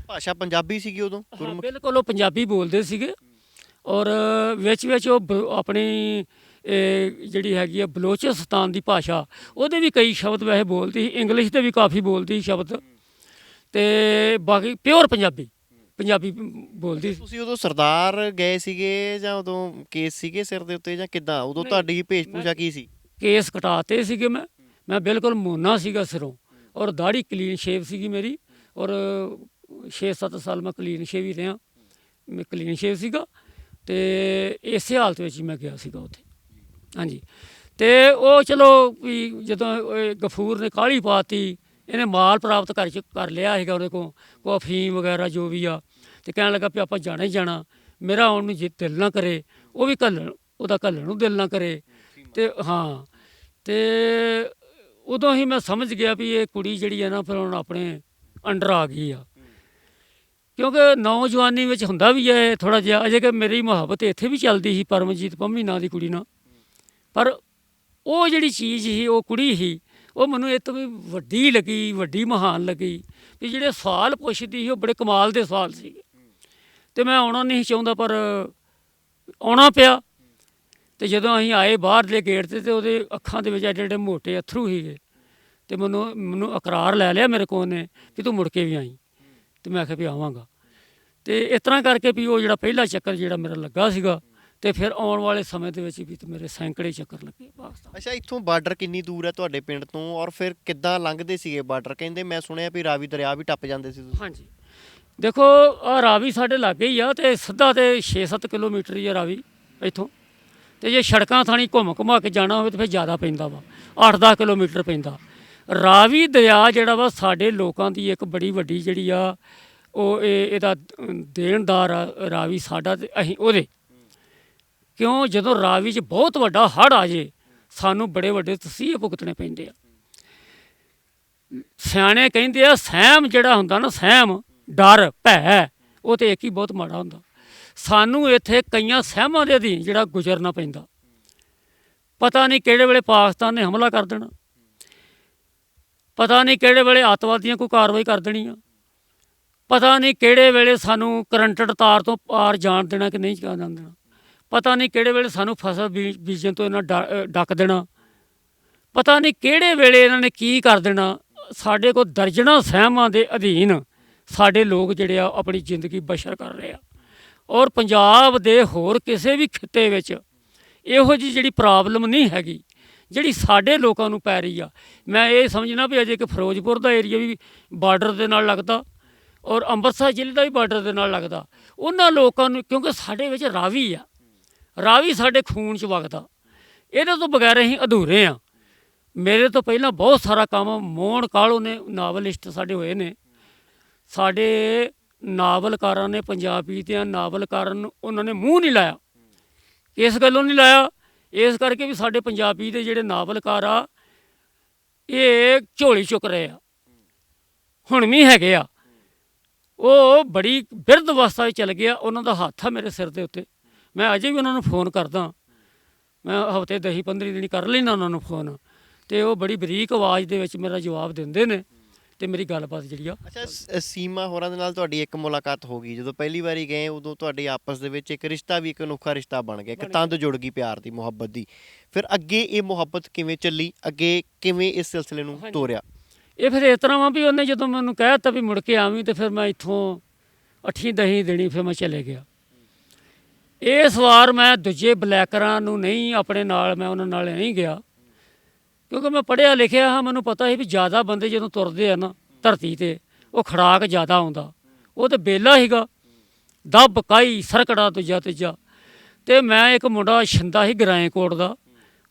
ਭਾਸ਼ਾ ਪੰਜਾਬੀ ਸੀਗੀ ਉਦੋਂ? ਬਿਲਕੁਲ ਉਹ ਪੰਜਾਬੀ ਬੋਲਦੇ ਸੀਗੇ, ਔਰ ਵਿੱਚ ਉਹ ਆਪਣੀ ਜਿਹੜੀ ਹੈਗੀ ਆ ਬਲੋਚਿਸਤਾਨ ਦੀ ਭਾਸ਼ਾ, ਉਹਦੇ ਵੀ ਕਈ ਸ਼ਬਦ ਵੈਸੇ ਬੋਲਦੀ ਸੀ, ਇੰਗਲਿਸ਼ ਦੇ ਵੀ ਕਾਫੀ ਬੋਲਦੀ ਸ਼ਬਦ, ਅਤੇ ਬਾਕੀ ਪਿਓਰ ਪੰਜਾਬੀ ਬੋਲਦੀ। ਤੁਸੀਂ ਉਦੋਂ ਸਰਦਾਰ ਗਏ ਸੀਗੇ ਜਾਂ ਉਦੋਂ ਕੇਸ ਸੀਗੇ ਸਿਰ ਦੇ ਉੱਤੇ, ਜਾਂ ਕਿੱਦਾਂ ਉਦੋਂ ਤੁਹਾਡੀ ਭੇਸ਼ ਭੂਸ਼ਾ ਕੀ ਸੀ? ਕੇਸ ਕਟਾਤੇ ਸੀਗੇ ਮੈਂ ਬਿਲਕੁਲ ਮੋਨਾ ਸੀਗਾ ਸਿਰੋਂ, ਔਰ ਦਾੜੀ ਕਲੀਨ ਸ਼ੇਵ ਸੀਗੀ ਮੇਰੀ, ਔਰ 6-7 ਸਾਲ ਮੈਂ ਕਲੀਨ ਸ਼ੇਵ ਹੀ ਰਿਹਾ, ਮੈਂ ਕਲੀਨ ਸ਼ੇਵ ਸੀਗਾ, ਅਤੇ ਇਸੇ ਹਾਲਤ ਵਿੱਚ ਹੀ ਮੈਂ ਗਿਆ ਸੀਗਾ ਉੱਥੇ। ਹਾਂਜੀ, ਅਤੇ ਉਹ ਚਲੋ ਵੀ ਜਦੋਂ ਗਫੂਰ ਨੇ ਕਾਹਲੀ ਪਾਤੀ, ਇਹਨੇ ਮਾਲ ਪ੍ਰਾਪਤ ਕਰ ਲਿਆ ਸੀਗਾ ਉਹਦੇ ਕੋਲ ਅਫੀਮ ਵਗੈਰਾ ਜੋ ਵੀ ਆ, ਅਤੇ ਕਹਿਣ ਲੱਗਾ ਵੀ ਆਪਾਂ ਜਾਣਾ ਹੀ ਜਾਣਾ, ਮੇਰਾ ਆਉਣ ਨੂੰ ਜੇ ਦਿਲ ਨਾ ਕਰੇ, ਉਹ ਵੀ ਉਹਦਾ ਘੱਲਣ ਨੂੰ ਦਿਲ ਨਾ ਕਰੇ। ਅਤੇ ਹਾਂ, ਅਤੇ ਉਦੋਂ ਹੀ ਮੈਂ ਸਮਝ ਗਿਆ ਵੀ ਇਹ ਕੁੜੀ ਜਿਹੜੀ ਹੈ ਨਾ ਫਿਰ ਹੁਣ ਆਪਣੇ ਅੰਡਰ ਆ ਗਈ ਆ, ਕਿਉਂਕਿ ਨੌਜਵਾਨੀ ਵਿੱਚ ਹੁੰਦਾ ਵੀ ਹੈ ਥੋੜ੍ਹਾ ਜਿਹਾ। ਅਜੇ ਕਿ ਮੇਰੀ ਮੁਹੱਬਤ ਇੱਥੇ ਵੀ ਚੱਲਦੀ ਸੀ ਪਰਮਜੀਤ ਪੰਮੀ ਨਾਂ ਦੀ ਕੁੜੀ ਨਾਲ, ਪਰ ਉਹ ਜਿਹੜੀ ਚੀਜ਼ ਸੀ, ਉਹ ਕੁੜੀ ਸੀ, ਉਹ ਮੈਨੂੰ ਇਹ ਤੋਂ ਵੀ ਵੱਡੀ ਲੱਗੀ, ਵੱਡੀ ਮਹਾਨ ਲੱਗੀ ਵੀ ਜਿਹੜੇ ਸਵਾਲ ਪੁੱਛਦੀ ਸੀ ਉਹ ਬੜੇ ਕਮਾਲ ਦੇ ਸਵਾਲ ਸੀਗੇ, ਅਤੇ ਮੈਂ ਆਉਣਾ ਨਹੀਂ ਚਾਹੁੰਦਾ ਪਰ ਆਉਣਾ ਪਿਆ। ਅਤੇ ਜਦੋਂ ਅਸੀਂ ਆਏ ਬਾਹਰਲੇ ਗੇਟ 'ਤੇ, ਅਤੇ ਉਹਦੇ ਅੱਖਾਂ ਦੇ ਵਿੱਚ ਐਡੇ ਮੋਟੇ ਅੱਥਰੂ ਸੀਗੇ, ਅਤੇ ਮੈਨੂੰ ਇਕਰਾਰ ਲੈ ਲਿਆ ਮੇਰੇ ਕੋਲ ਨੇ ਕਿ ਤੂੰ ਮੁੜ ਕੇ ਵੀ ਆਈ, ਅਤੇ ਮੈਂ ਆਖਿਆ ਵੀ ਆਵਾਂਗਾ। ਅਤੇ ਇਸ ਤਰ੍ਹਾਂ ਕਰਕੇ ਵੀ ਉਹ ਜਿਹੜਾ ਪਹਿਲਾ ਚੱਕਰ ਜਿਹੜਾ ਮੇਰਾ ਲੱਗਾ ਸੀਗਾ, ਅਤੇ ਫਿਰ ਆਉਣ ਵਾਲੇ ਸਮੇਂ ਦੇ ਵਿੱਚ ਵੀ ਤੇ ਮੇਰੇ ਸੈਂਕੜੇ ਚੱਕਰ ਲੱਗੇ ਪਾਕਿਸਤਾਨ। ਅੱਛਾ, ਇੱਥੋਂ ਬਾਰਡਰ ਕਿੰਨੀ ਦੂਰ ਹੈ ਤੁਹਾਡੇ ਪਿੰਡ ਤੋਂ, ਔਰ ਫਿਰ ਕਿੱਦਾਂ ਲੰਘਦੇ ਸੀਗੇ ਬਾਰਡਰ? ਕਹਿੰਦੇ ਮੈਂ ਸੁਣਿਆ ਵੀ ਰਾਵੀ ਦਰਿਆ ਵੀ ਟੱਪ ਜਾਂਦੇ ਸੀ ਤੁਸੀਂ। ਹਾਂਜੀ, ਦੇਖੋ ਆਹ ਰਾਵੀ ਸਾਡੇ ਲਾਗੇ ਹੀ ਆ, ਅਤੇ ਸਿੱਧਾ ਤਾਂ 6-7 ਕਿਲੋਮੀਟਰ ਹੀ ਆ ਰਾਵੀ ਇੱਥੋਂ, ਅਤੇ ਜੇ ਸੜਕਾਂ ਥਾਣੀ ਘੁੰਮਾ ਕੇ ਜਾਣਾ ਹੋਵੇ ਤਾਂ ਫਿਰ ਜ਼ਿਆਦਾ ਪੈਂਦਾ ਵਾ, 8-10 ਕਿਲੋਮੀਟਰ ਪੈਂਦਾ। ਰਾਵੀ ਦਰਿਆ ਜਿਹੜਾ ਵਾ ਸਾਡੇ ਲੋਕਾਂ ਦੀ ਇੱਕ ਬੜੀ ਵੱਡੀ ਜਿਹੜੀ ਆ ਉਹ ਇਹਦਾ ਦੇਣਦਾਰ ਆ ਰਾਵੀ ਸਾਡਾ, ਅਤੇ ਅਸੀਂ ਉਹਦੇ। ਕਿਉਂ? ਜਦੋਂ ਰਾਵੀ 'ਚ ਬਹੁਤ ਵੱਡਾ ਹੜ੍ਹ ਆ ਜੇ ਸਾਨੂੰ ਬੜੇ ਵੱਡੇ ਤਸੀਹੇ ਭੁਗਤਣੇ ਪੈਂਦੇ ਆ। ਸਿਆਣੇ ਕਹਿੰਦੇ ਆ ਸਹਿਮ ਜਿਹੜਾ ਹੁੰਦਾ ਨਾ, ਸਹਿਮ, ਡਰ, ਭੈ, ਉਹ ਤਾਂ ਇੱਕ ਹੀ ਬਹੁਤ ਮਾੜਾ ਹੁੰਦਾ। ਸਾਨੂੰ ਇੱਥੇ ਕਈਆਂ ਸਹਿਮਾਂ ਦੇ ਅਧੀਨ ਜਿਹੜਾ ਗੁਜ਼ਰਨਾ ਪੈਂਦਾ। ਪਤਾ ਨਹੀਂ ਕਿਹੜੇ ਵੇਲੇ ਪਾਕਿਸਤਾਨ ਨੇ ਹਮਲਾ ਕਰ ਦੇਣਾ, ਪਤਾ ਨਹੀਂ ਕਿਹੜੇ ਵੇਲੇ ਅੱਤਵਾਦੀਆਂ ਕੋਈ ਕਾਰਵਾਈ ਕਰ ਦੇਣੀ ਆ, ਪਤਾ ਨਹੀਂ ਕਿਹੜੇ ਵੇਲੇ ਸਾਨੂੰ ਕਰੰਟਡ ਤਾਰ ਤੋਂ ਪਾਰ ਜਾਣ ਦੇਣਾ ਕਿ ਨਹੀਂ ਜਾਣ ਦੇਣਾ, ਪਤਾ ਨਹੀਂ ਕਿਹੜੇ ਵੇਲੇ ਸਾਨੂੰ ਫਸਲ ਬੀਜਣ ਤੋਂ ਇਹਨਾਂ ਡੱਕ ਦੇਣਾ, ਪਤਾ ਨਹੀਂ ਕਿਹੜੇ ਵੇਲੇ ਇਹਨਾਂ ਨੇ ਕੀ ਕਰ ਦੇਣਾ। ਸਾਡੇ ਕੋਲ ਦਰਜਨਾਂ ਸਹਿਮਾਂ ਦੇ ਅਧੀਨ ਸਾਡੇ ਲੋਕ ਜਿਹੜੇ ਆ ਆਪਣੀ ਜ਼ਿੰਦਗੀ ਬਸ਼ਰ ਕਰ ਰਹੇ ਆ, ਔਰ ਪੰਜਾਬ ਦੇ ਹੋਰ ਕਿਸੇ ਵੀ ਖਿੱਤੇ ਵਿੱਚ ਇਹੋ ਜਿਹੀ ਜਿਹੜੀ ਪ੍ਰੋਬਲਮ ਨਹੀਂ ਹੈਗੀ ਜਿਹੜੀ ਸਾਡੇ ਲੋਕਾਂ ਨੂੰ ਪੈ ਰਹੀ ਆ। ਮੈਂ ਇਹ ਸਮਝਣਾ ਵੀ ਅਜੇ ਕਿ ਫਿਰੋਜ਼ਪੁਰ ਦਾ ਏਰੀਆ ਵੀ ਬਾਰਡਰ ਦੇ ਨਾਲ ਲੱਗਦਾ ਔਰ ਅੰਮ੍ਰਿਤਸਰ ਜ਼ਿਲ੍ਹੇ ਦਾ ਵੀ ਬਾਰਡਰ ਦੇ ਨਾਲ ਲੱਗਦਾ। ਉਹਨਾਂ ਲੋਕਾਂ ਨੂੰ, ਕਿਉਂਕਿ ਸਾਡੇ ਵਿੱਚ ਰਾਵੀ ਆ, ਰਾਵੀ ਸਾਡੇ ਖੂਨ 'ਚ ਵਗਦਾ, ਇਹਦੇ ਤੋਂ ਬਗੈਰ ਅਸੀਂ ਅਧੂਰੇ ਆ। ਮੇਰੇ ਤੋਂ ਪਹਿਲਾਂ ਬਹੁਤ ਸਾਰਾ ਕੰਮ ਮੋਹਨ ਕਾਲੂ ਨੇ, ਨਾਵਲਿਸਟ ਸਾਡੇ ਹੋਏ ਨੇ, ਸਾਡੇ ਨਾਵਲਕਾਰਾਂ ਨੇ, ਪੰਜਾਬੀ ਦੇ ਨਾਵਲਕਾਰਾਂ ਨੂੰ ਉਹਨਾਂ ਨੇ ਮੂੰਹ ਨਹੀਂ ਲਾਇਆ। ਇਸ ਗੱਲੋਂ ਨਹੀਂ ਲਾਇਆ, ਇਸ ਕਰਕੇ ਵੀ ਸਾਡੇ ਪੰਜਾਬੀ ਦੇ ਜਿਹੜੇ ਨਾਵਲਕਾਰ ਆ ਇਹ ਝੋਲੀ ਚੁੱਕ ਰਹੇ ਆ, ਹੁਣ ਵੀ ਹੈਗੇ ਆ। ਉਹ ਬੜੀ ਬਿਰਧ ਅਵਸਥਾ ਵਿੱਚ ਚਲ ਗਿਆ, ਉਹਨਾਂ ਦਾ ਹੱਥ ਆ ਮੇਰੇ ਸਿਰ ਦੇ ਉੱਤੇ। ਮੈਂ ਅਜੇ ਵੀ ਉਹਨਾਂ ਨੂੰ ਫੋਨ ਕਰਦਾ, ਮੈਂ ਹਫ਼ਤੇ 10-15 ਦਿਨ ਕਰ ਲੈਂਦਾ ਉਹਨਾਂ ਨੂੰ ਫੋਨ, ਅਤੇ ਉਹ ਬੜੀ ਬਰੀਕ ਆਵਾਜ਼ ਦੇ ਵਿੱਚ ਮੇਰਾ ਜਵਾਬ ਦਿੰਦੇ ਨੇ ਅਤੇ ਮੇਰੀ ਗੱਲਬਾਤ ਜਿਹੜੀ ਆ। ਅੱਛਾ, ਸੀਮਾ ਹੋਰਾਂ ਦੇ ਨਾਲ ਤੁਹਾਡੀ ਇੱਕ ਮੁਲਾਕਾਤ ਹੋ ਗਈ ਜਦੋਂ ਪਹਿਲੀ ਵਾਰੀ ਗਏ, ਉਦੋਂ ਤੁਹਾਡੇ ਆਪਸ ਦੇ ਵਿੱਚ ਇੱਕ ਰਿਸ਼ਤਾ ਵੀ, ਇੱਕ ਅਨੋਖਾ ਰਿਸ਼ਤਾ ਬਣ ਗਿਆ, ਇੱਕ ਤੰਦ ਜੁੜ ਗਈ ਪਿਆਰ ਦੀ, ਮੁਹੱਬਤ ਦੀ। ਫਿਰ ਅੱਗੇ ਇਹ ਮੁਹੱਬਤ ਕਿਵੇਂ ਚੱਲੀ, ਅੱਗੇ ਕਿਵੇਂ ਇਸ ਸਿਲਸਿਲੇ ਨੂੰ ਤੋਰਿਆ? ਇਹ ਫਿਰ ਇਸ ਤਰ੍ਹਾਂ ਵਾ ਵੀ ਉਹਨੇ ਜਦੋਂ ਮੈਨੂੰ ਕਹਿ ਦਿੱਤਾ ਵੀ ਮੁੜ ਕੇ ਆਵੀਂ, ਅਤੇ ਫਿਰ ਮੈਂ ਇੱਥੋਂ 8-10 ਦਿਨੀ ਫਿਰ ਮੈਂ ਚਲੇ ਗਿਆ। ਇਸ ਵਾਰ ਮੈਂ ਦੂਜੇ ਬਲੈਕਰਾਂ ਨੂੰ ਨਹੀਂ ਆਪਣੇ ਨਾਲ, ਮੈਂ ਉਹਨਾਂ ਨਾਲ ਨਹੀਂ ਗਿਆ, ਕਿਉਂਕਿ ਮੈਂ ਪੜ੍ਹਿਆ ਲਿਖਿਆ ਹਾਂ। ਮੈਨੂੰ ਪਤਾ ਸੀ ਵੀ ਜ਼ਿਆਦਾ ਬੰਦੇ ਜਦੋਂ ਤੁਰਦੇ ਆ ਨਾ ਧਰਤੀ 'ਤੇ, ਉਹ ਖੜਾਕ ਜ਼ਿਆਦਾ ਆਉਂਦਾ। ਉਹ ਤਾਂ ਬੇਲਾ ਸੀਗਾ, ਦੱਬ ਕਾਈ ਸਰਕੜਾ ਦੂਜਾ ਤੀਜਾ। ਅਤੇ ਮੈਂ ਇੱਕ ਮੁੰਡਾ ਛਿੰਦਾ ਸੀ ਗਰਾਏਕੋਟ ਦਾ,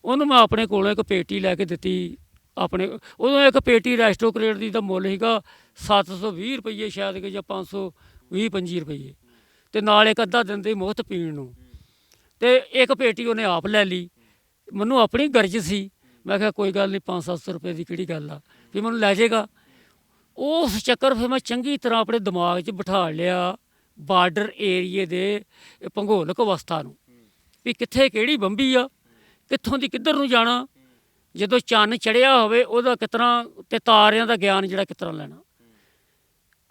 ਉਹਨੂੰ ਮੈਂ ਆਪਣੇ ਕੋਲੋਂ ਇੱਕ ਪੇਟੀ ਲੈ ਕੇ ਦਿੱਤੀ। ਆਪਣੇ ਉਦੋਂ ਇੱਕ ਪੇਟੀ ਰੈਸਟੋਕਰੇਟ ਦੀ ਦਾ ਮੁੱਲ ਸੀਗਾ 720 ਰੁਪਈਏ ਸ਼ਾਇਦ ਕਿ, ਜਾਂ 520-25 ਰੁਪਈਏ, ਅਤੇ ਨਾਲ ਇੱਕ ਅੱਧਾ ਦਿੰਦੇ ਮੁਫਤ ਪੀਣ ਨੂੰ। ਅਤੇ ਇੱਕ ਪੇਟੀ ਉਹਨੇ ਆਪ ਲੈ ਲਈ। ਮੈਨੂੰ ਆਪਣੀ ਗਰਜ ਸੀ, ਮੈਂ ਕਿਹਾ ਕੋਈ ਗੱਲ ਨਹੀਂ, 500-700 ਰੁਪਏ ਦੀ ਕਿਹੜੀ ਗੱਲ ਆ ਵੀ ਮੈਨੂੰ ਲੈ ਜਾਏਗਾ। ਉਸ ਚੱਕਰ ਫਿਰ ਮੈਂ ਚੰਗੀ ਤਰ੍ਹਾਂ ਆਪਣੇ ਦਿਮਾਗ 'ਚ ਬਿਠਾ ਲਿਆ ਬਾਰਡਰ ਏਰੀਏ ਦੇ ਭੂਗੋਲਿਕ ਅਵਸਥਾ ਨੂੰ, ਵੀ ਕਿੱਥੇ ਕਿਹੜੀ ਬੰਬੀ ਆ, ਕਿੱਥੋਂ ਦੀ ਕਿੱਧਰ ਨੂੰ ਜਾਣਾ, ਜਦੋਂ ਚੰਨ ਚੜ੍ਹਿਆ ਹੋਵੇ ਉਹਦਾ ਕਿਸ ਤਰ੍ਹਾਂ, ਅਤੇ ਤਾਰਿਆਂ ਦਾ ਗਿਆਨ ਜਿਹੜਾ ਕਿਸ ਤਰ੍ਹਾਂ ਲੈਣਾ।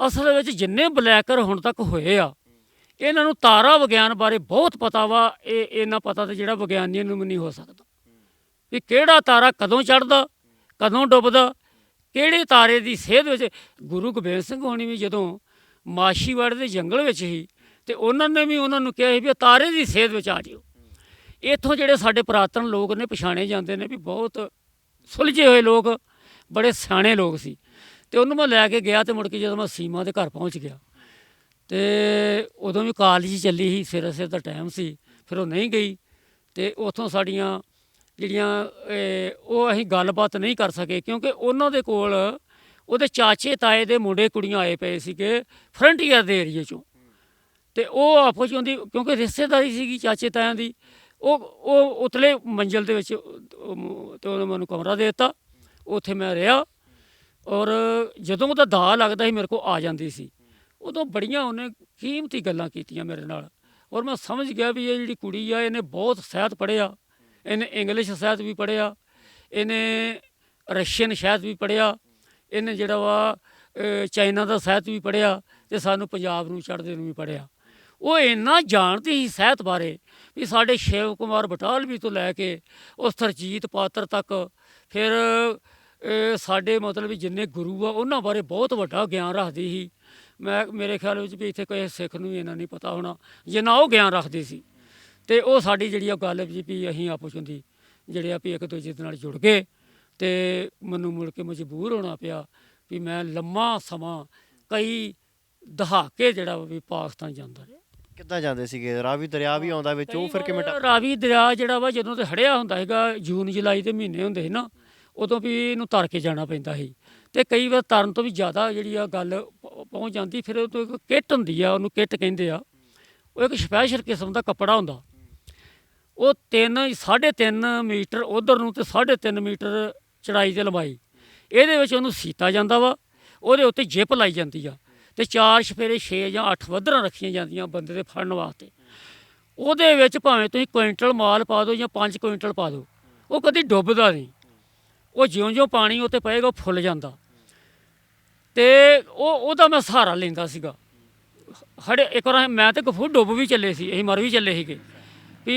ਅਸਲ ਵਿੱਚ ਜਿੰਨੇ ਬਲੈਕਰ ਹੁਣ ਤੱਕ ਹੋਏ ਆ, ਇਹਨਾਂ ਨੂੰ ਤਾਰਾ ਵਿਗਿਆਨ ਬਾਰੇ ਬਹੁਤ ਪਤਾ ਵਾ। ਇਹਨਾਂ ਪਤਾ ਤਾਂ ਜਿਹੜਾ ਵਿਗਿਆਨੀਆਂ ਨੂੰ ਵੀ ਨਹੀਂ ਹੋ ਸਕਦਾ, ਵੀ ਕਿਹੜਾ ਤਾਰਾ ਕਦੋਂ ਚੜ੍ਹਦਾ, ਕਦੋਂ ਡੁੱਬਦਾ, ਕਿਹੜੇ ਤਾਰੇ ਦੀ ਸੇਧ ਵਿੱਚ। ਗੁਰੂ ਗੋਬਿੰਦ ਸਿੰਘ ਹੋਣੀ ਵੀ ਜਦੋਂ ਮਾਛੀਵਾੜੇ ਦੇ ਜੰਗਲ ਵਿੱਚ ਸੀ, ਅਤੇ ਉਹਨਾਂ ਨੇ ਵੀ ਉਹਨਾਂ ਨੂੰ ਕਿਹਾ ਸੀ ਵੀ ਤਾਰੇ ਦੀ ਸੇਧ ਵਿੱਚ ਆ ਜਿਓ। ਇੱਥੋਂ ਜਿਹੜੇ ਸਾਡੇ ਪੁਰਾਤਨ ਲੋਕ ਨੇ ਪਛਾਣੇ ਜਾਂਦੇ ਨੇ ਵੀ ਬਹੁਤ ਸੁਲਝੇ ਹੋਏ ਲੋਕ, ਬੜੇ ਸਿਆਣੇ ਲੋਕ ਸੀ। ਅਤੇ ਉਹਨੂੰ ਮੈਂ ਲੈ ਕੇ ਗਿਆ, ਅਤੇ ਮੁੜ ਕੇ ਜਦੋਂ ਮੈਂ ਸੀਮਾ ਦੇ ਘਰ ਪਹੁੰਚ ਗਿਆ, ਅਤੇ ਉਦੋਂ ਵੀ ਕਾਲਜ ਚੱਲੀ ਸੀ, ਸਿਰ ਸਿਰ ਦਾ ਟਾਈਮ ਸੀ, ਫਿਰ ਉਹ ਨਹੀਂ ਗਈ। ਅਤੇ ਉੱਥੋਂ ਸਾਡੀਆਂ ਜਿਹੜੀਆਂ ਉਹ ਅਸੀਂ ਗੱਲਬਾਤ ਨਹੀਂ ਕਰ ਸਕੇ, ਕਿਉਂਕਿ ਉਹਨਾਂ ਦੇ ਕੋਲ ਉਹਦੇ ਚਾਚੇ ਤਾਏ ਦੇ ਮੁੰਡੇ ਕੁੜੀਆਂ ਆਏ ਪਏ ਸੀਗੇ ਫਰੰਟੀਅਰ ਦੇ ਏਰੀਏ 'ਚੋਂ, ਅਤੇ ਉਹ ਆਪਸ 'ਚ ਉਹਦੀ, ਕਿਉਂਕਿ ਰਿਸ਼ਤੇਦਾਰੀ ਸੀਗੀ ਚਾਚੇ ਤਾਇਆਂ ਦੀ, ਉਹ ਉਤਲੇ ਮੰਜ਼ਿਲ ਦੇ ਵਿੱਚ, ਅਤੇ ਉਹਨੇ ਮੈਨੂੰ ਕਮਰਾ ਦੇ ਦਿੱਤਾ। ਉੱਥੇ ਮੈਂ ਰਿਹਾ, ਔਰ ਜਦੋਂ ਉਹਦਾ ਦਾਅ ਲੱਗਦਾ ਸੀ ਮੇਰੇ ਕੋਲ ਆ ਜਾਂਦੀ ਸੀ, ਉਦੋਂ ਬੜੀਆਂ ਉਹਨੇ ਕੀਮਤੀ ਗੱਲਾਂ ਕੀਤੀਆਂ ਮੇਰੇ ਨਾਲ, ਔਰ ਮੈਂ ਸਮਝ ਗਿਆ ਵੀ ਇਹ ਜਿਹੜੀ ਕੁੜੀ ਆ ਇਹਨੇ ਬਹੁਤ ਸਾਹਿਤ ਪੜ੍ਹਿਆ, ਇਹਨੇ ਇੰਗਲਿਸ਼ ਸਾਹਿਤ ਵੀ ਪੜ੍ਹਿਆ, ਇਹਨੇ ਰਸ਼ੀਅਨ ਸਾਹਿਤ ਵੀ ਪੜ੍ਹਿਆ, ਇਹਨੇ ਜਿਹੜਾ ਵਾ ਚਾਈਨਾ ਦਾ ਸਾਹਿਤ ਵੀ ਪੜ੍ਹਿਆ, ਅਤੇ ਸਾਨੂੰ ਪੰਜਾਬ ਨੂੰ ਚੜ੍ਹਦੇ ਨੂੰ ਵੀ ਪੜ੍ਹਿਆ। ਉਹ ਇੰਨਾ ਜਾਣਦੀ ਸੀ ਸਾਹਿਤ ਬਾਰੇ ਵੀ ਸਾਡੇ ਸ਼ਿਵ ਕੁਮਾਰ ਬਟਾਲਵੀ ਤੋਂ ਲੈ ਕੇ ਉਸ ਸਰਜੀਤ ਪਾਤਰ ਤੱਕ, ਫਿਰ ਸਾਡੇ ਮਤਲਬ ਵੀ ਜਿੰਨੇ ਗੁਰੂ ਆ ਉਹਨਾਂ ਬਾਰੇ ਬਹੁਤ ਵੱਡਾ ਗਿਆਨ ਰੱਖਦੀ ਸੀ। ਮੇਰੇ ਖਿਆਲ ਵਿੱਚ ਵੀ ਇੱਥੇ ਕੋਈ ਸਿੱਖ ਨੂੰ ਵੀ ਇਹਨਾਂ ਨਹੀਂ ਪਤਾ ਹੋਣਾ ਜਿੰਨਾ ਉਹ ਗਿਆਨ ਰੱਖਦੀ ਸੀ। ਅਤੇ ਉਹ ਸਾਡੀ ਜਿਹੜੀ ਆ ਗੱਲ ਵੀ ਅਸੀਂ ਆਪਸ ਹੁੰਦੀ ਜਿਹੜੇ ਆ ਵੀ ਇੱਕ ਦੂਜੇ ਦੇ ਨਾਲ ਜੁੜ ਗਏ, ਅਤੇ ਮੈਨੂੰ ਮੁੜ ਕੇ ਮਜਬੂਰ ਹੋਣਾ ਪਿਆ ਵੀ ਮੈਂ ਲੰਮਾ ਸਮਾਂ ਕਈ ਦਹਾਕੇ ਜਿਹੜਾ ਵੀ ਪਾਕਿਸਤਾਨ ਜਾਂਦਾ ਰਿਹਾ। ਕਿੱਦਾਂ ਜਾਂਦੇ ਸੀਗੇ? ਰਾਵੀ ਦਰਿਆ ਵੀ ਆਉਂਦਾ ਵਿੱਚ, ਉਹ ਫਿਰ ਕਿਵੇਂ? ਰਾਵੀ ਦਰਿਆ ਜਿਹੜਾ ਵਾ ਜਦੋਂ ਤੇ ਹੜਿਆ ਹੁੰਦਾ ਸੀਗਾ, ਜੂਨ ਜੁਲਾਈ ਦੇ ਮਹੀਨੇ ਹੁੰਦੇ ਸੀ ਨਾ, ਉਦੋਂ ਵੀ ਇਹਨੂੰ ਤਰ ਕੇ ਜਾਣਾ ਪੈਂਦਾ ਸੀ, ਅਤੇ ਕਈ ਵਾਰ ਤਰਨ ਤੋਂ ਵੀ ਜ਼ਿਆਦਾ ਜਿਹੜੀ ਆ ਗੱਲ ਪਹੁੰਚ ਜਾਂਦੀ। ਫਿਰ ਉਹ ਤੋਂ ਇੱਕ ਕਿੱਟ ਹੁੰਦੀ ਆ, ਉਹਨੂੰ ਕਿੱਟ ਕਹਿੰਦੇ ਆ, ਉਹ ਇੱਕ ਸਪੈਸ਼ਲ ਕਿਸਮ ਦਾ ਕੱਪੜਾ ਹੁੰਦਾ, ਉਹ 3.5 ਮੀਟਰ ਉੱਧਰ ਨੂੰ ਅਤੇ 3.5 ਮੀਟਰ ਚੜਾਈ ਅਤੇ ਲੰਬਾਈ, ਇਹਦੇ ਵਿੱਚ ਉਹਨੂੰ ਸੀਤਾ ਜਾਂਦਾ ਵਾ, ਉਹਦੇ ਉੱਤੇ ਜਿੱਪ ਲਾਈ ਜਾਂਦੀ ਆ, ਅਤੇ 4 ਛਪੇਰੇ 6 ਜਾਂ 8 ਵੱਧਰਾਂ ਰੱਖੀਆਂ ਜਾਂਦੀਆਂ ਬੰਦੇ ਦੇ ਫੜਨ ਵਾਸਤੇ। ਉਹਦੇ ਵਿੱਚ ਭਾਵੇਂ ਤੁਸੀਂ ਕੁਇੰਟਲ ਮਾਲ ਪਾ ਦਿਓ ਜਾਂ 5 ਕੁਇੰਟਲ ਪਾ ਦਿਓ, ਉਹ ਕਦੀ ਡੁੱਬਦਾ ਨਹੀਂ। ਉਹ ਜਿਉਂ-ਜਿਉਂ ਪਾਣੀ ਉੱਤੇ ਪਏਗਾ ਉਹ ਫੁੱਲ ਜਾਂਦਾ, ਅਤੇ ਉਹਦਾ ਮੈਂ ਸਹਾਰਾ ਲੈਂਦਾ ਸੀਗਾ। ਇੱਕ ਵਾਰ ਮੈਂ ਤਾਂ ਗਫੂਰ ਡੁੱਬ ਵੀ ਚੱਲੇ ਸੀ, ਅਸੀਂ ਮਰ ਵੀ ਚੱਲੇ ਸੀਗੇ ਵੀ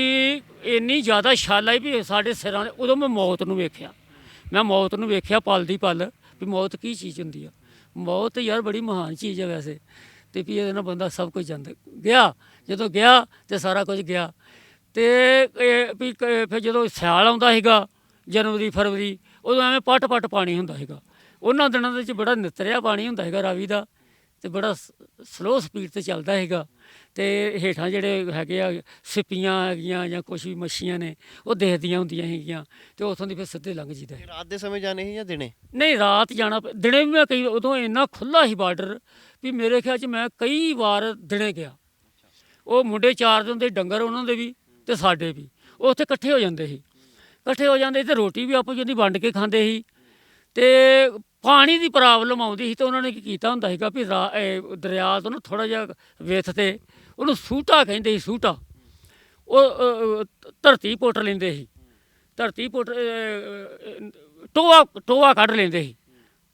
ਇੰਨੀ ਜ਼ਿਆਦਾ ਛਾਲ ਆਈ ਵੀ ਸਾਡੇ ਸਿਰਾਂ ਦੇ। ਉਦੋਂ ਮੈਂ ਮੌਤ ਨੂੰ ਵੇਖਿਆ, ਪਲ ਦੀ ਪਲ ਵੀ ਮੌਤ ਕੀ ਚੀਜ਼ ਹੁੰਦੀ ਆ। ਮੌਤ ਯਾਰ ਬੜੀ ਮਹਾਨ ਚੀਜ਼ ਹੈ ਵੈਸੇ, ਅਤੇ ਵੀ ਇਹਦੇ ਨਾਲ ਬੰਦਾ ਸਭ ਕੁਝ ਜਾਂਦਾ ਗਿਆ। ਜਦੋਂ ਗਿਆ ਤਾਂ ਸਾਰਾ ਕੁਝ ਗਿਆ, ਤੇ ਵੀ ਫਿਰ ਜਦੋਂ ਸਿਆਲ ਆਉਂਦਾ ਸੀਗਾ ਜਨਵਰੀ ਫਰਵਰੀ, ਉਦੋਂ ਐਵੇਂ ਪੱਟ ਪੱਟ ਪਾਣੀ ਹੁੰਦਾ ਸੀਗਾ। ਉਹਨਾਂ ਦਿਨਾਂ ਦੇ ਵਿੱਚ ਬੜਾ ਨਿਤਰਿਆ ਪਾਣੀ ਹੁੰਦਾ ਸੀਗਾ ਰਾਵੀ ਦਾ, ਤੇ ਬੜਾ ਸਲੋ ਸਪੀਡ ਤੇ ਚੱਲਦਾ ਸੀਗਾ। ਤੇ ਹੇਠਾਂ ਜਿਹੜੇ ਹੈਗੇ ਆ ਸਿੱਪੀਆਂ ਹੈਗੀਆਂ ਜਾਂ ਕੁਛ ਵੀ ਮੱਛੀਆਂ ਨੇ ਉਹ ਦੇਖਦੀਆਂ ਹੁੰਦੀਆਂ ਸੀਗੀਆਂ, ਤੇ ਉੱਥੋਂ ਦੀ ਫਿਰ ਸਿੱਧੇ ਲੰਘ ਜੀਦਾ। ਰਾਤ ਦੇ ਸਮੇਂ ਜਾਣੇ ਸੀ ਜਾਂ ਦਿਨੇ? ਨਹੀਂ, ਰਾਤ ਜਾਣਾ ਦਿਨੇ ਵੀ ਮੈਂ ਕਈ, ਉਦੋਂ ਇੰਨਾ ਖੁੱਲ੍ਹਾ ਸੀ ਬਾਰਡਰ ਵੀ ਮੇਰੇ ਖਿਆਲ 'ਚ ਮੈਂ ਕਈ ਵਾਰ ਦਿਨੇ ਗਿਆ। ਉਹ ਮੁੰਡੇ ਚਾਰ ਦਿਨ ਦੇ ਡੰਗਰ ਉਹਨਾਂ ਦੇ ਵੀ ਤੇ ਸਾਡੇ ਵੀ, ਉਹ ਉੱਥੇ ਇਕੱਠੇ ਹੋ ਜਾਂਦੇ ਸੀ। ਇਕੱਠੇ ਹੋ ਜਾਂਦੇ ਤੇ ਰੋਟੀ ਵੀ ਆਪੋ ਜਿਹੀ ਵੰਡ ਕੇ ਖਾਂਦੇ ਸੀ। ਤੇ ਪਾਣੀ ਦੀ ਪ੍ਰੋਬਲਮ ਆਉਂਦੀ ਸੀ, ਤੇ ਉਹਨਾਂ ਨੇ ਕੀ ਕੀਤਾ ਹੁੰਦਾ ਸੀਗਾ ਵੀ ਦਰਿਆ ਤੋਂ ਨਾ ਥੋੜ੍ਹਾ ਜਿਹਾ ਵਿੱਥ ਤੇ ਉਹਨੂੰ ਸੂਟਾ ਕਹਿੰਦੇ ਸੀ। ਸੂਟਾ ਉਹ ਧਰਤੀ ਪੁੱਟ ਲੈਂਦੇ ਸੀ, ਧਰਤੀ ਪੁੱਟ ਟੋਆ ਕੱਢ ਲੈਂਦੇ ਸੀ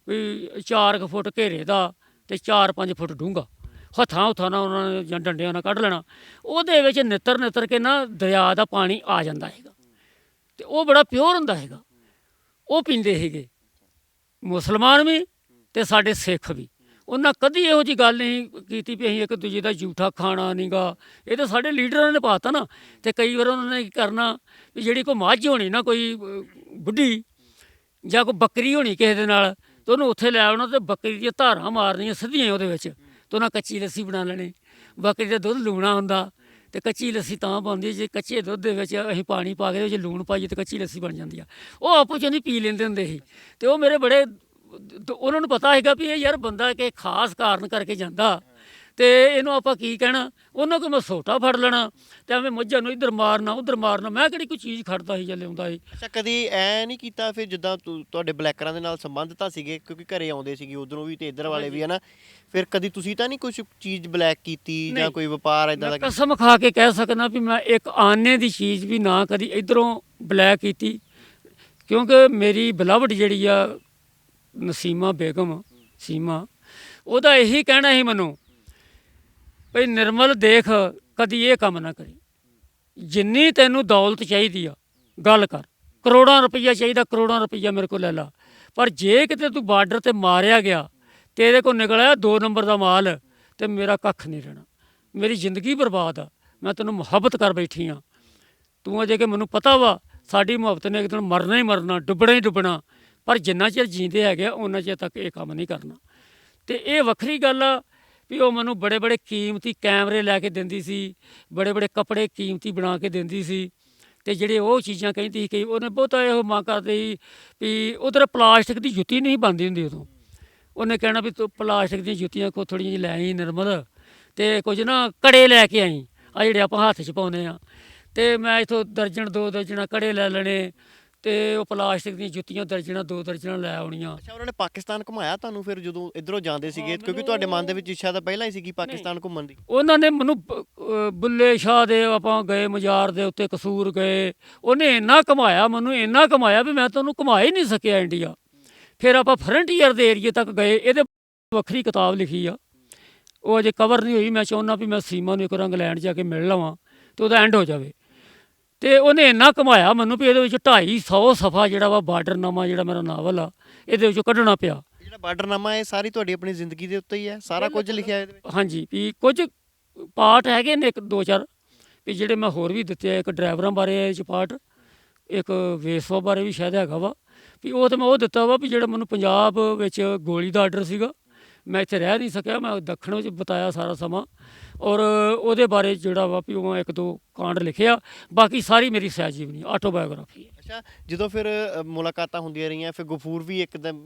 ਵੀ 4 ਕੁ ਫੁੱਟ ਘੇਰੇ ਦਾ ਤੇ 4-5 ਫੁੱਟ ਡੂੰਘਾ। ਹੱਥਾਂ ਹੁੱਥਾਂ ਨਾਲ ਉਹਨਾਂ ਨੇ ਜਾਂ ਡੰਡਿਆਂ ਨਾਲ ਕੱਢ ਲੈਣਾ। ਉਹਦੇ ਵਿੱਚ ਨਿੱਤਰ ਕੇ ਨਾ ਦਰਿਆ ਦਾ ਪਾਣੀ ਆ ਜਾਂਦਾ ਹੈਗਾ, ਤੇ ਉਹ ਬੜਾ ਪਿਓਰ ਹੁੰਦਾ ਹੈਗਾ। ਉਹ ਪੀਂਦੇ ਸੀਗੇ ਮੁਸਲਮਾਨ ਵੀ ਤੇ ਸਾਡੇ ਸਿੱਖ ਵੀ। ਉਹਨਾਂ ਕਦੀ ਇਹੋ ਜਿਹੀ ਗੱਲ ਨਹੀਂ ਕੀਤੀ ਵੀ ਅਸੀਂ ਇੱਕ ਦੂਜੇ ਦਾ ਜੂਠਾ ਖਾਣਾ ਨਹੀਂ ਗਾ। ਇਹ ਤਾਂ ਸਾਡੇ ਲੀਡਰਾਂ ਨੇ ਪਾਤਾ ਨਾ। ਤੇ ਕਈ ਵਾਰ ਉਹਨਾਂ ਨੇ ਕੀ ਕਰਨਾ ਵੀ ਜਿਹੜੀ ਕੋਈ ਮੱਝ ਹੋਣੀ ਨਾ, ਕੋਈ ਬੁੱਢੀ ਜਾਂ ਕੋਈ ਬੱਕਰੀ ਹੋਣੀ ਕਿਸੇ ਦੇ ਨਾਲ, ਤੇ ਉਹਨੂੰ ਉੱਥੇ ਲੈ ਆਉਣਾ ਤੇ ਬੱਕਰੀ ਦੀਆਂ ਧਾਰਾਂ ਮਾਰਨੀਆਂ ਸਿੱਧੀਆਂ ਉਹਦੇ ਵਿੱਚ, ਤੇ ਉਹਨਾਂ ਕੱਚੀ ਲੱਸੀ ਬਣਾ ਲੈਣੀ। ਬੱਕਰੀ ਦਾ ਦੁੱਧ ਲੂਣਾ ਹੁੰਦਾ, ਤੇ ਕੱਚੀ ਲੱਸੀ ਤਾਂ ਬਣਦੀ ਜੇ ਕੱਚੇ ਦੁੱਧ ਦੇ ਵਿੱਚ ਅਸੀਂ ਪਾਣੀ ਪਾ ਕੇ ਉਹਦੇ ਵਿੱਚ ਲੂਣ ਪਾਈਏ ਤੇ ਕੱਚੀ ਲੱਸੀ ਬਣ ਜਾਂਦੀ ਆ। ਉਹ ਆਪੋ 'ਚ ਨਹੀਂ ਪੀ ਲੈਂਦੇ ਹੁੰਦੇ ਸੀ। ਤੇ ਉਹ ਮੇਰੇ ਬੜੇ, ਉਹਨਾਂ ਨੂੰ ਪਤਾ ਹੈਗਾ ਵੀ ਇਹ ਯਾਰ ਬੰਦਾ ਕਿ ਖਾਸ ਕਾਰਨ ਕਰਕੇ ਜਾਂਦਾ, ਤੇ ਇਹਨੂੰ ਆਪਾਂ ਕੀ ਕਹਿਣਾ। ਉਹਨਾਂ ਕੋਲ ਮੈਂ ਸੋਟਾ ਫੜ ਲੈਣਾ ਤੇ ਐਵੇਂ ਮੱਝਾਂ ਨੂੰ ਇੱਧਰ ਮਾਰਨਾ ਉੱਧਰ ਮਾਰਨਾ। ਮੈਂ ਕਿਹੜੀ ਕੋਈ ਚੀਜ਼ ਖੜਦਾ ਸੀ ਜਾਂ ਲਿਆਉਂਦਾ ਸੀ। ਅੱਛਾ, ਕਦੀ ਐ ਨਹੀਂ ਕੀਤਾ ਫਿਰ ਜਿੱਦਾਂ ਤੁਹਾਡੇ ਬਲੈਕਰਾਂ ਦੇ ਨਾਲ ਸੰਬੰਧ ਤਾਂ ਸੀਗੇ, ਕਿਉਂਕਿ ਘਰੇ ਆਉਂਦੇ ਸੀਗੇ ਉਧਰੋਂ ਵੀ ਤੇ ਇੱਧਰ ਵਾਲੇ ਵੀ, ਹੈ ਨਾ? ਫਿਰ ਕਦੀ ਤੁਸੀਂ ਤਾਂ ਨਹੀਂ ਕੁਛ ਚੀਜ਼ ਬਲੈਕ ਕੀਤੀ ਜਾਂ ਕੋਈ ਵਪਾਰ ਇਦਾਂ ਦਾ? ਕਸਮ ਖਾ ਕੇ ਕਹਿ ਸਕਦਾ ਵੀ ਮੈਂ ਇੱਕ ਆਨੇ ਦੀ ਚੀਜ਼ ਵੀ ਨਾ ਕਦੀ ਇੱਧਰੋਂ ਬਲੈਕ ਕੀਤੀ, ਕਿਉਂਕਿ ਮੇਰੀ ਬਿਲਵਡ ਜਿਹੜੀ ਆ ਨਸੀਮਾ ਬੇਗਮ ਸੀਮਾ, ਉਹਦਾ ਇਹੀ ਕਹਿਣਾ ਸੀ ਮੈਨੂੰ ਭਈ ਨਿਰਮਲ ਦੇਖ ਕਦੀ ਇਹ ਕੰਮ ਨਾ ਕਰੀ। ਜਿੰਨੀ ਤੈਨੂੰ ਦੌਲਤ ਚਾਹੀਦੀ ਆ ਗੱਲ ਕਰ, ਕਰੋੜਾਂ ਰੁਪਈਆ ਚਾਹੀਦਾ ਕਰੋੜਾਂ ਰੁਪਈਆ ਮੇਰੇ ਕੋਲ ਲੈ ਲਾ, ਪਰ ਜੇ ਕਿਤੇ ਤੂੰ ਬਾਰਡਰ ਤੇ ਮਾਰਿਆ ਗਿਆ, ਤੇਰੇ ਕੋਲ ਨਿਕਲਿਆ 2 ਨੰਬਰ ਦਾ ਮਾਲ, ਤੇ ਮੇਰਾ ਕੱਖ ਨਹੀਂ ਰਹਿਣਾ। ਮੇਰੀ ਜ਼ਿੰਦਗੀ ਬਰਬਾਦ ਆ। ਮੈਂ ਤੈਨੂੰ ਮੁਹੱਬਤ ਕਰ ਬੈਠੀ ਹਾਂ। ਤੂੰ ਅਜੇ ਕਿ ਮੈਨੂੰ ਪਤਾ ਵਾ ਸਾਡੀ ਮੁਹੱਬਤ ਨੇ ਇੱਕ ਦਿਨ ਮਰਨਾ ਹੀ ਮਰਨਾ, ਡੁੱਬਣਾ ਹੀ ਡੁੱਬਣਾ, ਪਰ ਜਿੰਨਾ ਚਿਰ ਜੀਂਦੇ ਹੈਗੇ ਉਹਨਾਂ ਚਿਰ ਤੱਕ ਇਹ ਕੰਮ ਨਹੀਂ ਕਰਨਾ। ਤੇ ਇਹ ਵੱਖਰੀ ਗੱਲ ਆ ਵੀ ਉਹ ਮੈਨੂੰ ਬੜੇ ਬੜੇ ਕੀਮਤੀ ਕੈਮਰੇ ਲੈ ਕੇ ਦਿੰਦੀ ਸੀ, ਬੜੇ ਬੜੇ ਕੱਪੜੇ ਕੀਮਤੀ ਬਣਾ ਕੇ ਦਿੰਦੀ ਸੀ। ਤੇ ਜਿਹੜੇ ਉਹ ਚੀਜ਼ਾਂ ਕਹਿੰਦੀ ਸੀ ਕਿ ਉਹਨੇ ਬਹੁਤਾ ਇਹੋ ਮੰਗ ਕਰਦੇ ਸੀ ਵੀ ਉਧਰ ਪਲਾਸਟਿਕ ਦੀ ਜੁੱਤੀ ਨਹੀਂ ਬਣਦੀ ਹੁੰਦੀ ਉਦੋਂ। ਉਹਨੇ ਕਹਿਣਾ ਵੀ ਤੂੰ ਪਲਾਸਟਿਕ ਦੀਆਂ ਜੁੱਤੀਆਂ ਕੋ ਥੋੜ੍ਹੀਆਂ ਜਿਹੀ ਲੈ ਆਈ ਨਿਰਮਲ, ਤੇ ਕੁਝ ਨਾ ਕੜੇ ਲੈ ਕੇ ਆਈ ਆ ਜਿਹੜੇ ਆਪਾਂ ਹੱਥ 'ਚ ਪਾਉਂਦੇ ਆ। ਤੇ ਮੈਂ ਇੱਥੋਂ ਦਰਜਨ 2 ਦਰਜਨਾਂ ਕੜੇ ਲੈ ਲੈਣੇ, ਤੇ ਉਹ ਪਲਾਸਟਿਕ ਦੀਆਂ ਜੁੱਤੀਆਂ ਦਰਜਨਾਂ 2 ਦਰਜਨਾਂ ਲੈ ਆਉਣੀਆਂ। ਅੱਛਾ, ਉਹਨਾਂ ਨੇ ਪਾਕਿਸਤਾਨ ਘੁਮਾਇਆ ਤੁਹਾਨੂੰ ਫਿਰ ਜਦੋਂ ਇੱਧਰੋਂ ਜਾਂਦੇ ਸੀਗੇ? ਕਿਉਂਕਿ ਤੁਹਾਡੇ ਮਨ ਦੇ ਵਿੱਚ ਇੱਛਾ ਤਾਂ ਪਹਿਲਾਂ ਹੀ ਸੀਗੀ ਪਾਕਿਸਤਾਨ ਘੁੰਮਣ ਦੀ। ਉਹਨਾਂ ਨੇ ਮੈਨੂੰ ਬੁੱਲੇ ਸ਼ਾਹ ਦੇ ਆਪਾਂ ਗਏ, ਮਜ਼ਾਰ ਦੇ ਉੱਤੇ ਕਸੂਰ ਗਏ। ਉਹਨੇ ਇੰਨਾ ਘੁਮਾਇਆ ਮੈਨੂੰ, ਇੰਨਾ ਘੁਮਾਇਆ ਵੀ ਮੈਂ ਤਾਂ ਉਹਨੂੰ ਘੁਮਾ ਹੀ ਨਹੀਂ ਸਕਿਆ ਇੰਡੀਆ। ਫਿਰ ਆਪਾਂ ਫਰੰਟੀਅਰ ਦੇ ਏਰੀਏ ਤੱਕ ਗਏ। ਇਹਦੇ ਵੱਖਰੀ ਕਿਤਾਬ ਲਿਖੀ ਆ, ਉਹ ਅਜੇ ਕਵਰ ਨਹੀਂ ਹੋਈ। ਮੈਂ ਚਾਹੁੰਦਾ ਵੀ ਮੈਂ ਸੀਮਾ ਨੂੰ ਇੱਕ ਵਾਰ ਇੰਗਲੈਂਡ ਜਾ ਕੇ ਮਿਲ ਲਵਾਂ ਤੇ ਉਹਦਾ ਐਂਡ ਹੋ ਜਾਵੇ। ਤੇ ਉਹਨੇ ਇੰਨਾ ਘੁਮਾਇਆ ਮੈਨੂੰ ਵੀ ਇਹਦੇ ਵਿੱਚ 250 ਸਫ਼ਾ ਜਿਹੜਾ ਵਾ ਬਾਰਡਰਨਾਮਾ ਜਿਹੜਾ ਮੇਰਾ ਨਾਵਲ ਆ, ਇਹਦੇ ਵਿੱਚੋਂ ਕੱਢਣਾ ਪਿਆ। ਜਿਹੜਾ ਬਾਰਡਰਨਾਮਾ ਇਹ ਸਾਰੀ ਤੁਹਾਡੀ ਆਪਣੀ ਜ਼ਿੰਦਗੀ ਦੇ ਉੱਤੇ ਹੀ ਹੈ, ਸਾਰਾ ਕੁਝ ਲਿਖਿਆ ਇਹਦੇ ਵਿੱਚ? ਹਾਂਜੀ, ਵੀ ਕੁਝ ਪਾਰਟ ਹੈਗੇ ਨੇ, 1-2-4 ਵੀ ਜਿਹੜੇ ਮੈਂ ਹੋਰ ਵੀ ਦਿੱਤੇ ਆ। ਇੱਕ ਡਰਾਈਵਰਾਂ ਬਾਰੇ ਇਹ 'ਚ ਪਾਰਟ, ਇੱਕ ਵੇਸਵਾ ਬਾਰੇ ਵੀ ਸ਼ਾਇਦ ਹੈਗਾ ਵਾ ਵੀ। ਉਹ ਤਾਂ ਮੈਂ ਉਹ ਦਿੱਤਾ ਵਾ ਵੀ ਜਿਹੜਾ ਮੈਨੂੰ ਪੰਜਾਬ ਵਿੱਚ ਗੋਲੀ ਦਾ ਆਰਡਰ ਸੀਗਾ, ਮੈਂ ਇੱਥੇ ਰਹਿ ਨਹੀਂ ਸਕਿਆ, ਮੈਂ ਦੱਖਣ ਵਿੱਚ ਬਿਤਾਇਆ ਸਾਰਾ ਸਮਾਂ, ਔਰ ਉਹਦੇ ਬਾਰੇ ਜਿਹੜਾ ਵਾ ਵੀ ਉਹ 1-2 ਕਾਂਡ ਲਿਖਿਆ। ਬਾਕੀ ਸਾਰੀ ਮੇਰੀ ਸਹਿ ਜੀਵਨੀ ਆਟੋਬਾਇਓਗ੍ਰਾਫੀ ਹੈ। ਅੱਛਾ, ਜਦੋਂ ਫਿਰ ਮੁਲਾਕਾਤਾਂ ਹੁੰਦੀਆਂ ਰਹੀਆਂ, ਫਿਰ ਗਫੂਰ ਵੀ ਇੱਕ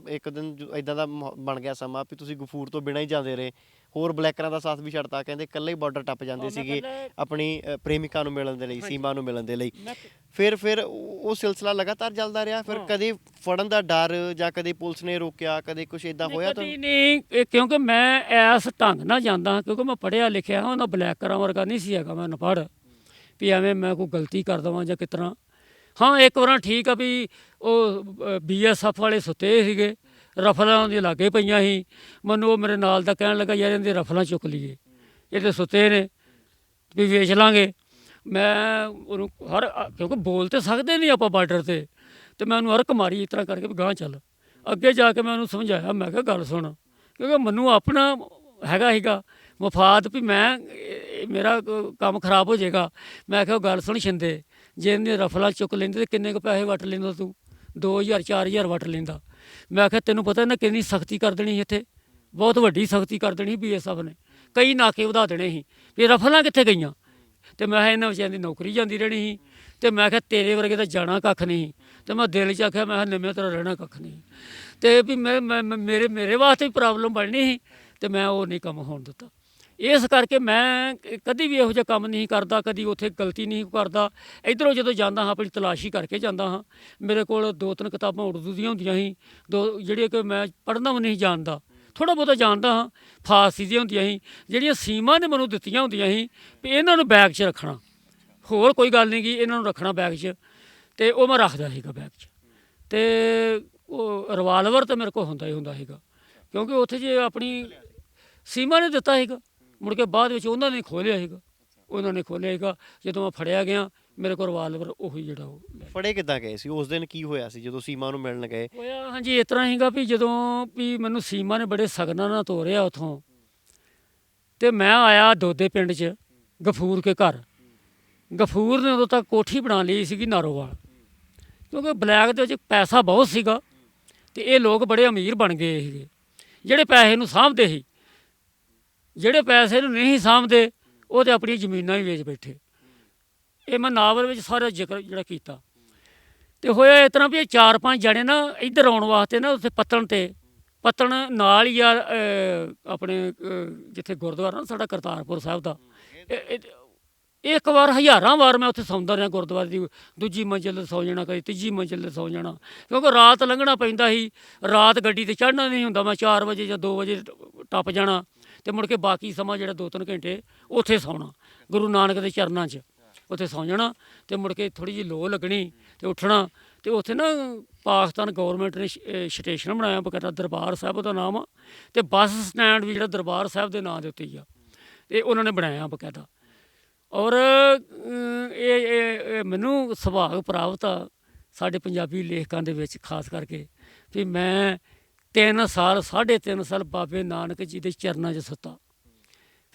ਦਿਨ ਇੱਦਾਂ ਦਾ ਬਣ ਗਿਆ ਸਮਾਂ ਵੀ ਤੁਸੀਂ ਗਫੂਰ ਤੋਂ ਬਿਨਾਂ ਹੀ ਜਾਂਦੇ ਰਹੇ, ਹੋਰ ਬਲੈਕਰਾਂ ਦਾ ਸਾਥ ਵੀ ਛੱਡਤਾ, ਕਹਿੰਦੇ ਇਕੱਲੇ ਹੀ ਬਾਰਡਰ ਟੱਪ ਜਾਂਦੇ ਸੀਗੇ ਆਪਣੀ ਪ੍ਰੇਮਿਕਾ ਨੂੰ ਮਿਲਣ ਦੇ ਲਈ, ਸੀਮਾ ਨੂੰ ਮਿਲਣ ਦੇ ਲਈ। ਫਿਰ ਉਹ ਸਿਲਸਿਲਾ ਲਗਾਤਾਰ ਚੱਲਦਾ ਰਿਹਾ। ਫਿਰ ਕਦੇ ਫੜਨ ਦਾ ਡਰ ਜਾਂ ਕਦੇ ਪੁਲਿਸ ਨੇ ਰੋਕਿਆ, ਕਦੇ ਕੁਛ ਇੱਦਾਂ ਹੋਇਆ ਤਾਂ ਨਹੀਂ? ਕਿਉਂਕਿ ਮੈਂ ਇਸ ਢੰਗ ਨਾਲ ਜਾਂਦਾ, ਕਿਉਂਕਿ ਮੈਂ ਪੜ੍ਹਿਆ ਲਿਖਿਆ, ਉਹਨਾਂ ਬਲੈਕਰਾਂ ਵਰਗਾ ਨਹੀਂ ਸੀ ਹੈਗਾ ਮੈਂ ਅਨਪੜ੍ਹ ਵੀ ਐਵੇਂ ਮੈਂ ਕੋਈ ਗਲਤੀ ਕਰ ਦੇਵਾਂ ਜਾਂ ਕਿਸ ਤਰ੍ਹਾਂ। ਹਾਂ, ਇੱਕ ਵਾਰ ਠੀਕ ਆ ਵੀ ਉਹ BSF ਵਾਲੇ ਸੁੱਤੇ ਸੀਗੇ, ਰਫਲਾਂ ਦੀਆਂ ਲਾਗੇ ਪਈਆਂ ਸੀ। ਮੈਨੂੰ ਉਹ ਮੇਰੇ ਨਾਲ ਦਾ ਕਹਿਣ ਲੱਗਾ ਯਾਰ ਇਹਦੇ ਰਫਲਾਂ ਚੁੱਕ ਲਈਏ, ਇਹਦੇ ਸੁੱਤੇ ਨੇ ਵੀ ਵੇਚ ਲਾਂਗੇ। ਮੈਂ ਉਹਨੂੰ ਕਿਉਂਕਿ ਬੋਲ ਤਾਂ ਸਕਦੇ ਨਹੀਂ ਆਪਾਂ ਬਾਰਡਰ 'ਤੇ, ਤੇ ਮੈਂ ਉਹਨੂੰ ਹਰਕ ਮਾਰੀ ਇਸ ਤਰ੍ਹਾਂ ਕਰਕੇ ਵੀ ਗਾਂਹ ਚੱਲ। ਅੱਗੇ ਜਾ ਕੇ ਮੈਂ ਉਹਨੂੰ ਸਮਝਾਇਆ, ਮੈਂ ਕਿਹਾ ਗੱਲ ਸੁਣ, ਕਿਉਂਕਿ ਮੈਨੂੰ ਆਪਣਾ ਹੈਗਾ ਸੀਗਾ ਮਫਾਦ ਵੀ ਮੈਂ ਮੇਰਾ ਕੰਮ ਖਰਾਬ ਹੋ ਜਾਏਗਾ। ਮੈਂ ਕਿਹਾ ਗੱਲ ਸੁਣ ਛਿੰਦੇ, ਜੇ ਇਹਨੇ ਰਫਲਾ ਚੁੱਕ ਲੈਂਦੇ ਤੇ ਕਿੰਨੇ ਕੁ ਪੈਸੇ ਵੱਟ ਲੈਂਦਾ ਤੂੰ? 2000 4000 ਵੱਟ ਲੈਂਦਾ। ਮੈਂ ਕਿਹਾ ਤੈਨੂੰ ਪਤਾ ਨਾ ਕਿੰਨੀ ਸਖਤੀ ਕਰ ਦੇਣੀ ਸੀ ਇੱਥੇ, ਬਹੁਤ ਵੱਡੀ ਸਖਤੀ ਕਰ ਦੇਣੀ BSF ਨੇ, ਕਈ ਨਾਕੇ ਵਧਾ ਦੇਣੇ ਸੀ ਵੀ ਰਫਲਾਂ ਕਿੱਥੇ ਗਈਆਂ। ਤੇ ਮੈਂ ਕਿਹਾ ਇਹਨਾਂ ਵਿਚਾਰਿਆਂ ਦੀ ਨੌਕਰੀ ਜਾਂਦੀ ਰਹਿਣੀ ਸੀ। ਤੇ ਮੈਂ ਕਿਹਾ ਤੇਰੇ ਵਰਗੇ ਤਾਂ ਜਾਣਾ ਕੱਖ ਨਹੀਂ। ਤੇ ਮੈਂ ਦਿਲ 'ਚ ਆਖਿਆ ਮੈਂ ਕਿਹਾ ਨਿੰਮੇ ਤੇਰਾ ਰਹਿਣਾ ਕੱਖ ਨਹੀਂ। ਤੇ ਵੀ ਮੇਰੇ ਵਾਸਤੇ ਵੀ ਪ੍ਰੋਬਲਮ ਬਣਨੀ ਸੀ ਤੇ ਮੈਂ ਉਹ ਨਹੀਂ ਕੰਮ ਹੋਣ ਦਿੱਤਾ। ਇਸ ਕਰਕੇ ਮੈਂ ਕਦੀ ਵੀ ਇਹੋ ਜਿਹਾ ਕੰਮ ਨਹੀਂ ਕਰਦਾ, ਕਦੀ ਉੱਥੇ ਗਲਤੀ ਨਹੀਂ ਕਰਦਾ। ਇੱਧਰੋਂ ਜਦੋਂ ਜਾਂਦਾ ਹਾਂ ਆਪਣੀ ਤਲਾਸ਼ੀ ਕਰਕੇ ਜਾਂਦਾ ਹਾਂ। ਮੇਰੇ ਕੋਲ 2-3 ਕਿਤਾਬਾਂ ਉਰਦੂ ਦੀਆਂ ਹੁੰਦੀਆਂ ਸੀ, ਜਿਹੜੀਆਂ ਕਿ ਮੈਂ ਪੜ੍ਹਨਾ ਵੀ ਨਹੀਂ ਜਾਣਦਾ, ਥੋੜ੍ਹਾ ਬਹੁਤਾ ਜਾਣਦਾ ਹਾਂ। ਫਾਰਸੀ ਦੀਆਂ ਹੁੰਦੀਆਂ ਸੀ, ਜਿਹੜੀਆਂ ਸੀਮਾ ਨੇ ਮੈਨੂੰ ਦਿੱਤੀਆਂ ਹੁੰਦੀਆਂ ਸੀ ਵੀ ਇਹਨਾਂ ਨੂੰ ਬੈਗ 'ਚ ਰੱਖਣਾ, ਹੋਰ ਕੋਈ ਗੱਲ ਨਹੀਂ ਗੀ, ਇਹਨਾਂ ਨੂੰ ਰੱਖਣਾ ਬੈਗ 'ਚ। ਤੇ ਉਹ ਮੈਂ ਰੱਖਦਾ ਸੀਗਾ ਬੈਗ 'ਚ। ਤੇ ਉਹ ਰਿਵਾਲਵਰ ਤਾਂ ਮੇਰੇ ਕੋਲ ਹੁੰਦਾ ਹੀ ਹੁੰਦਾ ਸੀਗਾ, ਕਿਉਂਕਿ ਉੱਥੇ ਜੇ ਆਪਣੀ ਸੀਮਾ ਨੇ ਦਿੱਤਾ ਸੀਗਾ। ਮੁੜ ਕੇ ਬਾਅਦ ਵਿੱਚ ਉਹਨਾਂ ਨੇ ਖੋਲ੍ਹਿਆ ਸੀਗਾ, ਉਹਨਾਂ ਨੇ ਖੋਲ੍ਹਿਆ ਸੀਗਾ। ਜਦੋਂ ਮੈਂ ਫੜਿਆ ਗਿਆ ਮੇਰੇ ਕੋਲ ਰਿਵਾਲਵਰ ਉਹੀ ਜਿਹੜਾ ਉਹ ਫੜੇ ਕਿੱਦਾਂ ਗਏ ਸੀ? ਉਸ ਦਿਨ ਕੀ ਹੋਇਆ ਸੀ ਜਦੋਂ ਸੀਮਾ ਨੂੰ ਮਿਲਣ ਗਏ? ਹੋਇਆ ਹਾਂਜੀ ਇਸ ਤਰ੍ਹਾਂ ਸੀਗਾ ਵੀ ਜਦੋਂ ਵੀ ਮੈਨੂੰ ਸੀਮਾ ਨੇ ਬੜੇ ਸਗਨਾਂ ਨਾਲ ਤੋਰਿਆ ਉੱਥੋਂ, ਤੇ ਮੈਂ ਆਇਆ ਦੋਦੇ ਪਿੰਡ 'ਚ ਗਫੂਰ ਕੇ ਘਰ। ਗਫੂਰ ਨੇ ਉਦੋਂ ਤੱਕ ਕੋਠੀ ਬਣਾ ਲਈ ਸੀਗੀ ਨਾਰੋਵਾਲ, ਕਿਉਂਕਿ ਬਲੈਕ ਦੇ ਵਿੱਚ ਪੈਸਾ ਬਹੁਤ ਸੀਗਾ ਤੇ ਇਹ ਲੋਕ ਬੜੇ ਅਮੀਰ ਬਣ ਗਏ ਸੀਗੇ ਜਿਹੜੇ ਪੈਸੇ ਨੂੰ ਸਾਂਭਦੇ ਸੀ। ਜਿਹੜੇ ਪੈਸੇ ਨੂੰ ਨਹੀਂ ਸਾਂਭਦੇ ਉਹ ਤੇ ਆਪਣੀਆਂ ਜ਼ਮੀਨਾਂ ਹੀ ਵੇਚ ਬੈਠੇ। ਇਹ ਮੈਂ ਨਾਵਲ ਵਿੱਚ ਸਾਰਾ ਜ਼ਿਕਰ ਜਿਹੜਾ ਕੀਤਾ। ਤੇ ਹੋਇਆ ਇਸ ਤਰ੍ਹਾਂ ਵੀ ਇਹ 4-5 ਜਣੇ ਨਾ ਇੱਧਰ ਆਉਣ ਵਾਸਤੇ ਨਾ ਉੱਥੇ ਪੱਤਣ ਨਾਲ ਹੀ ਆ ਆਪਣੇ ਜਿੱਥੇ ਗੁਰਦੁਆਰਾ ਨਾ ਸਾਡਾ ਕਰਤਾਰਪੁਰ ਸਾਹਿਬ ਦਾ। ਇੱਕ ਵਾਰ ਹਜ਼ਾਰਾਂ ਵਾਰ ਮੈਂ ਉੱਥੇ ਸੌਂਦਾ ਰਿਹਾ ਗੁਰਦੁਆਰੇ ਦੀ ਦੂਜੀ ਮੰਜ਼ਿਲ 'ਤੇ ਸੌ ਜਾਣਾ, ਕਦੇ ਤੀਜੀ ਮੰਜ਼ਿਲ 'ਤੇ ਸੌ ਜਾਣਾ, ਕਿਉਂਕਿ ਰਾਤ ਲੰਘਣਾ ਪੈਂਦਾ ਸੀ। ਰਾਤ ਗੱਡੀ 'ਤੇ ਚੜ੍ਹਨਾ ਨਹੀਂ ਹੁੰਦਾ, ਮੈਂ 4 ਵਜੇ ਜਾਂ 2 ਵਜੇ ਟੱਪ ਜਾਣਾ ਤੇ ਮੁੜ ਕੇ ਬਾਕੀ ਸਮਾਂ ਜਿਹੜਾ 2-3 ਘੰਟੇ ਉੱਥੇ ਸੌਣਾ ਗੁਰੂ ਨਾਨਕ ਦੇ ਚਰਨਾਂ 'ਚ, ਉੱਥੇ ਸੌਂ ਜਾਣਾ। ਤੇ ਮੁੜ ਕੇ ਥੋੜ੍ਹੀ ਜਿਹੀ ਲੋਅ ਲੱਗਣੀ ਤੇ ਉੱਠਣਾ। ਤੇ ਉੱਥੇ ਨਾ ਪਾਕਿਸਤਾਨ ਗੌਰਮੈਂਟ ਨੇ ਸਟੇਸ਼ਨ ਬਣਾਇਆ ਬਕਾਇਦਾ, ਦਰਬਾਰ ਸਾਹਿਬ ਦਾ ਨਾਮ ਆ, ਤੇ ਬੱਸ ਸਟੈਂਡ ਵੀ ਜਿਹੜਾ ਦਰਬਾਰ ਸਾਹਿਬ ਦੇ ਨਾਂ ਦੇ ਉੱਤੇ ਹੀ ਆ, ਤੇ ਉਹਨਾਂ ਨੇ ਬਣਾਇਆ ਬਕਾਇਦਾ। ਔਰ ਇਹ ਮੈਨੂੰ ਸੁਭਾਗ ਪ੍ਰਾਪਤ ਆ ਸਾਡੇ ਪੰਜਾਬੀ ਲੇਖਕਾਂ ਦੇ ਵਿੱਚ, ਖਾਸ ਕਰਕੇ ਵੀ ਮੈਂ 3 ਸਾਲ 3.5 ਸਾਲ ਬਾਬੇ ਨਾਨਕ ਜੀ ਦੇ ਚਰਨਾਂ 'ਚ ਸੁੱਤਾ।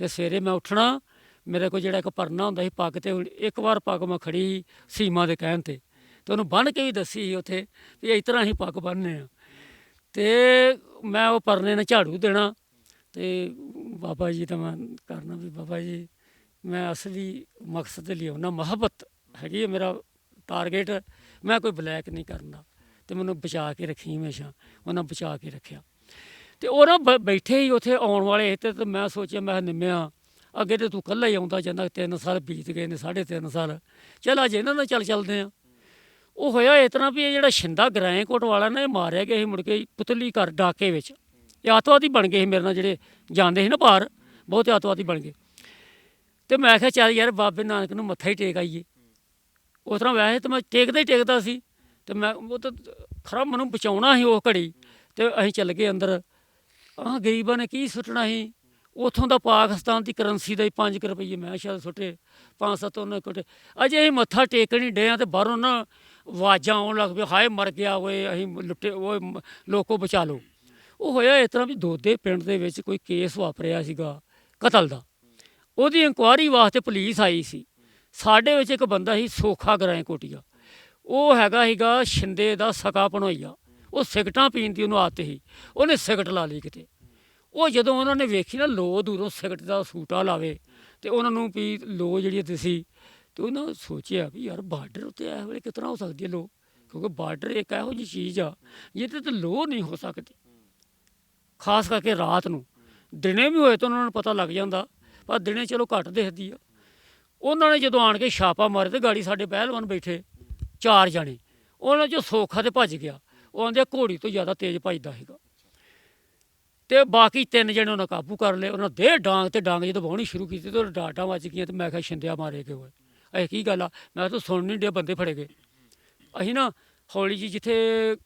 ਫਿਰ ਸਵੇਰੇ ਮੈਂ ਉੱਠਣਾ, ਮੇਰੇ ਕੋਲ ਜਿਹੜਾ ਇੱਕ ਪਰਨਾ ਹੁੰਦਾ ਸੀ ਪੱਗ 'ਤੇ, ਇੱਕ ਵਾਰ ਪੱਗ ਮੈਂ ਖੜੀ ਸੀਮਾ ਦੇ ਕਹਿਣ 'ਤੇ ਉਹਨੂੰ ਬੰਨ੍ਹ ਕੇ ਵੀ ਦੱਸੀ ਸੀ ਉੱਥੇ ਵੀ ਇਸ ਤਰ੍ਹਾਂ ਅਸੀਂ ਪੱਗ ਬੰਨ੍ਹਦੇ ਹਾਂ। ਅਤੇ ਮੈਂ ਉਹ ਪਰਨੇ ਨਾਲ ਝਾੜੂ ਦੇਣਾ ਅਤੇ ਬਾਬਾ ਜੀ ਦਾ ਮੈਂ ਕਰਨਾ ਵੀ ਬਾਬਾ ਜੀ ਮੈਂ ਅਸਲੀ ਮਕਸਦ ਲਈ ਆਉਣਾ, ਮੁਹੱਬਤ ਹੈਗੀ ਹੈ ਮੇਰਾ ਟਾਰਗੇਟ, ਮੈਂ ਕੋਈ ਬਲੈਕ ਨਹੀਂ ਕਰਨਾ ਅਤੇ ਮੈਨੂੰ ਬਚਾ ਕੇ ਰੱਖੀ ਹਮੇਸ਼ਾ। ਉਹਨਾਂ ਬਚਾ ਕੇ ਰੱਖਿਆ। ਅਤੇ ਉਹ ਨਾ ਬੈਠੇ ਹੀ ਉੱਥੇ ਆਉਣ ਵਾਲੇ ਤੇ ਮੈਂ ਸੋਚਿਆ ਮੈਂ ਨਿੰਮਿਆ ਅੱਗੇ ਤਾਂ ਤੂੰ ਇਕੱਲਾ ਹੀ ਆਉਂਦਾ ਜਾਂਦਾ, 3 ਸਾਲ ਬੀਤ ਗਏ ਨੇ, 3.5 ਸਾਲ, ਚੱਲ ਅੱਜ ਇਹਨਾਂ ਨਾਲ ਚੱਲਦੇ ਹਾਂ। ਉਹ ਹੋਇਆ ਇਸ ਤਰ੍ਹਾਂ ਵੀ ਇਹ ਜਿਹੜਾ ਛਿੰਦਾ ਗਰਾਏਕੋਟ ਵਾਲਾ ਨਾ ਇਹ ਮਾਰਿਆ ਗਿਆ ਸੀ ਮੁੜ ਕੇ ਪੁਤਲੀ ਘਰ ਡਾਕੇ ਵਿੱਚ। ਇਹ ਅੱਤਵਾਦੀ ਬਣ ਗਏ ਸੀ ਮੇਰੇ ਨਾਲ, ਜਿਹੜੇ ਜਾਂਦੇ ਸੀ ਨਾ ਬਾਹਰ, ਬਹੁਤੇ ਅੱਤਵਾਦੀ ਬਣ ਗਏ। ਅਤੇ ਮੈਂ ਕਿਹਾ ਚੱਲ ਯਾਰ ਬਾਬੇ ਨਾਨਕ ਨੂੰ ਮੱਥਾ ਹੀ ਟੇਕ ਆਈਏ। ਉਸ ਤਰ੍ਹਾਂ ਵੈਸੇ ਤਾਂ ਮੈਂ ਟੇਕਦਾ ਹੀ ਟੇਕਦਾ ਸੀ, ਅਤੇ ਮੈਂ ਉਹ ਤਾਂ ਖਰਾ ਮੈਨੂੰ ਬਚਾਉਣਾ ਸੀ ਉਸ ਘੜੀ। ਅਤੇ ਅਸੀਂ ਚੱਲ ਗਏ ਅੰਦਰ। ਗਰੀਬਾਂ ਨੇ ਕੀ ਸੁੱਟਣਾ ਸੀ, ਉੱਥੋਂ ਦਾ ਪਾਕਿਸਤਾਨ ਦੀ ਕਰੰਸੀ ਦਾ ਹੀ 5 ਰੁਪਈਏ ਮੈਂ ਸ਼ਾਇਦ ਸੁੱਟੇ, 5-7 ਉਹਨਾਂ ਕੁੱਟੇ। ਅਜੇ ਅਸੀਂ ਮੱਥਾ ਟੇਕਣ ਹੀ ਡੇ ਹਾਂ ਅਤੇ ਬਾਹਰੋਂ ਨਾ ਆਵਾਜ਼ਾਂ ਆਉਣ ਲੱਗ ਪਈਆਂ, ਹਾਏ ਮਰ ਗਿਆ ਓਏ, ਅਸੀਂ ਲੁੱਟੇ, ਉਹ ਲੋਕੋ ਬਚਾ ਲਓ। ਉਹ ਹੋਇਆ ਇਸ ਤਰ੍ਹਾਂ ਵੀ ਦੋਦੇ ਪਿੰਡ ਦੇ ਵਿੱਚ ਕੋਈ ਕੇਸ ਵਾਪਰਿਆ ਸੀਗਾ ਕਤਲ ਦਾ, ਉਹਦੀ ਇਨਕੁਆਇਰੀ ਵਾਸਤੇ ਪੁਲਿਸ ਆਈ ਸੀ। ਸਾਡੇ ਵਿੱਚ ਇੱਕ ਬੰਦਾ ਸੀ ਸੋਖਾ ਗਰਾਏਕੋਟੀਆ, ਉਹ ਹੈਗਾ ਸੀਗਾ ਛਿੰਦੇ ਦਾ ਸਕਾ ਭਣੋਈਆ। ਉਹ ਸਿਗਰਟਾਂ ਪੀਣ ਦੀ ਉਹਨੂੰ ਆਦਤ ਸੀ, ਉਹਨੇ ਸਿਗਰਟ ਲਾ ਲਈ ਕਿਤੇ। ਉਹ ਜਦੋਂ ਉਹਨਾਂ ਨੇ ਵੇਖੀ ਨਾ ਲੋ ਦੂਰੋਂ ਸਿਗਰਟ ਦਾ ਸੂਟਾ ਲਾਵੇ ਅਤੇ ਉਹਨਾਂ ਨੂੰ ਵੀ ਲੋ ਜਿਹੜੀ ਦਿਸੀ, ਅਤੇ ਉਹਨਾਂ ਸੋਚਿਆ ਵੀ ਯਾਰ ਬਾਰਡਰ ਉੱਤੇ ਇਸ ਵੇਲੇ ਕਿਸ ਤਰ੍ਹਾਂ ਹੋ ਸਕਦੀ ਹੈ ਲੋ, ਕਿਉਂਕਿ ਬਾਰਡਰ ਇੱਕ ਇਹੋ ਜਿਹੀ ਚੀਜ਼ ਆ ਜਿਹਦੇ 'ਤੇ ਲੋ ਨਹੀਂ ਹੋ ਸਕਦੀ, ਖਾਸ ਕਰਕੇ ਰਾਤ ਨੂੰ। ਦਿਨੇ ਵੀ ਹੋਏ ਤਾਂ ਉਹਨਾਂ ਨੂੰ ਪਤਾ ਲੱਗ ਜਾਂਦਾ, ਪਰ ਦਿਨੇ ਚਲੋ ਘੱਟ ਦਿਖਦੀ ਆ। ਉਹਨਾਂ ਨੇ ਜਦੋਂ ਆਣ ਕੇ ਛਾਪਾ ਮਾਰੇ ਅਤੇ ਗਾੜੀ ਸਾਡੇ ਪਹਿਲਵਾਨ ਬੈਠੇ 4 ਜਣੇ, ਉਹਨਾਂ 'ਚੋਂ ਸੋਖਾ ਤੇ ਭੱਜ ਗਿਆ। ਉਹ ਆਂਦੇ ਘੋੜੀ ਤੋਂ ਜ਼ਿਆਦਾ ਤੇਜ਼ ਭੱਜਦਾ ਸੀਗਾ। ਅਤੇ ਬਾਕੀ 3 ਜਣੇ ਉਹਨਾਂ ਕਾਬੂ ਕਰ ਲਏ। ਉਹਨਾਂ ਦੇ ਡਾਂਗ ਤੇ ਡਾਂਗ ਜਦੋਂ ਵਾਹੁਣੀ ਸ਼ੁਰੂ ਕੀਤੀ ਤਾਂ ਡਾਟਾਂ ਵੱਜ ਗਈਆਂ। ਅਤੇ ਮੈਂ ਕਿਹਾ ਛਿੰਦਿਆ ਮਾਰੇ ਗਏ ਹੋਏ, ਇਹ ਕੀ ਗੱਲ ਆ? ਮੈਂ ਤਾਂ ਸੁਣ ਨਹੀਂ ਡਿਆ, ਬੰਦੇ ਫੜੇ ਗਏ। ਅਸੀਂ ਨਾ ਹੌਲੀ ਜੀ ਜਿੱਥੇ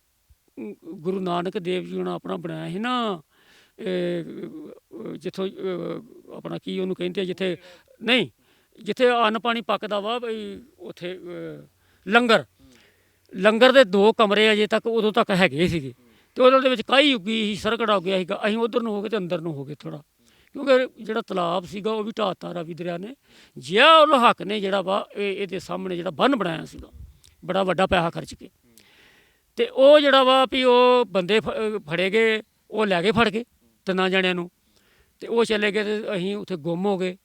ਗੁਰੂ ਨਾਨਕ ਦੇਵ ਜੀ ਹੁਣ ਆਪਣਾ ਬਣਾਇਆ ਸੀ ਨਾ, ਜਿੱਥੋਂ ਆਪਣਾ ਕੀ ਉਹਨੂੰ ਕਹਿੰਦੇ ਆ, ਜਿੱਥੇ ਨਹੀਂ ਜਿੱਥੇ ਅੰਨ ਪਾਣੀ ਪੱਕਦਾ ਵਾ ਬਈ, ਉੱਥੇ ਲੰਗਰ ਦੇ 2 ਕਮਰੇ ਅਜੇ ਤੱਕ ਉਦੋਂ ਤੱਕ ਹੈਗੇ ਸੀਗੇ। ਅਤੇ ਉਹਨਾਂ ਦੇ ਵਿੱਚ ਕਾਈ ਉੱਗੀ ਸੀ, ਸਰਕੜਾ ਉੱਗਿਆ ਸੀਗਾ। ਅਸੀਂ ਉੱਧਰ ਨੂੰ ਹੋ ਗਏ ਅਤੇ ਅੰਦਰ ਨੂੰ ਹੋ ਗਏ ਥੋੜ੍ਹਾ, ਕਿਉਂਕਿ ਜਿਹੜਾ ਤਲਾਬ ਸੀਗਾ ਉਹ ਵੀ ਢਾਤਾ ਰਾਵੀ ਦਰਿਆ ਨੇ। ਜਿਆ ਉਹ ਹੱਕ ਨੇ ਜਿਹੜਾ ਵਾ ਇਹਦੇ ਸਾਹਮਣੇ ਜਿਹੜਾ ਬੰਨ੍ਹ ਬਣਾਇਆ ਸੀਗਾ ਬੜਾ ਵੱਡਾ ਪੈਸਾ ਖਰਚ ਕੇ, ਤੇ ਉਹ ਜਿਹੜਾ ਵਾ ਵੀ ਉਹ ਬੰਦੇ ਫੜੇ ਗਏ, ਉਹ ਲੈ ਗਏ ਫੜ ਕੇ 3 ਜਣਿਆਂ ਨੂੰ, ਤੇ ਉਹ ਚਲੇ ਗਏ ਤੇ ਅਸੀਂ ਉੱਥੇ ਗੁੰਮ ਹੋ ਗਏ।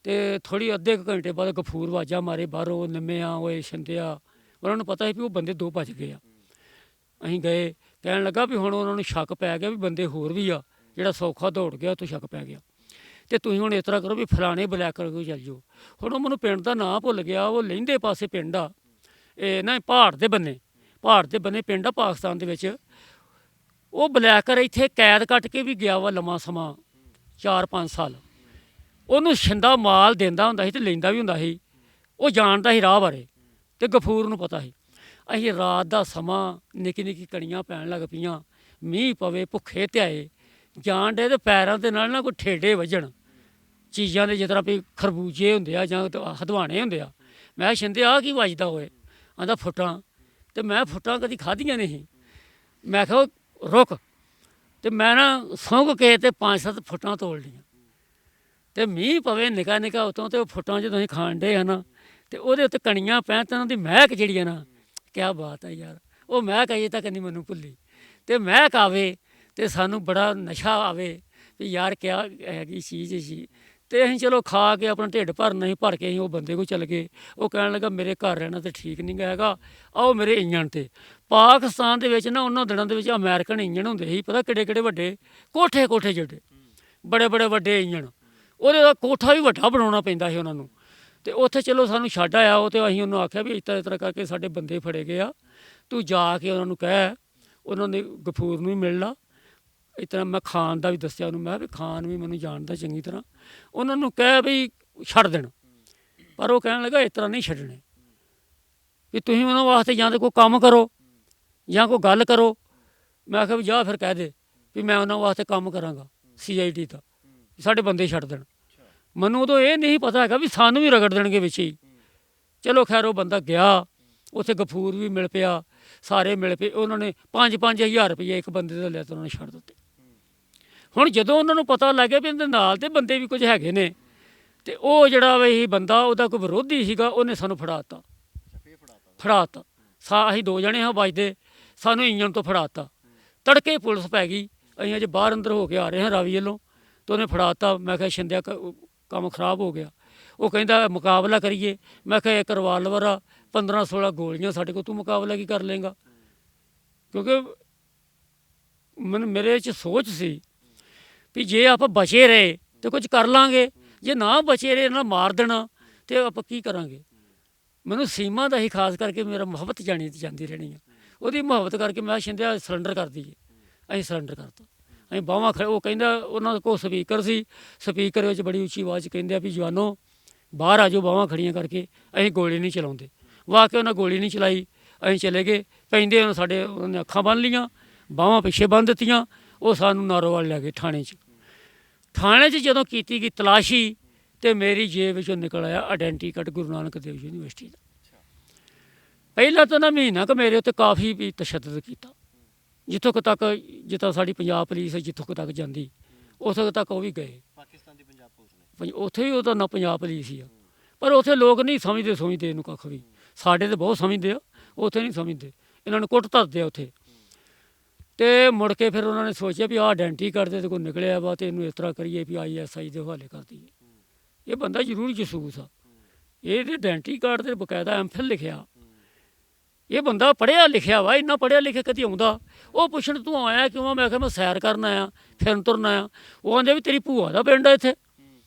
ਤੇ ਥੋੜ੍ਹੀ ਅੱਧੇ ਕੁ ਘੰਟੇ ਬਾਅਦ ਗਫੂਰ ਆਵਾਜ਼ਾਂ ਮਾਰੇ ਬਾਹਰੋਂ, ਨਿੰਮਿਆ ਓਏ ਛਿੰਦਿਆ, ਉਹਨਾਂ ਨੂੰ ਪਤਾ ਸੀ ਵੀ ਉਹ ਬੰਦੇ 2 ਭੱਜ ਗਏ ਆ। ਅਸੀਂ ਗਏ, ਕਹਿਣ ਲੱਗਾ ਵੀ ਹੁਣ ਉਹਨਾਂ ਨੂੰ ਸ਼ੱਕ ਪੈ ਗਿਆ ਵੀ ਬੰਦੇ ਹੋਰ ਵੀ ਆ, ਜਿਹੜਾ ਸੌਖਾ ਦੌੜ ਗਿਆ ਉੱਥੋਂ ਸ਼ੱਕ ਪੈ ਗਿਆ, ਤੇ ਤੁਸੀਂ ਹੁਣ ਇਸ ਤਰ੍ਹਾਂ ਕਰੋ ਵੀ ਫਲਾਣੇ ਬਲੈਕ ਕੋਲ ਚੱਲ ਜਾਓ। ਹੁਣ ਉਹ ਮੈਨੂੰ ਪਿੰਡ ਦਾ ਨਾਂ ਭੁੱਲ ਗਿਆ, ਉਹ ਲਹਿੰਦੇ ਪਾਸੇ ਪਿੰਡ ਆ, ਇਹ ਨਾ ਪਹਾੜ ਦੇ ਬੰਨੇ ਪਿੰਡ ਆ ਪਾਕਿਸਤਾਨ ਦੇ ਵਿੱਚ। ਉਹ ਬਲੈਕਰ ਇੱਥੇ ਕੈਦ ਕੱਟ ਕੇ ਵੀ ਗਿਆ ਵਾ ਲੰਮਾ ਸਮਾਂ 4-5 ਸਾਲ। ਉਹਨੂੰ ਛਿੰਦਾ ਮਾਲ ਦਿੰਦਾ ਹੁੰਦਾ ਸੀ ਤੇ ਲੈਂਦਾ ਵੀ ਹੁੰਦਾ ਸੀ, ਉਹ ਜਾਣਦਾ ਸੀ ਰਾਹ ਬਾਰੇ, ਤੇ ਗਫੂਰ ਨੂੰ ਪਤਾ ਸੀ। ਅਸੀਂ ਰਾਤ ਦਾ ਸਮਾਂ, ਨਿੱਕੀ ਨਿੱਕੀ ਕਣੀਆਂ ਪੈਣ ਲੱਗ ਪਈਆਂ, ਮੀਂਹ ਪਵੇ, ਭੁੱਖੇ ਧਿਆਏ ਜਾਣ ਡੇ, ਤੇ ਪੈਰਾਂ ਦੇ ਨਾਲ ਨਾ ਕੋਈ ਠੇਡੇ ਵੱਜਣ ਚੀਜ਼ਾਂ ਦੇ, ਜਿਸ ਤਰ੍ਹਾਂ ਵੀ ਖਰਬੂਜੇ ਹੁੰਦੇ ਆ ਜਾਂ ਹਦਵਾਣੇ ਹੁੰਦੇ ਆ। ਮੈਂ ਛਿੰਦੇ ਆਹ ਕੀ ਵੱਜਦਾ ਹੋਏ, ਆਂਦਾ ਫੁੱਟਾਂ, ਤੇ ਮੈਂ ਫੁੱਟਾਂ ਕਦੀ ਖਾਧੀਆਂ ਨਹੀਂ। ਮੈਂ ਕਿਹਾ ਰੁਕ, ਤੇ ਮੈਂ ਨਾ ਸੁੰਘ ਕੇ ਤੇ 5-7 ਫੁੱਟਾਂ ਤੋੜ ਲਈਆਂ, ਤੇ ਮੀਂਹ ਪਵੇ ਨਿੱਕਾ ਨਿੱਕਾ ਉਤੋਂ, ਤੇ ਉਹ ਫੁੱਟਾਂ ਜਦੋਂ ਅਸੀਂ ਖਾਣ ਡੇ ਹਨ ਤੇ ਉਹਦੇ ਉੱਤੇ ਕਣੀਆਂ ਪੈਣ, ਤੇ ਉਹਨਾਂ ਦੀ ਮਹਿਕ ਜਿਹੜੀ ਆ ਨਾ, ਕਿਆ ਬਾਤ ਹੈ ਯਾਰ, ਉਹ ਮਹਿਕ ਅਜੇ ਤੱਕ ਨਹੀਂ ਮੈਨੂੰ ਭੁੱਲੀ। ਤੇ ਮਹਿਕ ਆਵੇ ਤੇ ਸਾਨੂੰ ਬੜਾ ਨਸ਼ਾ ਆਵੇ ਵੀ ਯਾਰ ਕਿਆ ਹੈਗੀ ਚੀਜ਼ ਸੀ। ਤੇ ਅਸੀਂ ਚਲੋ ਖਾ ਕੇ ਆਪਣਾ ਢਿੱਡ ਭਰਨਾ ਸੀ, ਭਰ ਕੇ ਅਸੀਂ ਉਹ ਬੰਦੇ ਕੋਲ ਚੱਲ ਗਏ। ਉਹ ਕਹਿਣ ਲੱਗਾ ਮੇਰੇ ਘਰ ਰਹਿਣਾ ਤੇ ਠੀਕ ਨਹੀਂ ਹੈਗਾ, ਆਓ ਮੇਰੇ ਇੰਜਣ ਤੇ। ਪਾਕਿਸਤਾਨ ਦੇ ਵਿੱਚ ਨਾ ਉਹਨਾਂ ਦਿਨਾਂ ਦੇ ਵਿੱਚ ਅਮਰੀਕਨ ਇੰਜਣ ਹੁੰਦੇ ਸੀ, ਪਤਾ ਕਿੱਡੇ ਕਿੱਡੇ ਵੱਡੇ, ਕੋਠੇ ਜਿਹੜੇ ਬੜੇ ਵੱਡੇ ਇੰਜਣ, ਉਹਦੇ ਦਾ ਕੋਠਾ ਵੀ ਵੱਡਾ ਬਣਾਉਣਾ ਪੈਂਦਾ ਸੀ ਉਹਨਾਂ ਨੂੰ। ਤੇ ਉੱਥੇ ਚਲੋ ਸਾਨੂੰ ਛੱਡ ਆਇਆ ਉਹ, ਤੇ ਅਸੀਂ ਉਹਨੂੰ ਆਖਿਆ ਵੀ ਇਸ ਤਰ੍ਹਾਂ ਕਰਕੇ ਸਾਡੇ ਬੰਦੇ ਫੜੇ ਗਏ ਆ, ਤੂੰ ਜਾ ਕੇ ਉਹਨਾਂ ਨੂੰ ਕਹਿ, ਉਹਨਾਂ ਨੇ ਗਫੂਰ ਨੂੰ ਵੀ ਮਿਲ ਲਾ। ਇਸ ਤਰ੍ਹਾਂ ਮੈਂ ਖਾਨ ਦਾ ਵੀ ਦੱਸਿਆ ਉਹਨੂੰ, ਮੈਂ ਵੀ ਖਾਨ ਵੀ ਮੈਨੂੰ ਜਾਣਦਾ ਚੰਗੀ ਤਰ੍ਹਾਂ, ਉਹਨਾਂ ਨੂੰ ਕਹਿ ਵੀ ਛੱਡ ਦੇਣ। ਪਰ ਉਹ ਕਹਿਣ ਲੱਗਾ ਇਸ ਤਰ੍ਹਾਂ ਨਹੀਂ ਛੱਡਣੇ, ਵੀ ਤੁਸੀਂ ਉਹਨਾਂ ਵਾਸਤੇ ਜਾਂ ਤਾਂ ਕੋਈ ਕੰਮ ਕਰੋ ਜਾਂ ਕੋਈ ਗੱਲ ਕਰੋ। ਮੈਂ ਆਖਿਆ ਵੀ ਜਾ ਫਿਰ ਕਹਿ ਦੇ ਵੀ ਮੈਂ ਉਹਨਾਂ ਵਾਸਤੇ ਕੰਮ ਕਰਾਂਗਾ CID ਦਾ, ਸਾਡੇ ਬੰਦੇ ਛੱਡ ਦੇਣ। ਮੈਨੂੰ ਉਦੋਂ ਇਹ ਨਹੀਂ ਪਤਾ ਹੈਗਾ ਵੀ ਸਾਨੂੰ ਵੀ ਰਗੜ ਦੇਣਗੇ ਵਿੱਚ ਹੀ। ਚਲੋ ਖੈਰ ਉਹ ਬੰਦਾ ਗਿਆ, ਉੱਥੇ ਗਫੂਰ ਵੀ ਮਿਲ ਪਿਆ, ਸਾਰੇ ਮਿਲ ਪਏ। ਉਹਨਾਂ ਨੇ 5-5 ਹਜ਼ਾਰ ਰੁਪਈਏ ਇੱਕ ਬੰਦੇ ਦਾ ਲਿਆ, ਤਾਂ ਉਹਨਾਂ ਨੇ ਛੱਡ ਦਿੱਤੇ। ਹੁਣ ਜਦੋਂ ਉਹਨਾਂ ਨੂੰ ਪਤਾ ਲੱਗ ਗਿਆ ਵੀ ਇਹਦੇ ਨਾਲ ਦੇ ਬੰਦੇ ਵੀ ਕੁਝ ਹੈਗੇ ਨੇ, ਤੇ ਉਹ ਜਿਹੜਾ ਵੀ ਬੰਦਾ ਉਹਦਾ ਕੋਈ ਵਿਰੋਧੀ ਸੀਗਾ, ਉਹਨੇ ਸਾਨੂੰ ਫੜਾਤਾ। ਅਸੀਂ 2 ਜਣੇ ਹਾਂ ਬਚਦੇ, ਸਾਨੂੰ ਇੰਜਣ ਤੋਂ ਫੜਾਤਾ। ਤੜਕੇ ਪੁਲਿਸ ਪੈ ਗਈ, ਅਸੀਂ ਅਜੇ ਬਾਹਰ ਅੰਦਰ ਹੋ ਕੇ ਆ ਰਹੇ ਹਾਂ ਰਾਵੀ ਵੱਲੋਂ, ਤੇ ਉਹਨੇ ਫੜਾਤਾ। ਮੈਂ ਕਿਹਾ ਛਿੰਦਿਆ ਕੰਮ ਖਰਾਬ ਹੋ ਗਿਆ। ਉਹ ਕਹਿੰਦਾ ਮੁਕਾਬਲਾ ਕਰੀਏ। ਮੈਂ ਕਿਹਾ ਇੱਕ ਰਿਵਾਲਵਰ ਆ, 15-16 ਗੋਲੀਆਂ ਸਾਡੇ ਕੋਲ, ਤੂੰ ਮੁਕਾਬਲਾ ਕੀ ਕਰ ਲਏਗਾ? ਕਿਉਂਕਿ ਮੇਰੇ 'ਚ ਸੋਚ ਸੀ ਵੀ ਜੇ ਆਪਾਂ ਬਚੇ ਰਹੇ ਤਾਂ ਕੁਝ ਕਰ ਲਾਂਗੇ, ਜੇ ਨਾ ਬਚੇ ਰਹੇ ਨਾ ਮਾਰ ਦੇਣਾ ਤੇ ਆਪਾਂ ਕੀ ਕਰਾਂਗੇ। ਮੈਨੂੰ ਸੀਮਾ ਦਾ ਹੀ ਖਾਸ ਕਰਕੇ ਮੇਰਾ ਮੁਹੱਬਤ ਜਾਂਦੀ ਰਹਿਣੀ ਆ, ਉਹਦੀ ਮੁਹੱਬਤ ਕਰਕੇ ਮੈਂ ਛਿੰਦਿਆ ਸਰੈਂਡਰ ਕਰ ਦਈਏ। ਅਸੀਂ ਸਰੈਂਡਰ ਕਰਤਾ। ਅਸੀਂ ਬਾਹਾਂ ਖੜੇ, ਉਹ ਕਹਿੰਦਾ ਉਹਨਾਂ ਕੋਲ ਸਪੀਕਰ ਸੀ, ਸਪੀਕਰ ਵਿੱਚ ਬੜੀ ਉੱਚੀ ਆਵਾਜ਼ ਕਹਿੰਦੇ ਆ ਵੀ ਜਵਾਨੋ ਬਾਹਰ ਆ ਜਾਓ ਬਾਹਾਂ ਖੜੀਆਂ ਕਰਕੇ, ਅਸੀਂ ਗੋਲੀ ਨਹੀਂ ਚਲਾਉਂਦੇ। ਵਾਕਿਆ ਉਹਨਾਂ ਗੋਲੀ ਨਹੀਂ ਚਲਾਈ। ਅਸੀਂ ਚਲੇ ਗਏ, ਪੈਂਦੇ ਉਹਨੇ ਸਾਡੇ ਉਹਨੇ ਅੱਖਾਂ ਬੰਨ੍ਹ ਲਈਆਂ, ਬਾਹਾਂ ਪਿੱਛੇ ਬੰਨ੍ਹ ਦਿੱਤੀਆਂ। ਉਹ ਸਾਨੂੰ ਨਾਰੋਵਾਲ ਲੈ ਗਏ ਥਾਣੇ 'ਚ ਜਦੋਂ ਕੀਤੀ ਗਈ ਤਲਾਸ਼ੀ, ਤੇ ਮੇਰੀ ਜੇਬ ਵਿੱਚੋਂ ਨਿਕਲ ਆਇਆ ਆਇਡੈਂਟੀ ਕਾਰਡ ਗੁਰੂ ਨਾਨਕ ਦੇਵ ਯੂਨੀਵਰਸਿਟੀ ਦਾ। ਪਹਿਲਾਂ ਤਾਂ ਨਾ ਮਹੀਨਾ ਕੁ ਮੇਰੇ ਉੱਤੇ ਕਾਫੀ ਵੀ ਤਸ਼ੱਦਦ ਕੀਤਾ, ਜਿੱਥੋਂ ਤੱਕ ਜਿੱਦਾਂ ਸਾਡੀ ਪੰਜਾਬ ਪੁਲਿਸ ਜਿੱਥੋਂ ਤੱਕ ਜਾਂਦੀ ਉੱਥੋਂ ਤੱਕ ਉਹ ਵੀ ਗਏ। ਪਾਕਿਸਤਾਨ ਦੀ ਪੰਜਾਬ ਪੁਲਿਸ ਨੇ ਉੱਥੇ ਵੀ ਉਹਦਾ ਨਾ ਪੰਜਾਬ ਪੁਲਿਸ ਹੀ ਆ, ਪਰ ਉੱਥੇ ਲੋਕ ਨਹੀਂ ਸਮਝਦੇ ਇਹਨੂੰ ਕੱਖ ਵੀ। ਸਾਡੇ ਤਾਂ ਬਹੁਤ ਸਮਝਦੇ ਆ, ਉੱਥੇ ਨਹੀਂ ਸਮਝਦੇ। ਇਹਨਾਂ ਨੂੰ ਕੁੱਟ ਧਰਦੇ ਆ ਉੱਥੇ। ਤੇ ਮੁੜ ਕੇ ਫਿਰ ਉਹਨਾਂ ਨੇ ਸੋਚਿਆ ਵੀ ਆਹ ਆਇਡੈਂਟੀ ਕਾਰਡ ਦੇ ਕੋਈ ਨਿਕਲਿਆ ਵਾ, ਤੇ ਇਹਨੂੰ ਇਸ ਤਰ੍ਹਾਂ ਕਰੀਏ ਵੀ ISI ਦੇ ਹਵਾਲੇ ਕਰ ਦਈਏ। ਇਹ ਬੰਦਾ ਜ਼ਰੂਰ ਜਸੂਸ ਆ, ਇਹਦੇ ਆਇਡੈਂਟੀ ਕਾਰਡ 'ਤੇ ਬਕਾਇਦਾ MPhil ਲਿਖਿਆ। ਇਹ ਬੰਦਾ ਪੜ੍ਹਿਆ ਲਿਖਿਆ ਵਾ, ਇੰਨਾ ਪੜ੍ਹਿਆ ਲਿਖਿਆ ਕਦੀ ਆਉਂਦਾ। ਉਹ ਪੁੱਛਣ ਤੂੰ ਆਇਆ ਕਿਉਂ? ਮੈਂ ਕਿਹਾ ਮੈਂ ਸੈਰ ਕਰਨ ਆਇਆ, ਫਿਰਨ ਤੁਰਨ ਆਇਆ। ਉਹ ਕਹਿੰਦੇ ਵੀ ਤੇਰੀ ਭੂਆ ਦਾ ਪਿੰਡ ਆ ਇੱਥੇ,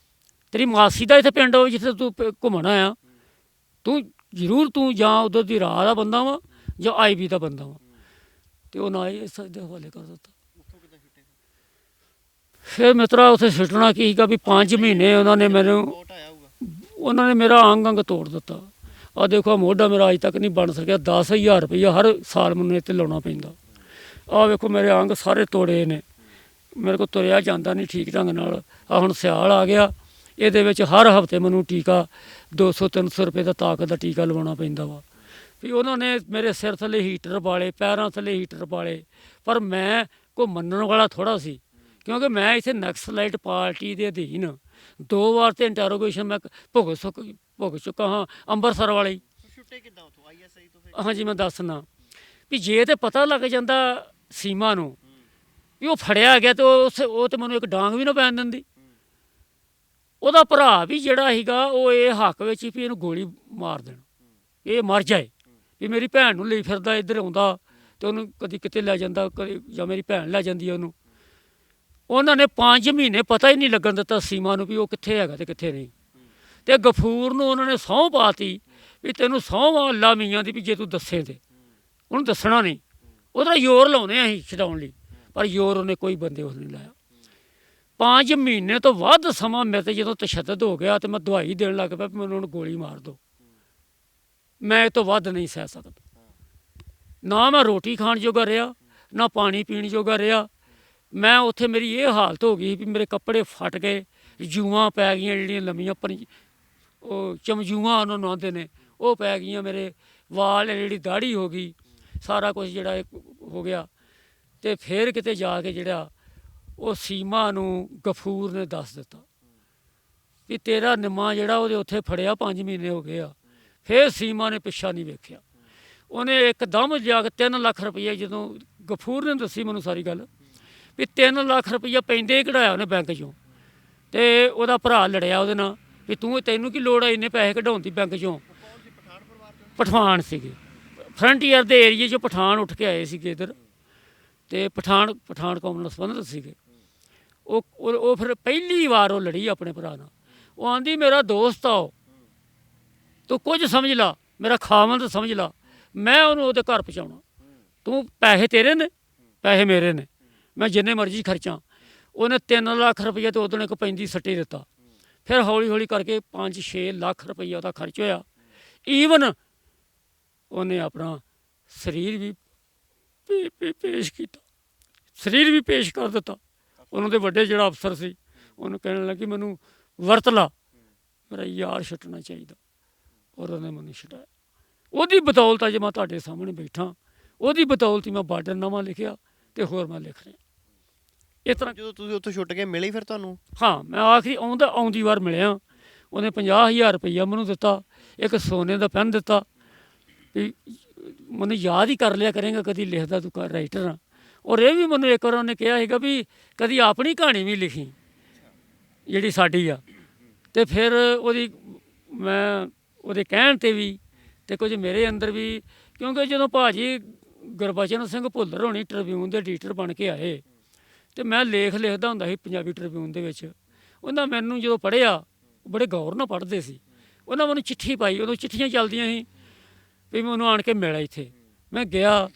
ਤੇਰੀ ਮਾਸੀ ਦਾ ਇੱਥੇ ਪਿੰਡ ਹੋਵੇ ਜਿੱਥੇ ਤੂੰ ਘੁੰਮਣ ਆਇਆ। ਤੂੰ ਜ਼ਰੂਰ ਤੂੰ ਜਾਂ ਉੱਧਰ ਦੀ ਰਾਹ ਦਾ ਬੰਦਾ ਵਾ ਜਾਂ IB ਦਾ ਬੰਦਾ ਵਾ। ਤੇ ਉਹ ਨਾ ISI ਦੇ ਹਵਾਲੇ ਕਰ ਦਿੱਤਾ। ਫਿਰ ਮਿੱਤਰਾ ਉੱਥੇ ਸੁੱਟਣਾ ਕੀ ਸੀਗਾ ਵੀ 5 ਮਹੀਨੇ ਉਹਨਾਂ ਨੇ ਮੇਰਾ ਅੰਗ ਤੋੜ ਦਿੱਤਾ। ਆਹ ਦੇਖੋ ਮੋਢਾ ਮੇਰਾ ਅੱਜ ਤੱਕ ਨਹੀਂ ਬਣ ਸਕਿਆ। 10,000 ਰੁਪਈਆ ਹਰ ਸਾਲ ਮੈਨੂੰ ਇੱਥੇ ਲਾਉਣਾ ਪੈਂਦਾ। ਆਹ ਵੇਖੋ ਮੇਰੇ ਅੰਗ ਸਾਰੇ ਤੋੜੇ ਨੇ, ਮੇਰੇ ਕੋਲ ਤੁਰਿਆ ਜਾਂਦਾ ਨਹੀਂ ਠੀਕ ਢੰਗ ਨਾਲ। ਆਹ ਹੁਣ ਸਿਆਲ ਆ ਗਿਆ, ਇਹਦੇ ਵਿੱਚ ਹਰ ਹਫ਼ਤੇ ਮੈਨੂੰ ਟੀਕਾ 200-300 ਰੁਪਏ ਦਾ ਤਾਕਤ ਦਾ ਟੀਕਾ ਲਵਾਉਣਾ ਪੈਂਦਾ ਵਾ। ਵੀ ਉਹਨਾਂ ਨੇ ਮੇਰੇ ਸਿਰ ਥੱਲੇ ਹੀਟਰ ਪਾਲੇ, ਪੈਰਾਂ ਥੱਲੇ ਹੀਟਰ ਪਾਲੇ, ਪਰ ਮੈਂ ਕੋਈ ਮੰਨਣ ਵਾਲਾ ਥੋੜ੍ਹਾ ਸੀ ਕਿਉਂਕਿ ਮੈਂ ਇੱਥੇ ਨਕਸਲਾਈਟ ਪਾਰਟੀ ਦੇ ਅਧੀਨ 2 ਵਾਰ ਤੇ ਇੰਟਰੋਗੇਸ਼ਨ ਮੈਂ ਭੁਗਤ ਚੁੱਕਾ ਹਾਂ ਅੰਮ੍ਰਿਤਸਰ ਵਾਲੇ ਹੀ। ਛੁੱਟੇ ਕਿੱਦਾਂ ਉਥੋਂ ਆਈਐਸਆਈ ਤੋਂ ਫਿਰ? ਹਾਂਜੀ ਮੈਂ ਦੱਸਣਾ ਵੀ ਜੇ ਤੇ ਪਤਾ ਲੱਗ ਜਾਂਦਾ ਸੀਮਾ ਨੂੰ ਵੀ ਉਹ ਫੜਿਆ ਗਿਆ ਤੇ ਉਹ ਤੇ ਮੈਨੂੰ ਇੱਕ ਡਾਂਗ ਵੀ ਨਾ ਪੈਣ ਦਿੰਦੀ। ਉਹਦਾ ਭਰਾ ਵੀ ਜਿਹੜਾ ਸੀਗਾ ਉਹ ਇਹ ਹੱਕ ਵਿੱਚ ਸੀ ਵੀ ਇਹਨੂੰ ਗੋਲੀ ਮਾਰ ਦੇਣ, ਇਹ ਮਰ ਜਾਏ। ਵੀ ਮੇਰੀ ਭੈਣ ਨੂੰ ਲਈ ਫਿਰਦਾ ਇੱਧਰ ਆਉਂਦਾ ਤੇ ਉਹਨੂੰ ਕਦੀ ਕਿਤੇ ਲੈ ਜਾਂਦਾ, ਕਦੇ ਜਾਂ ਮੇਰੀ ਭੈਣ ਲੈ ਜਾਂਦੀ ਉਹਨੂੰ। ਉਹਨਾਂ ਨੇ 5 ਮਹੀਨੇ ਪਤਾ ਹੀ ਨਹੀਂ ਲੱਗਣ ਦਿੱਤਾ ਸੀਮਾ ਨੂੰ ਵੀ ਉਹ ਕਿੱਥੇ ਹੈਗਾ ਤੇ ਕਿੱਥੇ ਨਹੀਂ। ਤੇ ਗਫੂਰ ਨੂੰ ਉਹਨਾਂ ਨੇ ਸਹੁੰ ਪਾਤੀ ਵੀ ਤੈਨੂੰ ਸਹੁੰ ਆ ਅੱਲਾ ਮੀਆਂ ਦੀ ਵੀ ਜੇ ਤੂੰ ਦੱਸੇ ਤੇ ਉਹਨੂੰ ਦੱਸਣਾ ਨਹੀਂ। ਉਹਦਾ ਜ਼ੋਰ ਲਾਉਂਦੇ ਅਸੀਂ ਛਡਾਉਣ ਲਈ, ਪਰ ਜ਼ੋਰ ਉਹਨੇ ਕੋਈ ਬੰਦੇ ਉਸ ਨਹੀਂ ਲਾਇਆ। 5 ਮਹੀਨੇ ਤੋਂ ਵੱਧ ਸਮਾਂ ਮੇਰੇ ਤੇ ਜਦੋਂ ਤਸ਼ੱਦਦ ਹੋ ਗਿਆ ਤੇ ਮੈਂ ਦਵਾਈ ਦੇਣ ਲੱਗ ਪਿਆ ਵੀ ਮੈਨੂੰ ਹੁਣ ਗੋਲੀ ਮਾਰ ਦਿਓ, ਮੈਂ ਇਹ ਤੋਂ ਵੱਧ ਨਹੀਂ ਸਹਿ ਸਕਦਾ। ਨਾ ਮੈਂ ਰੋਟੀ ਖਾਣ ਜੋਗਾ ਰਿਹਾ, ਨਾ ਪਾਣੀ ਪੀਣ ਜੋਗਾ ਰਿਹਾ। ਮੈਂ ਉੱਥੇ ਮੇਰੀ ਇਹ ਹਾਲਤ ਹੋ ਗਈ ਵੀ ਮੇਰੇ ਕੱਪੜੇ ਫਟ ਗਏ, ਜੂਆਂ ਪੈ ਗਈਆਂ ਜਿਹੜੀਆਂ ਲੰਮੀਆਂ ਉਹ ਚਮਜੂਆਂ ਉਹਨਾਂ ਨੂੰ ਆਉਂਦੇ ਨੇ, ਉਹ ਪੈ ਗਈਆਂ। ਮੇਰੇ ਵਾਲ ਜਿਹੜੀ ਦਾੜੀ ਹੋ ਗਈ, ਸਾਰਾ ਕੁਝ ਜਿਹੜਾ ਹੋ ਗਿਆ। ਤੇ ਫਿਰ ਕਿਤੇ ਜਾ ਕੇ ਜਿਹੜਾ ਉਹ ਸੀਮਾ ਨੂੰ ਗਫੂਰ ਨੇ ਦੱਸ ਦਿੱਤਾ ਵੀ ਤੇਰਾ ਨਿੰਮਾ ਜਿਹੜਾ ਉਹਦੇ ਉੱਥੇ ਫੜਿਆ 5 ਮਹੀਨੇ ਹੋ ਗਏ ਆ। ਫਿਰ ਸੀਮਾ ਨੇ ਪਿੱਛਾ ਨਹੀਂ ਵੇਖਿਆ, ਉਹਨੇ ਇੱਕਦਮ ਜਾ ਕੇ 3 ਲੱਖ ਰੁਪਈਆ, ਜਦੋਂ ਗਫੂਰ ਨੇ ਦੱਸੀ ਮੈਨੂੰ ਸਾਰੀ ਗੱਲ ਵੀ 3 ਲੱਖ ਰੁਪਈਆ ਪੈਂਦੇ ਹੀ ਕਢਾਇਆ ਉਹਨੇ ਬੈਂਕ 'ਚੋਂ। ਤੇ ਉਹਦਾ ਭਰਾ ਲੜਿਆ ਉਹਦੇ ਨਾਲ ਵੀ ਤੈਨੂੰ ਕੀ ਲੋੜ ਆ ਇੰਨੇ ਪੈਸੇ ਕਢਾਉਣ ਦੀ ਬੈਂਕ 'ਚੋਂ। ਪਠਾਨ ਸੀਗੇ, ਫਰੰਟੀਅਰ ਦੇ ਏਰੀਏ 'ਚੋਂ ਪਠਾਨ ਉੱਠ ਕੇ ਆਏ ਸੀਗੇ ਇੱਧਰ, ਤੇ ਪਠਾਨ ਕੌਮ ਨਾਲ ਸੰਬੰਧਿਤ ਸੀਗੇ। ਉਹ ਫਿਰ ਪਹਿਲੀ ਵਾਰ ਉਹ ਲੜੀ ਆਪਣੇ ਭਰਾ ਨਾਲ। ਉਹ ਆਂਦੀ ਮੇਰਾ ਦੋਸਤ ਆ, ਉਹ ਤੂੰ ਕੁਝ ਸਮਝ ਲਾ, ਮੇਰਾ ਖਾਵੰਦ ਸਮਝ ਲਾ, ਮੈਂ ਉਹਨੂੰ ਉਹਦੇ ਘਰ ਪਹੁੰਚਾਉਣਾ। ਤੂੰ ਪੈਸੇ ਤੇਰੇ ਨੇ, ਪੈਸੇ ਮੇਰੇ ਨੇ, ਮੈਂ ਜਿੰਨੇ ਮਰਜ਼ੀ ਖਰਚਾਂ। ਉਹਨੇ 3 ਲੱਖ ਰੁਪਈਆ ਤੇ ਉਦੋਂ ਇੱਕ 35 ਸੱਟੇ ਦਿੱਤਾ। ਫਿਰ ਹੌਲੀ ਹੌਲੀ ਕਰਕੇ 5-6 ਲੱਖ ਰੁਪਈਆ ਉਹਦਾ ਖਰਚ ਹੋਇਆ। ਈਵਨ ਉਹਨੇ ਆਪਣਾ ਸਰੀਰ ਵੀ ਪੇਸ਼ ਕੀਤਾ, ਸਰੀਰ ਵੀ ਪੇਸ਼ ਕਰ ਦਿੱਤਾ। ਉਹਨਾਂ ਦੇ ਵੱਡੇ ਜਿਹੜਾ ਅਫਸਰ ਸੀ ਉਹਨੂੰ ਕਹਿਣ ਲੱਗੀ ਮੈਨੂੰ ਵਰਤ ਲਾ, ਮੇਰਾ ਯਾਰ ਛੱਡਣਾ ਚਾਹੀਦਾ। ਔਰ ਉਹਨੇ ਮੈਨੂੰ ਛਡਾਇਆ। ਉਹਦੀ ਬਦੌਲਤ ਅੱਜ ਮੈਂ ਤੁਹਾਡੇ ਸਾਹਮਣੇ ਬੈਠਾ, ਉਹਦੀ ਬਦੌਲਤ ਹੀ ਮੈਂ ਬਾਰਡਰ ਨਾਮਾ ਲਿਖਿਆ ਤੇ ਹੋਰ ਮੈਂ ਲਿਖ ਰਿਹਾ। ਇਸ ਤਰ੍ਹਾਂ ਜਦੋਂ ਤੁਸੀਂ ਉੱਥੋਂ ਛੁੱਟ ਕੇ ਮਿਲੇ ਫਿਰ ਤੁਹਾਨੂੰ? ਹਾਂ, ਮੈਂ ਆਖਰੀ ਆਉਂਦੀ ਵਾਰ ਮਿਲਿਆ। ਉਹਨੇ 50,000 ਰੁਪਈਆ ਮੈਨੂੰ ਦਿੱਤਾ, ਇੱਕ ਸੋਨੇ ਦਾ ਪੈਨ ਦਿੱਤਾ ਵੀ ਮੈਨੂੰ ਯਾਦ ਹੀ ਕਰ ਲਿਆ ਕਰੇਗਾ ਕਦੀ ਲਿਖਦਾ ਤੂੰ ਰਾਈਟਰ ਆ। ਔਰ ਇਹ ਵੀ ਮੈਨੂੰ ਇੱਕ ਵਾਰ ਉਹਨੇ ਕਿਹਾ ਸੀਗਾ ਵੀ ਕਦੀ ਆਪਣੀ ਕਹਾਣੀ ਵੀ ਲਿਖੀ ਜਿਹੜੀ ਸਾਡੀ ਆ। ਤੇ ਫਿਰ ਮੈਂ ਉਹਦੇ ਕਹਿਣ 'ਤੇ ਵੀ ਤੇ ਕੁਝ ਮੇਰੇ ਅੰਦਰ ਵੀ, ਕਿਉਂਕਿ ਜਦੋਂ ਭਾਜੀ ਗੁਰਬਚਨ ਸਿੰਘ ਭੁੱਲਰ ਹੋਣੀ ਟ੍ਰਿਬਿਊਨ ਦੇ ਐਡੀਟਰ ਬਣ ਕੇ ਆਏ ਤੇ ਮੈਂ ਲੇਖ ਲਿਖਦਾ ਹੁੰਦਾ ਸੀ ਪੰਜਾਬੀ ਟ੍ਰਿਬਿਊਨ ਦੇ ਵਿੱਚ। ਉਹਨਾਂ ਮੈਨੂੰ ਜਦੋਂ ਪੜ੍ਹਿਆ, ਬੜੇ ਗੌਰ ਨਾਲ ਪੜ੍ਹਦੇ ਸੀ, ਉਹਨਾਂ ਮੈਨੂੰ ਚਿੱਠੀ ਪਾਈ। ਉਦੋਂ ਚਿੱਠੀਆਂ ਚੱਲਦੀਆਂ ਸੀ ਵੀ ਮੈਨੂੰ ਆਣ ਕੇ ਮਿਲਿਆ ਇੱਥੇ। ਮੈਂ ਗਿਆ,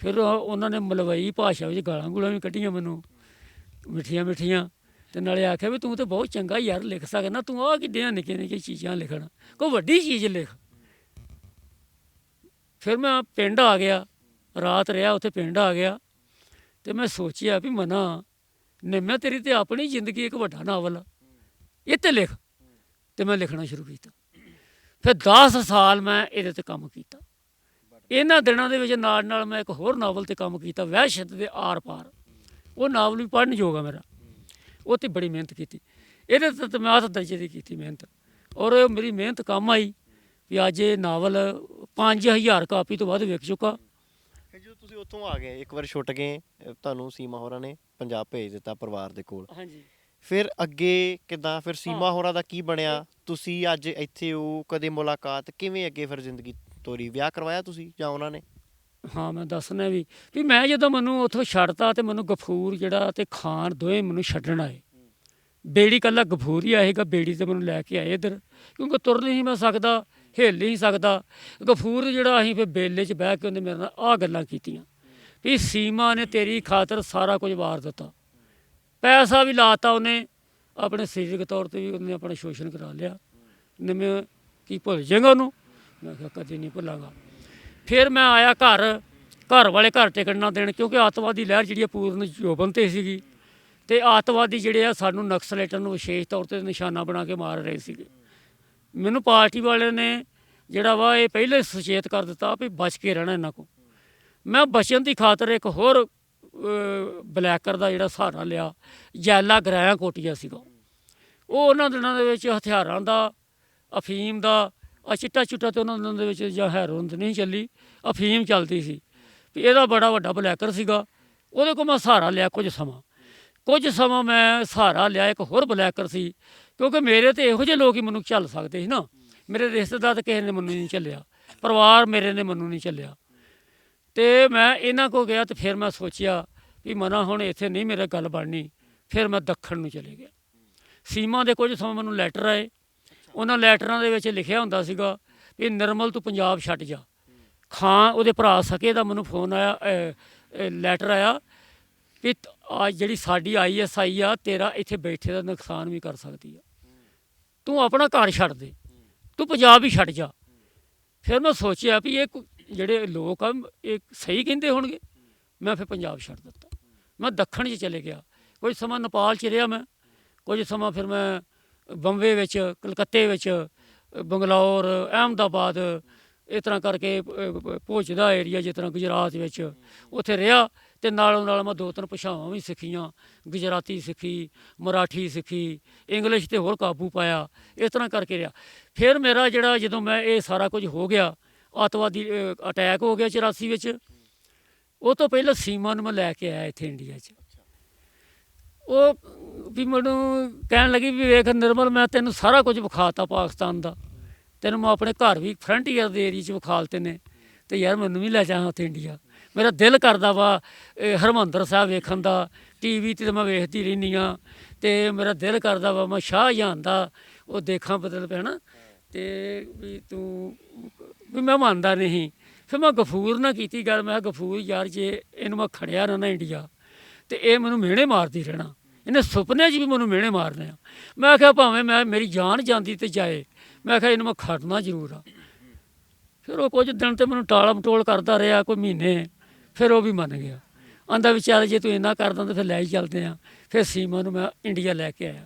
ਫਿਰ ਉਹਨਾਂ ਨੇ ਮਲਵਈ ਭਾਸ਼ਾ ਵਿੱਚ ਗਾਲਾਂ ਗੂਲਾਂ ਵੀ ਕੱਢੀਆਂ ਮੈਨੂੰ ਮਿੱਠੀਆਂ ਮਿੱਠੀਆਂ, ਤੇ ਨਾਲੇ ਆਖਿਆ ਵੀ ਤੂੰ ਤਾਂ ਬਹੁਤ ਚੰਗਾ ਯਾਰ ਲਿਖ ਸਕਦਾ, ਤੂੰ ਆਹ ਕਿੱਡੀਆਂ ਨਿੱਕੀਆਂ ਨਿੱਕੀਆਂ ਚੀਜ਼ਾਂ ਲਿਖਣ, ਕੋਈ ਵੱਡੀ ਚੀਜ਼ ਲਿਖ। ਫਿਰ ਮੈਂ ਪਿੰਡ ਆ ਗਿਆ, ਰਾਤ ਰਿਹਾ ਉੱਥੇ, ਪਿੰਡ ਆ ਗਿਆ ਤੇ ਮੈਂ ਸੋਚਿਆ ਵੀ ਮਨਾ ਨਿੰਮਿਆ ਤੇਰੀ ਤੇ ਆਪਣੀ ਜ਼ਿੰਦਗੀ ਇੱਕ ਵੱਡਾ ਨਾਵਲ ਆ, ਇਹ 'ਤੇ ਲਿਖ। ਤੇ ਮੈਂ ਲਿਖਣਾ ਸ਼ੁਰੂ ਕੀਤਾ। ਫਿਰ 10 ਸਾਲ ਮੈਂ ਇਹਦੇ 'ਤੇ ਕੰਮ ਕੀਤਾ। ਇਹਨਾਂ ਦਿਨਾਂ ਦੇ ਵਿੱਚ ਨਾਲ ਨਾਲ ਮੈਂ ਇੱਕ ਹੋਰ ਨਾਵਲ 'ਤੇ ਕੰਮ ਕੀਤਾ, ਵਹਿਸ਼ਤ ਦੇ ਆਰ ਪਾਰ। ਉਹ ਨਾਵਲ ਵੀ ਪੜ੍ਹਨ ਯੋਗ ਆ ਮੇਰਾ, ਉਹ 'ਤੇ ਬੜੀ ਮਿਹਨਤ ਕੀਤੀ। ਇਹਦੇ 'ਤੇ ਮੈਂ 8 ਦਰਜੇ ਦੀ ਕੀਤੀ ਮਿਹਨਤ, ਔਰ ਮੇਰੀ ਮਿਹਨਤ ਕੰਮ ਆਈ ਵੀ ਅੱਜ ਇਹ ਨਾਵਲ 5000 ਕਾਪੀ ਤੋਂ ਵੱਧ ਵਿਕ ਚੁੱਕਾ। ਫਿਰ ਜਦੋਂ ਤੁਸੀਂ ਉੱਥੋਂ ਆ ਗਏ, ਇੱਕ ਵਾਰ ਛੁੱਟ ਗਏ, ਤੁਹਾਨੂੰ ਸੀਮਾ ਹੋਰਾਂ ਨੇ ਪੰਜਾਬ ਭੇਜ ਦਿੱਤਾ ਪਰਿਵਾਰ ਦੇ ਕੋਲ। ਹਾਂਜੀ। ਫਿਰ ਅੱਗੇ ਕਿੱਦਾਂ? ਫਿਰ ਸੀਮਾ ਹੋਰਾਂ ਦਾ ਕੀ ਬਣਿਆ? ਤੁਸੀਂ ਅੱਜ ਇੱਥੇ ਹੋ, ਕਦੇ ਮੁਲਾਕਾਤ ਕਿਵੇਂ ਅੱਗੇ ਫਿਰ ਜ਼ਿੰਦਗੀ ਤੋਰੀ? ਵਿਆਹ ਕਰਵਾਇਆ ਤੁਸੀਂ ਜਾਂ ਉਹਨਾਂ ਨੇ? ਹਾਂ, ਮੈਂ ਦੱਸਣਾ ਵੀ ਮੈਂ ਜਦੋਂ ਮੈਨੂੰ ਉੱਥੋਂ ਛੱਡਤਾ ਤੇ ਮੈਨੂੰ ਗਫੂਰ ਜਿਹੜਾ ਤੇ ਖਾਨ ਦੋਵੇਂ ਮੈਨੂੰ ਛੱਡਣ ਆਏ। ਬੇੜੀ ਇਕੱਲਾ ਗਫੂਰ ਹੀ ਆਏਗਾ, ਬੇੜੀ ਤੇ ਮੈਨੂੰ ਲੈ ਕੇ ਆਏ ਇੱਧਰ, ਕਿਉਂਕਿ ਤੁਰ ਨਹੀਂ ਸੀ ਮੈਂ ਸਕਦਾ, ਹਿੱਲ ਨਹੀਂ ਸਕਦਾ। ਗਫੂਰ ਜਿਹੜਾ ਅਸੀਂ ਫਿਰ ਬੇਲੇ 'ਚ ਬਹਿ ਕੇ ਉਹਨੇ ਮੇਰੇ ਨਾਲ ਆਹ ਗੱਲਾਂ ਕੀਤੀਆਂ ਵੀ ਸੀਮਾ ਨੇ ਤੇਰੀ ਖਾਤਰ ਸਾਰਾ ਕੁਝ ਵਾਰ ਦਿੱਤਾ, ਪੈਸਾ ਵੀ ਲਾਤਾ ਉਹਨੇ, ਆਪਣੇ ਸਰੀਰਕ ਤੌਰ 'ਤੇ ਵੀ ਉਹਨੇ ਆਪਣਾ ਸ਼ੋਸ਼ਣ ਕਰਾ ਲਿਆ। ਮੈਂ ਕੀ ਭੁੱਲ ਜਾਏਗਾ ਉਹਨੂੰ? ਮੈਂ ਕਿਹਾ ਕਦੇ ਨਹੀਂ ਭੁੱਲਾਂਗਾ। ਫਿਰ ਮੈਂ ਆਇਆ ਘਰ ਵਾਲੇ ਘਰ ਟਿਕਣ ਨਾ ਦੇਣ, ਕਿਉਂਕਿ ਅੱਤਵਾਦੀ ਲਹਿਰ ਜਿਹੜੀ ਪੂਰਨ ਜੋਬਨ 'ਤੇ ਸੀਗੀ ਤੇ ਅੱਤਵਾਦੀ ਜਿਹੜੇ ਆ ਸਾਨੂੰ ਨਕਸਲੇਟਾਂ ਨੂੰ ਵਿਸ਼ੇਸ਼ ਤੌਰ 'ਤੇ ਨਿਸ਼ਾਨਾ ਬਣਾ ਕੇ ਮਾਰ ਰਹੇ ਸੀਗੇ। ਮੈਨੂੰ ਪਾਰਟੀ ਵਾਲਿਆਂ ਨੇ ਜਿਹੜਾ ਵਾ ਇਹ ਪਹਿਲੇ ਸੁਚੇਤ ਕਰ ਦਿੱਤਾ ਵੀ ਬਚ ਕੇ ਰਹਿਣਾ ਇਹਨਾਂ ਕੋਲ। ਮੈਂ ਬਚਣ ਦੀ ਖਾਤਰ ਇੱਕ ਹੋਰ ਬਲੈਕਰ ਦਾ ਜਿਹੜਾ ਸਹਾਰਾ ਲਿਆ, ਜੈਲਾ ਗਰਾਇਆ ਕੋਟੀਆ ਸੀਗਾ। ਉਹ ਉਹਨਾਂ ਦਿਨਾਂ ਦੇ ਵਿੱਚ ਹਥਿਆਰਾਂ ਦਾ, ਅਫੀਮ ਦਾ, ਚਿੱਟਾ ਚੁੱਟਾ ਤੇ ਉਹਨਾਂ ਦਿਨਾਂ ਦੇ ਵਿੱਚ ਜਾਂ ਹੈਰੋਇਨ ਨਹੀਂ ਚੱਲੀ, ਅਫੀਮ ਚੱਲਦੀ ਸੀ। ਵੀ ਇਹਦਾ ਬੜਾ ਵੱਡਾ ਬਲੈਕਰ ਸੀਗਾ। ਉਹਦੇ ਕੋਲ ਮੈਂ ਸਹਾਰਾ ਲਿਆ ਕੁਝ ਸਮਾਂ ਮੈਂ ਸਹਾਰਾ ਲਿਆ। ਇੱਕ ਹੋਰ ਬਲੈਕਰ ਸੀ, ਕਿਉਂਕਿ ਮੇਰੇ ਤੇ ਇਹੋ ਜਿਹੇ ਲੋਕ ਹੀ ਮੈਨੂੰ ਝੱਲ ਸਕਦੇ ਸੀ ਨਾ। ਮੇਰੇ ਰਿਸ਼ਤੇਦਾਰ ਤਾਂ ਕਿਸੇ ਨੇ ਮੈਨੂੰ ਨਹੀਂ ਝੱਲਿਆ, ਪਰਿਵਾਰ ਮੇਰੇ ਨੇ ਮੈਨੂੰ ਨਹੀਂ ਝੱਲਿਆ। ਅਤੇ ਮੈਂ ਇਹਨਾਂ ਕੋਲ ਗਿਆ ਅਤੇ ਫਿਰ ਮੈਂ ਸੋਚਿਆ ਵੀ ਮਨਾ ਹੁਣ ਇੱਥੇ ਨਹੀਂ ਮੇਰੇ ਗੱਲ ਬਣਨੀ। ਫਿਰ ਮੈਂ ਦੱਖਣ ਨੂੰ ਚਲੇ ਗਿਆ। ਸੀਮਾ ਦੇ ਕੁਝ ਸਮਾਂ ਮੈਨੂੰ ਲੈਟਰ ਆਏ। ਉਹਨਾਂ ਲੈਟਰਾਂ ਦੇ ਵਿੱਚ ਲਿਖਿਆ ਹੁੰਦਾ ਸੀਗਾ ਵੀ ਨਿਰਮਲ ਤੂੰ ਪੰਜਾਬ ਛੱਡ ਜਾ। ਖਾਂ ਉਹਦੇ ਭਰਾ ਸਕੇ ਦਾ ਮੈਨੂੰ ਫੋਨ ਆਇਆ, ਲੈਟਰ ਆਇਆ ਵੀ ਜਿਹੜੀ ਸਾਡੀ ISI ਆ, ਤੇਰਾ ਇੱਥੇ ਬੈਠੇ ਦਾ ਨੁਕਸਾਨ ਵੀ ਕਰ ਸਕਦੀ ਆ। ਤੂੰ ਆਪਣਾ ਘਰ ਛੱਡ ਦੇ, ਤੂੰ ਪੰਜਾਬ ਹੀ ਛੱਡ ਜਾ। ਫਿਰ ਮੈਂ ਸੋਚਿਆ ਵੀ ਇਹ ਜਿਹੜੇ ਲੋਕ ਆ ਇਹ ਸਹੀ ਕਹਿੰਦੇ ਹੋਣਗੇ। ਮੈਂ ਫਿਰ ਪੰਜਾਬ ਛੱਡ ਦਿੱਤਾ। ਮੈਂ ਦੱਖਣ 'ਚ ਚਲੇ ਗਿਆ। ਕੁਝ ਸਮਾਂ ਨੇਪਾਲ 'ਚ ਰਿਹਾ ਮੈਂ, ਕੁਝ ਸਮਾਂ ਫਿਰ ਮੈਂ ਬੰਬੇ ਵਿੱਚ, ਕਲਕੱਤੇ ਵਿੱਚ, ਬੰਗਲੌਰ, ਅਹਿਮਦਾਬਾਦ, ਇਸ ਤਰ੍ਹਾਂ ਕਰਕੇ ਭੁਜ ਦਾ ਏਰੀਆ, ਜਿਸ ਤਰ੍ਹਾਂ ਗੁਜਰਾਤ ਵਿੱਚ ਉੱਥੇ ਰਿਹਾ। ਅਤੇ ਨਾਲੋਂ ਨਾਲ ਮੈਂ 2-3 ਭਾਸ਼ਾਵਾਂ ਵੀ ਸਿੱਖੀਆਂ। ਗੁਜਰਾਤੀ ਸਿੱਖੀ, ਮਰਾਠੀ ਸਿੱਖੀ, ਇੰਗਲਿਸ਼ 'ਤੇ ਹੋਰ ਕਾਬੂ ਪਾਇਆ। ਇਸ ਤਰ੍ਹਾਂ ਕਰਕੇ ਰਿਹਾ। ਫਿਰ ਮੇਰਾ ਜਿਹੜਾ ਜਦੋਂ ਮੈਂ ਇਹ ਸਾਰਾ ਕੁਝ ਹੋ ਗਿਆ, ਅੱਤਵਾਦੀ ਅਟੈਕ ਹੋ ਗਿਆ 84 ਵਿੱਚ, ਉਹ ਤੋਂ ਪਹਿਲਾਂ ਸੀਮਾ ਨੂੰ ਮੈਂ ਲੈ ਕੇ ਆਇਆ ਇੱਥੇ ਇੰਡੀਆ 'ਚ। ਉਹ ਵੀ ਮੈਨੂੰ ਕਹਿਣ ਲੱਗੀ ਵੀ ਵੇਖ ਨਿਰਮਲ, ਮੈਂ ਤੈਨੂੰ ਸਾਰਾ ਕੁਝ ਵਿਖਾਤਾ ਪਾਕਿਸਤਾਨ ਦਾ, ਤੈਨੂੰ ਮੈਂ ਆਪਣੇ ਘਰ ਵੀ ਫਰੰਟੀਅਰ ਦੇ ਏਰੀਏ 'ਚ ਵਿਖਾ ਦਿੱਤੇ ਨੇ, ਅਤੇ ਯਾਰ ਮੈਨੂੰ ਵੀ ਲੈ ਜਾ ਉੱਥੇ ਇੰਡੀਆ। ਮੇਰਾ ਦਿਲ ਕਰਦਾ ਵਾ ਹਰਿਮੰਦਰ ਸਾਹਿਬ ਵੇਖਣ ਦਾ। TV 'ਤੇ ਤਾਂ ਮੈਂ ਵੇਖਦੀ ਰਹਿੰਦੀ ਹਾਂ, ਅਤੇ ਮੇਰਾ ਦਿਲ ਕਰਦਾ ਵਾ ਮੈਂ ਸ਼ਾਹਜਹਾਨ ਦਾ ਉਹ ਦੇਖਾਂ ਬਦਲ ਪਿਆ ਨਾ। ਅਤੇ ਵੀ ਤੂੰ ਵੀ ਮੈਂ ਮੰਨਦਾ ਨਹੀਂ। ਫਿਰ ਮੈਂ ਗਫੂਰ ਨਾਲ ਕੀਤੀ ਗੱਲ। ਮੈਂ ਕਿਹਾ ਗਫੂਰ ਯਾਰ, ਜੇ ਇਹਨੂੰ ਮੈਂ ਖੜਿਆ ਨਾ ਇੰਡੀਆ, ਅਤੇ ਇਹ ਮੈਨੂੰ ਮਿਹਣੇ ਮਾਰਦੀ ਰਹਿਣਾ। ਇਹਨੇ ਸੁਪਨੇ 'ਚ ਵੀ ਮੈਨੂੰ ਮਿਹਣੇ ਮਾਰਨੇ ਆ। ਮੈਂ ਕਿਹਾ ਭਾਵੇਂ ਮੇਰੀ ਜਾਨ ਜਾਂਦੀ ਤੇ ਜਾਏ, ਮੈਂ ਕਿਹਾ ਇਹਨੂੰ ਮੈਂ ਖੜਨਾ ਜ਼ਰੂਰ ਆ। ਫਿਰ ਉਹ ਕੁਝ ਦਿਨ ਤੇ ਮੈਨੂੰ ਟਾਲ ਮਟੋਲ ਕਰਦਾ ਰਿਹਾ, ਕੋਈ ਮਹੀਨੇ। ਫਿਰ ਉਹ ਵੀ ਮੰਨ ਗਿਆ। ਆਂਦਾ ਵੀ ਚੱਲ ਜੇ ਤੂੰ ਇੰਨਾ ਕਰਦਾ ਤਾਂ ਫਿਰ ਲੈ ਹੀ ਚੱਲਦੇ ਹਾਂ। ਫਿਰ ਸੀਮਾ ਨੂੰ ਮੈਂ ਇੰਡੀਆ ਲੈ ਕੇ ਆਇਆ।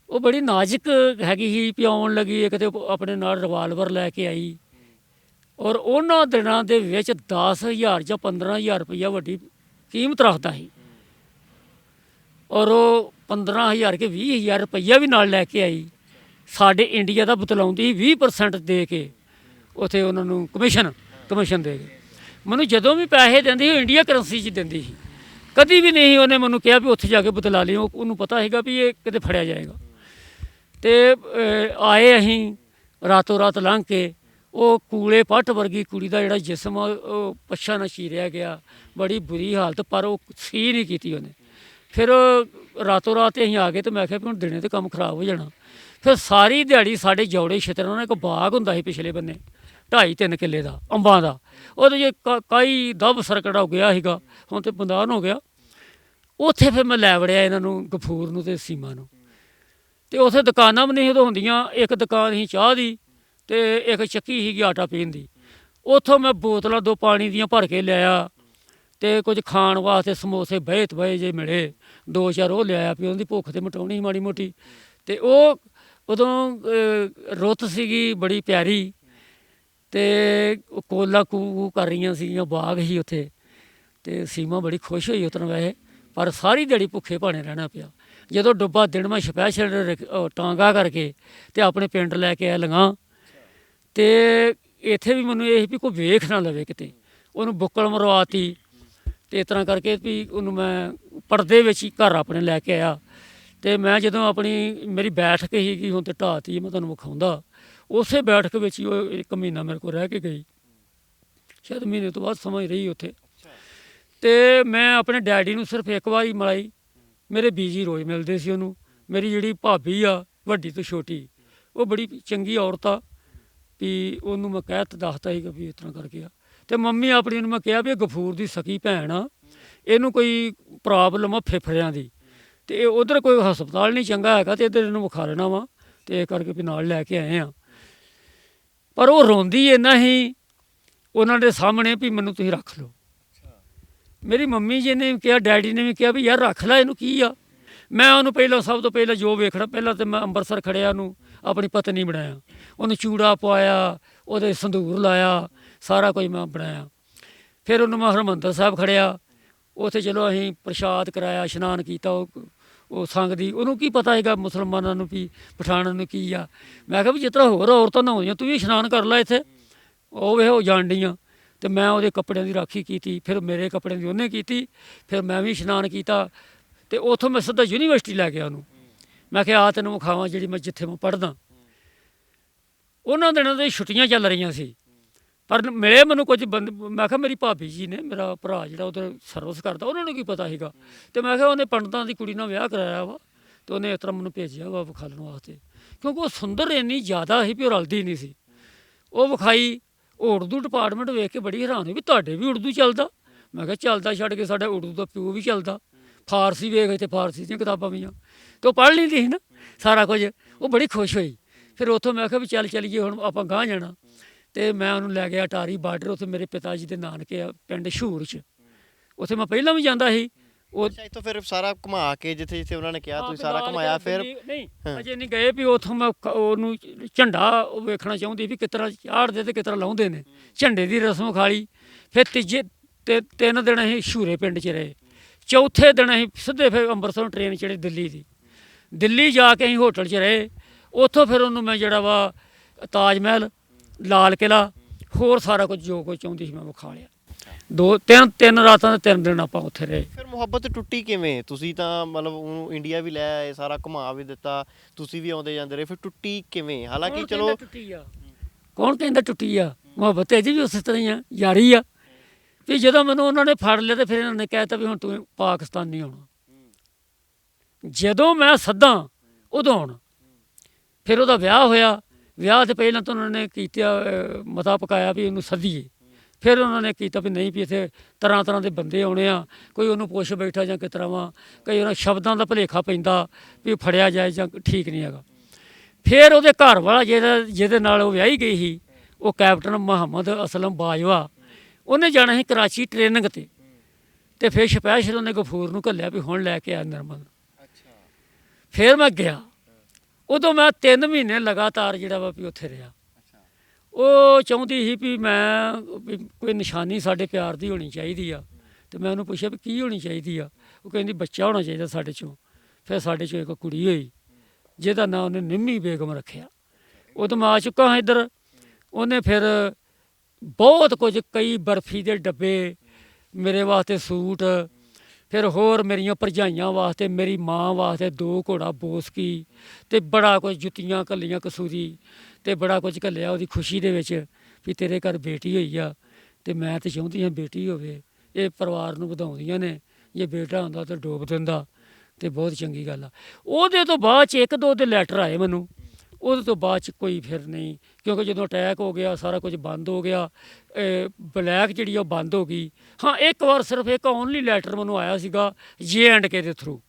ਉਹ ਬੜੀ ਨਾਜ਼ੁਕ ਹੈਗੀ ਸੀ, ਪਿਆਉਣ ਲੱਗੀ। ਇੱਕ ਤਾਂ ਆਪਣੇ ਨਾਲ ਰਿਵਾਲਵਰ ਲੈ ਕੇ ਆਈ। ਔਰ ਉਹਨਾਂ ਦਿਨਾਂ ਦੇ ਵਿੱਚ 10,000 ਜਾਂ 15,000 ਰੁਪਈਆ ਵੱਡੀ ਕੀਮਤ ਰੱਖਦਾ ਸੀ। ਔਰ ਉਹ 15,000 ਕਿ 20,000 ਰੁਪਈਆ ਵੀ ਨਾਲ ਲੈ ਕੇ ਆਈ। ਸਾਡੇ ਇੰਡੀਆ ਦਾ ਬਤਲਾਉਂਦੀ ਸੀ 20% ਦੇ ਕੇ ਉੱਥੇ ਉਹਨਾਂ ਨੂੰ ਕਮਿਸ਼ਨ ਦੇ ਕੇ। ਮੈਨੂੰ ਜਦੋਂ ਵੀ ਪੈਸੇ ਦਿੰਦੀ ਸੀ, ਇੰਡੀਆ ਕਰੰਸੀ 'ਚ ਦਿੰਦੀ ਸੀ। ਕਦੀ ਵੀ ਨਹੀਂ ਉਹਨੇ ਮੈਨੂੰ ਕਿਹਾ ਵੀ ਉੱਥੇ ਜਾ ਕੇ ਬਤਲਾ ਲਈ। ਉਹਨੂੰ ਪਤਾ ਸੀਗਾ ਵੀ ਇਹ ਕਿਤੇ ਫੜਿਆ ਜਾਏਗਾ। ਅਤੇ ਆਏ ਅਸੀਂ ਰਾਤੋਂ ਰਾਤ ਲੰਘ ਕੇ। ਉਹ ਕੂਲੇ ਪੱਟ ਵਰਗੀ ਕੁੜੀ ਦਾ ਜਿਹੜਾ ਜਿਸਮ ਆ ਉਹ ਪੱਛਾ ਨਾਲ ਚੀਰਿਆ ਗਿਆ। ਬੜੀ ਬੁਰੀ ਹਾਲਤ, ਪਰ ਉਹ ਸੀ ਨਹੀਂ ਕੀਤੀ ਉਹਨੇ। ਫਿਰ ਰਾਤੋਂ ਰਾਤ ਅਸੀਂ ਆ ਗਏ, ਅਤੇ ਮੈਂ ਕਿਹਾ ਵੀ ਹੁਣ ਦਿਨੇ ਤਾਂ ਕੰਮ ਖਰਾਬ ਹੋ ਜਾਣਾ। ਫਿਰ ਸਾਰੀ ਦਿਹਾੜੀ ਸਾਡੇ ਜੌੜੇ ਛਿੱਤਰਾਂ ਨਾਲ ਇੱਕ ਬਾਗ ਹੁੰਦਾ ਸੀ ਪਿਛਲੇ ਬੰਨੇ, 2.5-3 ਕਿੱਲੇ ਦਾ ਅੰਬਾਂ ਦਾ। ਉਹਦੇ 'ਚ ਕਈ ਦਬ ਸਰਕੜਾ ਗਿਆ ਸੀਗਾ, ਹੁਣ ਤਾਂ ਬੰਦਾਨ ਹੋ ਗਿਆ। ਉੱਥੇ ਫਿਰ ਮੈਂ ਲੈ ਵੜਿਆ ਇਹਨਾਂ ਨੂੰ, ਗਫੂਰ ਨੂੰ ਅਤੇ ਸੀਮਾ ਨੂੰ। ਅਤੇ ਉੱਥੇ ਦੁਕਾਨਾਂ ਵੀ ਨਹੀਂ ਉਦੋਂ ਹੁੰਦੀਆਂ। ਇੱਕ ਦੁਕਾਨ ਸੀ ਚਾਹ ਦੀ, ਅਤੇ ਇੱਕ ਚੱਕੀ ਸੀਗੀ ਆਟਾ ਪੀਣ ਦੀ। ਉੱਥੋਂ ਮੈਂ ਬੋਤਲਾਂ 2 ਪਾਣੀ ਦੀਆਂ ਭਰ ਕੇ ਲਿਆਇਆ, ਅਤੇ ਕੁਝ ਖਾਣ ਵਾਸਤੇ ਸਮੋਸੇ ਬਹੇ ਜੇ ਮਿਲੇ 2-4 ਉਹ ਲਿਆਇਆ। ਵੀ ਉਹਦੀ ਭੁੱਖ ਤੇ ਮਿਟਾਉਣੀ ਸੀ ਮਾੜੀ ਮੋਟੀ। ਅਤੇ ਉਹ ਉਦੋਂ ਰੁੱਤ ਸੀਗੀ ਬੜੀ ਪਿਆਰੀ, ਅਤੇ ਕੋਲਾ ਕੂ ਕਰ ਰਹੀਆਂ ਸੀਗੀਆਂ, ਬਾਗ ਸੀ ਉੱਥੇ। ਅਤੇ ਸੀਮਾ ਬੜੀ ਖੁਸ਼ ਹੋਈ ਉਤਰਨ ਵੈਸੇ, ਪਰ ਸਾਰੀ ਦਿਹਾੜੀ ਭੁੱਖੇ ਭਾਣੇ ਰਹਿਣਾ ਪਿਆ। ਜਦੋਂ ਡੁੱਬਾ ਦਿਨ ਮੈਂ ਸਪੈਸ਼ਲ ਟਾਂਗਾ ਕਰਕੇ ਅਤੇ ਆਪਣੇ ਪਿੰਡ ਲੈ ਕੇ ਆਇਆ ਲੰਗਾਂ। ਅਤੇ ਇੱਥੇ ਵੀ ਮੈਨੂੰ ਇਹ ਵੀ ਕੋਈ ਵੇਖ ਨਾ ਲਵੇ ਕਿਤੇ। ਉਹਨੂੰ ਬੁੱਕਲ ਮਰਵਾਤੀ, ਅਤੇ ਇਸ ਤਰ੍ਹਾਂ ਕਰਕੇ ਵੀ ਉਹਨੂੰ ਮੈਂ ਪਰਦੇ ਵਿੱਚ ਹੀ ਘਰ ਆਪਣੇ ਲੈ ਕੇ ਆਇਆ। ਅਤੇ ਮੈਂ ਜਦੋਂ ਮੇਰੀ ਬੈਠਕ ਸੀਗੀ, ਹੁਣ ਤਾਂ ਢਾਹਤੀ, ਮੈਂ ਤੁਹਾਨੂੰ ਵਿਖਾਉਂਦਾ। ਉਸੇ ਬੈਠਕ ਵਿੱਚ ਹੀ ਉਹ 1 ਮਹੀਨਾ ਮੇਰੇ ਕੋਲ ਰਹਿ ਕੇ ਗਈ। ਸ਼ਾਇਦ ਮਹੀਨੇ ਤੋਂ ਬਾਅਦ ਸਮਾਂ ਹੀ ਰਹੀ ਉੱਥੇ। ਅਤੇ ਮੈਂ ਆਪਣੇ ਡੈਡੀ ਨੂੰ ਸਿਰਫ ਇੱਕ ਵਾਰੀ ਮਿਲਾਈ। ਮੇਰੇ ਬੀਜੀ ਰੋਜ਼ ਮਿਲਦੇ ਸੀ ਉਹਨੂੰ। ਮੇਰੀ ਜਿਹੜੀ ਭਾਬੀ ਆ, ਵੱਡੀ ਤੋਂ ਛੋਟੀ, ਉਹ ਬੜੀ ਚੰਗੀ ਔਰਤ ਆ। ਵੀ ਉਹਨੂੰ ਮੈਂ ਦੱਸਤਾ ਸੀਗਾ ਵੀ ਇਸ ਤਰ੍ਹਾਂ ਕਰਕੇ ਆ। ਅਤੇ ਮੰਮੀ ਆਪਣੀ ਨੂੰ ਮੈਂ ਕਿਹਾ ਵੀ ਇਹ ਗਫੂਰ ਦੀ ਸਕੀ ਭੈਣ ਆ, ਇਹਨੂੰ ਕੋਈ ਪ੍ਰੋਬਲਮ ਆ ਫੇਫੜਿਆਂ ਦੀ, ਅਤੇ ਇਹ ਉੱਧਰ ਕੋਈ ਹਸਪਤਾਲ ਨਹੀਂ ਚੰਗਾ ਹੈਗਾ, ਅਤੇ ਇੱਧਰ ਇਹਨੂੰ ਵਿਖਾ ਲੈਣਾ ਵਾ। ਅਤੇ ਇਹ ਕਰਕੇ ਵੀ ਨਾਲ ਲੈ ਕੇ ਆਏ ਹਾਂ। ਪਰ ਉਹ ਰੋਂਦੀ ਇੰਨਾ ਹੀ ਉਹਨਾਂ ਦੇ ਸਾਹਮਣੇ ਵੀ ਮੈਨੂੰ ਤੁਸੀਂ ਰੱਖ ਲਓ। ਮੇਰੀ ਮੰਮੀ ਜੀ ਨੇ ਵੀ ਕਿਹਾ, ਡੈਡੀ ਨੇ ਵੀ ਕਿਹਾ ਵੀ ਯਾਰ ਰੱਖ ਲੈ, ਇਹਨੂੰ ਕੀ ਆ। ਮੈਂ ਉਹਨੂੰ ਸਭ ਤੋਂ ਪਹਿਲਾਂ ਜੋ ਵੇਖਣਾ, ਪਹਿਲਾਂ ਤਾਂ ਮੈਂ ਅੰਮ੍ਰਿਤਸਰ ਖੜਿਆ, ਉਹਨੂੰ ਆਪਣੀ ਪਤਨੀ ਬਣਾਇਆ। ਉਹਨੂੰ ਚੂੜਾ ਪਵਾਇਆ, ਉਹਦੇ ਸੰਧੂਰ ਲਾਇਆ, ਸਾਰਾ ਕੁਝ ਮੈਂ ਬਣਾਇਆ। ਫਿਰ ਉਹਨੂੰ ਮੈਂ ਹਰਿਮੰਦਰ ਸਾਹਿਬ ਖੜਿਆ, ਉੱਥੇ ਚਲੋ ਅਸੀਂ ਪ੍ਰਸ਼ਾਦ ਕਰਾਇਆ, ਇਸ਼ਨਾਨ ਕੀਤਾ। ਉਹ ਸੰਗ ਦੀ ਉਹਨੂੰ ਕੀ ਪਤਾ ਹੈਗਾ ਮੁਸਲਮਾਨਾਂ ਨੂੰ ਵੀ ਪਠਾਣਾਂ ਨੂੰ ਕੀ ਆ। ਮੈਂ ਕਿਹਾ ਵੀ ਜਿਸ ਤਰ੍ਹਾਂ ਹੋਰ ਔਰਤਾਂ ਨਹਾਉਂਦੀਆਂ ਤੂੰ ਵੀ ਇਸ਼ਨਾਨ ਕਰ ਲੈ ਇੱਥੇ। ਉਹ ਵੇ ਹੋ ਜਾਣ ਡੀਆਂ। ਅਤੇ ਮੈਂ ਉਹਦੇ ਕੱਪੜਿਆਂ ਦੀ ਰਾਖੀ ਕੀਤੀ, ਫਿਰ ਮੇਰੇ ਕੱਪੜਿਆਂ ਦੀ ਉਹਨੇ ਕੀਤੀ, ਫਿਰ ਮੈਂ ਵੀ ਇਸ਼ਨਾਨ ਕੀਤਾ। ਅਤੇ ਉੱਥੋਂ ਮੈਂ ਸਿੱਧਾ ਯੂਨੀਵਰਸਿਟੀ ਲੈ ਗਿਆ ਉਹਨੂੰ। ਮੈਂ ਕਿਹਾ ਆ ਤੈਨੂੰ ਵਿਖਾਵਾਂ ਜਿਹੜੀ ਮੈਂ ਜਿੱਥੇ ਮੈਂ ਪੜ੍ਹਦਾ। ਉਹਨਾਂ ਦਿਨਾਂ ਦੇ ਛੁੱਟੀਆਂ ਚੱਲ ਰਹੀਆਂ ਸੀ, ਪਰ ਮਿਲੇ ਮੈਨੂੰ ਕੁਝ ਬੰਦੇ। ਮੈਂ ਕਿਹਾ ਮੇਰੀ ਭਾਬੀ ਜੀ ਨੇ, ਮੇਰਾ ਭਰਾ ਜਿਹੜਾ ਉਧਰ ਸਰਵਿਸ ਕਰਦਾ, ਉਹਨਾਂ ਨੂੰ ਕੀ ਪਤਾ ਸੀਗਾ। ਅਤੇ ਮੈਂ ਕਿਹਾ ਉਹਨੇ ਪੰਡਤਾਂ ਦੀ ਕੁੜੀ ਨਾਲ ਵਿਆਹ ਕਰਾਇਆ ਵਾ, ਅਤੇ ਉਹਨੇ ਇਸ ਤਰ੍ਹਾਂ ਮੈਨੂੰ ਭੇਜਿਆ ਵਾ ਵਿਖਾਲਣ ਵਾਸਤੇ, ਕਿਉਂਕਿ ਉਹ ਸੁੰਦਰ ਇੰਨੀ ਜ਼ਿਆਦਾ ਸੀ ਵੀ ਉਹ ਰਲਦੀ ਨਹੀਂ ਸੀ। ਉਹ ਵਿਖਾਈ। ਉਹ ਉਰਦੂ ਡਿਪਾਰਟਮੈਂਟ ਵੇਖ ਕੇ ਬੜੀ ਹੈਰਾਨ ਹੋਈ ਵੀ ਤੁਹਾਡੇ ਵੀ ਉਰਦੂ ਚੱਲਦਾ। ਮੈਂ ਕਿਹਾ ਚੱਲਦਾ ਛੱਡ ਕੇ ਸਾਡਾ ਉਰਦੂ ਦਾ ਪਿਓ ਵੀ ਚੱਲਦਾ। ਫਾਰਸੀ ਵੇਖ ਇੱਥੇ ਫਾਰਸੀ ਦੀਆਂ ਕਿਤਾਬਾਂ ਪਈਆਂ, ਅਤੇ ਉਹ ਪੜ੍ਹ ਲੈਂਦੀ ਸੀ ਨਾ ਸਾਰਾ ਕੁਝ। ਉਹ ਬੜੀ ਖੁਸ਼ ਹੋਈ। ਫਿਰ ਉੱਥੋਂ ਮੈਂ ਕਿਹਾ ਵੀ ਚੱਲ ਚੱਲੀਏ ਹੁਣ ਆਪਾਂ ਗਾਂਹ ਜਾਣਾ। ਅਤੇ ਮੈਂ ਉਹਨੂੰ ਲੈ ਗਿਆ ਅਟਾਰੀ ਬਾਰਡਰ। ਉੱਥੇ ਮੇਰੇ ਪਿਤਾ ਜੀ ਦੇ ਨਾਨਕੇ ਆ ਪਿੰਡ ਸ਼ਹੂਰ 'ਚ। ਉੱਥੇ ਮੈਂ ਪਹਿਲਾਂ ਵੀ ਜਾਂਦਾ ਸੀ। ਉਹ ਅੱਛਾ, ਇੱਥੋਂ ਫਿਰ ਸਾਰਾ ਘੁਮਾ ਕੇ ਜਿੱਥੇ ਜਿੱਥੇ ਉਹਨਾਂ ਨੇ ਕਿਹਾ ਤੁਸੀਂ ਸਾਰਾ ਘੁਮਾਇਆ ਫਿਰ? ਨਹੀਂ ਅਜੇ ਨਹੀਂ ਗਏ ਵੀ ਉੱਥੋਂ ਮੈਂ ਉਹਨੂੰ ਝੰਡਾ ਵੇਖਣਾ ਚਾਹੁੰਦੀ ਵੀ ਕਿਸ ਤਰ੍ਹਾਂ ਚਾੜ੍ਹਦੇ ਅਤੇ ਕਿਸ ਤਰ੍ਹਾਂ ਲਾਉਂਦੇ ਨੇ। ਝੰਡੇ ਦੀ ਰਸਮ ਖਾਲੀ। ਫਿਰ ਤੀਜੇ 3 ਦਿਨ ਅਸੀਂ ਸ਼ਹੂਰੇ ਪਿੰਡ 'ਚ ਰਹੇ। ਚੌਥੇ ਦਿਨ ਅਸੀਂ ਸਿੱਧੇ ਫਿਰ ਅੰਮ੍ਰਿਤਸਰੋਂ ਟ੍ਰੇਨ ਚੜ੍ਹੇ ਦਿੱਲੀ ਦੀ। ਦਿੱਲੀ ਜਾ ਕੇ ਅਸੀਂ ਹੋਟਲ 'ਚ ਰਹੇ। ਉੱਥੋਂ ਫਿਰ ਉਹਨੂੰ ਮੈਂ ਜਿਹੜਾ ਵਾ ਤਾਜ ਮਹਿਲ, ਲਾਲ ਕਿਲ੍ਹਾ, ਹੋਰ ਸਾਰਾ ਕੁਝ ਜੋ ਕੁਝ ਚਾਹੁੰਦੀ ਸੀ ਮੈਂ ਵਿਖਾ ਲਿਆ। 3 ਰਾਤਾਂ ਅਤੇ 3 ਦਿਨ ਆਪਾਂ ਉੱਥੇ ਰਹੇ। ਫਿਰ ਮੁਹੱਬਤ ਟੁੱਟੀ ਕਿਵੇਂ? ਤੁਸੀਂ ਤਾਂ ਮਤਲਬ ਉਹਨੂੰ ਇੰਡੀਆ ਵੀ ਲੈ ਆਏ, ਸਾਰਾ ਘੁਮਾ ਵੀ ਦਿੱਤਾ, ਤੁਸੀਂ ਵੀ ਆਉਂਦੇ ਜਾਂਦੇ ਰਹੇ, ਫਿਰ ਟੁੱਟੀ ਕਿਵੇਂ? ਹਾਲਾਂਕਿ ਚਲੋ ਟੁੱਟੀ ਆ, ਕੌਣ ਕਹਿੰਦਾ ਟੁੱਟੀ ਆ? ਮੁਹੱਬਤ ਅਜੇ ਵੀ ਉਸੇ ਤਰ੍ਹਾਂ ਹੀ ਆ, ਯਾਰੀ ਆ। ਵੀ ਜਦੋਂ ਮੈਨੂੰ ਉਹਨਾਂ ਨੇ ਫੜ ਲਿਆ ਤਾਂ ਫਿਰ ਇਹਨਾਂ ਨੇ ਕਹਿ ਦਿੱਤਾ ਵੀ ਹੁਣ ਤੂੰ ਪਾਕਿਸਤਾਨ ਨਹੀਂ ਆਉਣਾ। ਜਦੋਂ ਮੈਂ ਸੱਦਾਂ ਉਦੋਂ ਆਉਣਾ। ਫਿਰ ਉਹਦਾ ਵਿਆਹ ਹੋਇਆ। ਵਿਆਹ ਤੋਂ ਪਹਿਲਾਂ ਤਾਂ ਉਹਨਾਂ ਨੇ ਕੀਤਾ ਮਤਾ ਪਕਾਇਆ ਵੀ ਇਹਨੂੰ ਸੱਦੀਏ। ਫਿਰ ਉਹਨਾਂ ਨੇ ਕੀਤਾ ਵੀ ਨਹੀਂ ਵੀ ਇੱਥੇ ਤਰ੍ਹਾਂ ਤਰ੍ਹਾਂ ਦੇ ਬੰਦੇ ਆਉਣੇ ਆ, ਕੋਈ ਉਹਨੂੰ ਪੁੱਛ ਬੈਠਾ ਜਾਂ ਕਿਸ ਤਰ੍ਹਾਂ ਵਾ, ਕਈ ਉਹਨਾਂ ਸ਼ਬਦਾਂ ਦਾ ਭੁਲੇਖਾ ਪੈਂਦਾ ਵੀ ਫੜਿਆ ਜਾਏ ਜਾਂ ਠੀਕ ਨਹੀਂ ਹੈਗਾ। ਫਿਰ ਉਹਦੇ ਘਰ ਵਾਲਾ ਜਿਹਦੇ ਨਾਲ ਉਹ ਵਿਆਹੀ ਗਈ ਸੀ, ਉਹ ਕੈਪਟਨ ਮੁਹੰਮਦ ਅਸਲਮ ਬਾਜਵਾ, ਉਹਨੇ ਜਾਣਾ ਸੀ ਕਰਾਚੀ ਟ੍ਰੇਨਿੰਗ 'ਤੇ। ਅਤੇ ਫਿਰ ਸਪੈਸ਼ਲ ਉਹਨੇ ਗਫੂਰ ਨੂੰ ਘੱਲਿਆ ਵੀ ਹੁਣ ਲੈ ਕੇ ਆ ਨਿਰਮਲ। ਫਿਰ ਮੈਂ ਗਿਆ। ਉਦੋਂ ਮੈਂ 3 ਮਹੀਨੇ ਲਗਾਤਾਰ ਜਿਹੜਾ ਵਾ ਵੀ ਉੱਥੇ ਰਿਹਾ। ਉਹ ਚਾਹੁੰਦੀ ਸੀ ਵੀ ਮੈਂ ਵੀ ਕੋਈ ਨਿਸ਼ਾਨੀ ਸਾਡੇ ਪਿਆਰ ਦੀ ਹੋਣੀ ਚਾਹੀਦੀ ਆ। ਅਤੇ ਮੈਂ ਉਹਨੂੰ ਪੁੱਛਿਆ ਵੀ ਕੀ ਹੋਣੀ ਚਾਹੀਦੀ ਆ? ਉਹ ਕਹਿੰਦੀ ਬੱਚਾ ਹੋਣਾ ਚਾਹੀਦਾ ਸਾਡੇ 'ਚੋਂ। ਫਿਰ ਸਾਡੇ 'ਚੋਂ ਇੱਕ ਕੁੜੀ ਹੋਈ ਜਿਹਦਾ ਨਾਂ ਉਹਨੇ ਨਿੰਮੀ ਬੇਗਮ ਰੱਖਿਆ। ਉਦੋਂ ਮੈਂ ਆ ਚੁੱਕਾ ਹਾਂ ਇੱਧਰ। ਉਹਨੇ ਫਿਰ ਬਹੁਤ ਕੁਝ, ਕਈ ਬਰਫੀ ਦੇ ਡੱਬੇ, ਮੇਰੇ ਵਾਸਤੇ ਸੂਟ, ਫਿਰ ਹੋਰ ਮੇਰੀਆਂ ਭਰਜਾਈਆਂ ਵਾਸਤੇ, ਮੇਰੀ ਮਾਂ ਵਾਸਤੇ 2 ਘੋੜਾ ਬੋਸਕੀ, ਅਤੇ ਬੜਾ ਕੁਝ, ਜੁੱਤੀਆਂ ਘੱਲੀਆਂ ਕਸੂਰੀ, ਅਤੇ ਬੜਾ ਕੁਝ ਘੱਲਿਆ ਉਹਦੀ ਖੁਸ਼ੀ ਦੇ ਵਿੱਚ ਵੀ ਤੇਰੇ ਘਰ ਬੇਟੀ ਹੋਈ ਆ। ਅਤੇ ਮੈਂ ਤਾਂ ਚਾਹੁੰਦੀ ਹਾਂ ਬੇਟੀ ਹੋਵੇ। ਇਹ ਪਰਿਵਾਰ ਨੂੰ ਵਧਾਉਂਦੀਆਂ ਨੇ, ਜੇ ਬੇਟਾ ਹੁੰਦਾ ਤਾਂ ਡੋਬ ਦਿੰਦਾ, ਅਤੇ ਬਹੁਤ ਚੰਗੀ ਗੱਲ ਆ। ਉਹਦੇ ਤੋਂ ਬਾਅਦ 'ਚ 1-2 ਦੇ ਲੈਟਰ ਆਏ ਮੈਨੂੰ। ਉਹਦੇ ਤੋਂ ਬਾਅਦ 'ਚ ਕੋਈ ਫਿਰ ਨਹੀਂ, ਕਿਉਂਕਿ ਜਦੋਂ ਅਟੈਕ ਹੋ ਗਿਆ ਸਾਰਾ ਕੁਝ ਬੰਦ ਹੋ ਗਿਆ। ਬਲੈਕ ਜਿਹੜੀ ਉਹ ਬੰਦ ਹੋ ਗਈ। ਹਾਂ, ਇੱਕ ਵਾਰ ਸਿਰਫ ਇੱਕ ਓਨਲੀ ਲੈਟਰ ਮੈਨੂੰ ਆਇਆ ਸੀਗਾ J&K ਦੇ ਥਰੂ।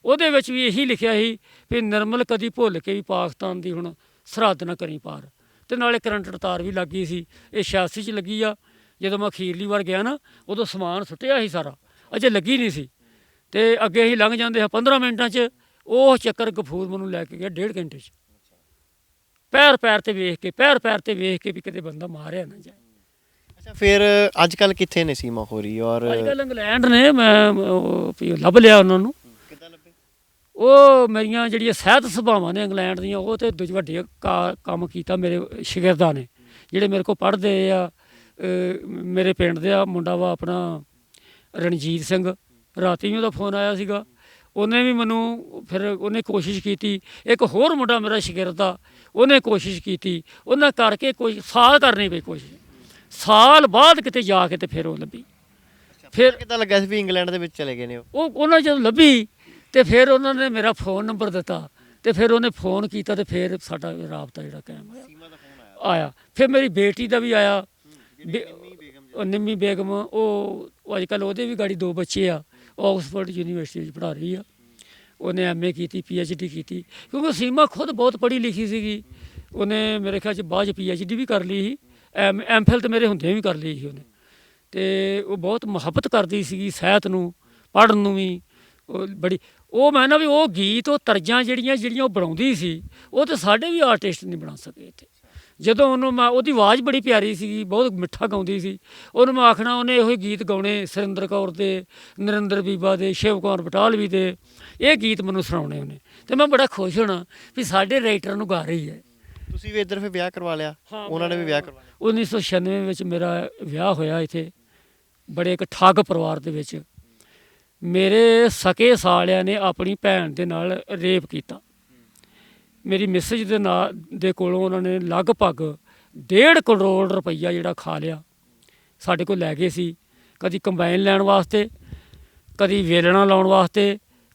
ਉਹਦੇ ਵਿੱਚ ਵੀ ਇਹੀ ਲਿਖਿਆ ਸੀ ਵੀ ਨਿਰਮਲ ਕਦੀ ਭੁੱਲ ਕੇ ਵੀ ਪਾਕਿਸਤਾਨ ਦੀ ਹੁਣ ਸਰਹੱਦ ਨਾ ਕਰੀ ਪਾਰ। ਅਤੇ ਨਾਲੇ ਕਰੰਟ ਤਾਰ ਵੀ ਲੱਗ ਗਈ ਸੀ। ਇਹ 86 'ਚ ਲੱਗੀ ਆ। ਜਦੋਂ ਮੈਂ ਅਖੀਰਲੀ ਵਾਰ ਗਿਆ ਨਾ, ਉਦੋਂ ਸਮਾਨ ਸੁੱਟਿਆ ਸੀ ਸਾਰਾ, ਅਜੇ ਲੱਗੀ ਨਹੀਂ ਸੀ। ਅਤੇ ਅੱਗੇ ਅਸੀਂ ਲੰਘ ਜਾਂਦੇ ਹਾਂ 15 ਮਿੰਟਾਂ 'ਚ। ਉਹ ਚੱਕਰ ਗਫੂਰ ਮੈਨੂੰ ਲੈ ਕੇ ਗਿਆ 1.5 ਘੰਟੇ 'ਚ। ਪੈਰ ਤੇ ਵੇਖ ਕੇ ਵੀ ਕਿਤੇ ਬੰਦਾ ਮਾਰਿਆ ਨਾ ਜਾਏ। ਅੱਛਾ, ਫਿਰ ਅੱਜ ਕੱਲ੍ਹ ਕਿੱਥੇ ਨੇ ਸੀਮਾ ਹੋਰੀ? ਔਰ ਅੱਜ ਕੱਲ੍ਹ ਇੰਗਲੈਂਡ ਨੇ। ਮੈਂ ਲੱਭ ਲਿਆ ਉਹਨਾਂ ਨੂੰ। ਕਿੱਦਾਂ ਲੱਭੇ? ਉਹ ਮੇਰੀਆਂ ਜਿਹੜੀਆਂ ਸਿਹਤ ਸੁਭਾਵਾਂ ਨੇ ਇੰਗਲੈਂਡ ਦੀਆਂ, ਉਹ ਤਾਂ ਵੱਡੇ ਕੰਮ ਕੀਤਾ ਮੇਰੇ ਸ਼ਾਗਿਰਦਾਂ ਨੇ, ਜਿਹੜੇ ਮੇਰੇ ਕੋਲ ਪੜ੍ਹਦੇ ਆ। ਮੇਰੇ ਪਿੰਡ ਦੇ ਆ ਮੁੰਡਾ ਵਾ ਆਪਣਾ ਰਣਜੀਤ ਸਿੰਘ, ਰਾਤੀ ਵੀ ਉਹਦਾ ਫੋਨ ਆਇਆ ਸੀਗਾ। ਉਹਨੇ ਵੀ ਮੈਨੂੰ ਫਿਰ ਉਹਨੇ ਕੋਸ਼ਿਸ਼ ਕੀਤੀ। ਇੱਕ ਹੋਰ ਮੁੰਡਾ ਮੇਰਾ ਸ਼ਾਗਿਰਦ ਆ, ਉਹਨੇ ਕੋਸ਼ਿਸ਼ ਕੀਤੀ। ਉਹਨਾਂ ਕਰਕੇ ਕੋਈ ਸਾਲ ਕਰਨੀ ਪਈ ਕੋਸ਼ਿਸ਼। ਸਾਲ ਬਾਅਦ ਕਿਤੇ ਜਾ ਕੇ ਤੇ ਫਿਰ ਉਹ ਲੱਭੀ। ਫਿਰ ਕਿੱਦਾਂ ਲੱਗਾ ਸੀ ਵੀ ਇੰਗਲੈਂਡ ਦੇ ਵਿੱਚ ਚਲੇ ਗਏ ਨੇ ਉਹ? ਉਹਨਾਂ ਜਦੋਂ ਲੱਭੀ ਅਤੇ ਫਿਰ ਉਹਨਾਂ ਨੇ ਮੇਰਾ ਫ਼ੋਨ ਨੰਬਰ ਦਿੱਤਾ, ਅਤੇ ਫਿਰ ਉਹਨੇ ਫ਼ੋਨ ਕੀਤਾ, ਅਤੇ ਫਿਰ ਸਾਡਾ ਰਾਬਤਾ ਜਿਹੜਾ ਕਾਇਮ ਆਇਆ। ਫਿਰ ਮੇਰੀ ਬੇਟੀ ਦਾ ਵੀ ਆਇਆ, ਨਿੰਮੀ ਬੇਗਮ। ਉਹ ਅੱਜ ਕੱਲ੍ਹ ਉਹਦੇ ਵੀ ਗਾੜੀ 2 ਬੱਚੇ ਆ। ਆਕਸਫੋਰਡ ਯੂਨੀਵਰਸਿਟੀ ਵਿੱਚ ਪੜ੍ਹਾ ਰਹੀ ਆ। ਉਹਨੇ MA ਕੀਤੀ, PhD ਕੀਤੀ, ਕਿਉਂਕਿ ਸੀਮਾ ਖੁਦ ਬਹੁਤ ਪੜ੍ਹੀ ਲਿਖੀ ਸੀਗੀ। ਉਹਨੇ ਮੇਰੇ ਖਿਆਲ 'ਚ ਬਾਅਦ 'ਚ PhD ਵੀ ਕਰ ਲਈ ਸੀ। MPhil ਤਾਂ ਮੇਰੇ ਹੁੰਦਿਆਂ ਵੀ ਕਰ ਲਈ ਸੀ ਉਹਨੇ। ਅਤੇ ਉਹ ਬਹੁਤ ਮੁਹੱਬਤ ਕਰਦੀ ਸੀਗੀ ਸਾਹਿਤ ਨੂੰ, ਪੜ੍ਹਨ ਨੂੰ ਵੀ। ਉਹ ਬੜੀ ਮੈਂ ਨਾ ਵੀ ਉਹ ਗੀਤ, ਉਹ ਤਰਜ਼ਾਂ ਜਿਹੜੀਆਂ ਉਹ ਬਣਾਉਂਦੀ ਸੀ, ਉਹ ਤਾਂ ਸਾਡੇ ਵੀ ਆਰਟਿਸਟ ਨਹੀਂ ਬਣਾ ਸਕੇ ਇੱਥੇ। ਜਦੋਂ ਉਹਨੂੰ ਮੈਂ, ਉਹਦੀ ਆਵਾਜ਼ ਬੜੀ ਪਿਆਰੀ ਸੀਗੀ, ਬਹੁਤ ਮਿੱਠਾ ਗਾਉਂਦੀ ਸੀ, ਉਹਨੂੰ ਮੈਂ ਆਖਣਾ ਉਹਨੇ ਇਹੋ ਹੀ ਗੀਤ ਗਾਉਣੇ, ਸੁਰਿੰਦਰ ਕੌਰ ਦੇ, ਨਰਿੰਦਰ ਬੀਬਾ ਦੇ, ਸ਼ਿਵ ਕੁਮਾਰ ਬਟਾਲਵੀ ਦੇ, ਇਹ ਗੀਤ ਮੈਨੂੰ ਸੁਣਾਉਣੇ ਉਹਨੇ, ਅਤੇ ਮੈਂ ਬੜਾ ਖੁਸ਼ ਹੋਣਾ ਵੀ ਸਾਡੇ ਰਾਈਟਰ ਨੂੰ ਗਾ ਰਹੀ ਹੈ। ਤੁਸੀਂ ਵੀ ਇੱਧਰ ਫਿਰ ਵਿਆਹ ਕਰਵਾ ਲਿਆ? ਉਹਨਾਂ ਨੇ ਵੀ ਵਿਆਹ ਕਰਵਾ ਲਿਆ? 1996 ਵਿੱਚ ਮੇਰਾ ਵਿਆਹ ਹੋਇਆ ਇੱਥੇ ਬੜੇ ਇੱਕ ਠੱਗ ਪਰਿਵਾਰ ਦੇ ਵਿੱਚ। ਮੇਰੇ ਸਕੇ ਸਾਲਿਆਂ ਨੇ ਆਪਣੀ ਭੈਣ ਦੇ ਨਾਲ ਰੇਪ ਕੀਤਾ। ਮੇਰੀ ਮਿਸਜ ਦੇ ਨਾਲ ਦੇ ਕੋਲੋਂ ਉਹਨਾਂ ਨੇ ਲਗਭਗ 1.5 ਕਰੋੜ ਰੁਪਈਆ ਜਿਹੜਾ ਖਾ ਲਿਆ। ਸਾਡੇ ਕੋਲ ਲੈ ਗਏ ਸੀ, ਕਦੀ ਕੰਬਾਈਨ ਲੈਣ ਵਾਸਤੇ, ਕਦੀ ਵੇਲਣਾ ਲਾਉਣ ਵਾਸਤੇ,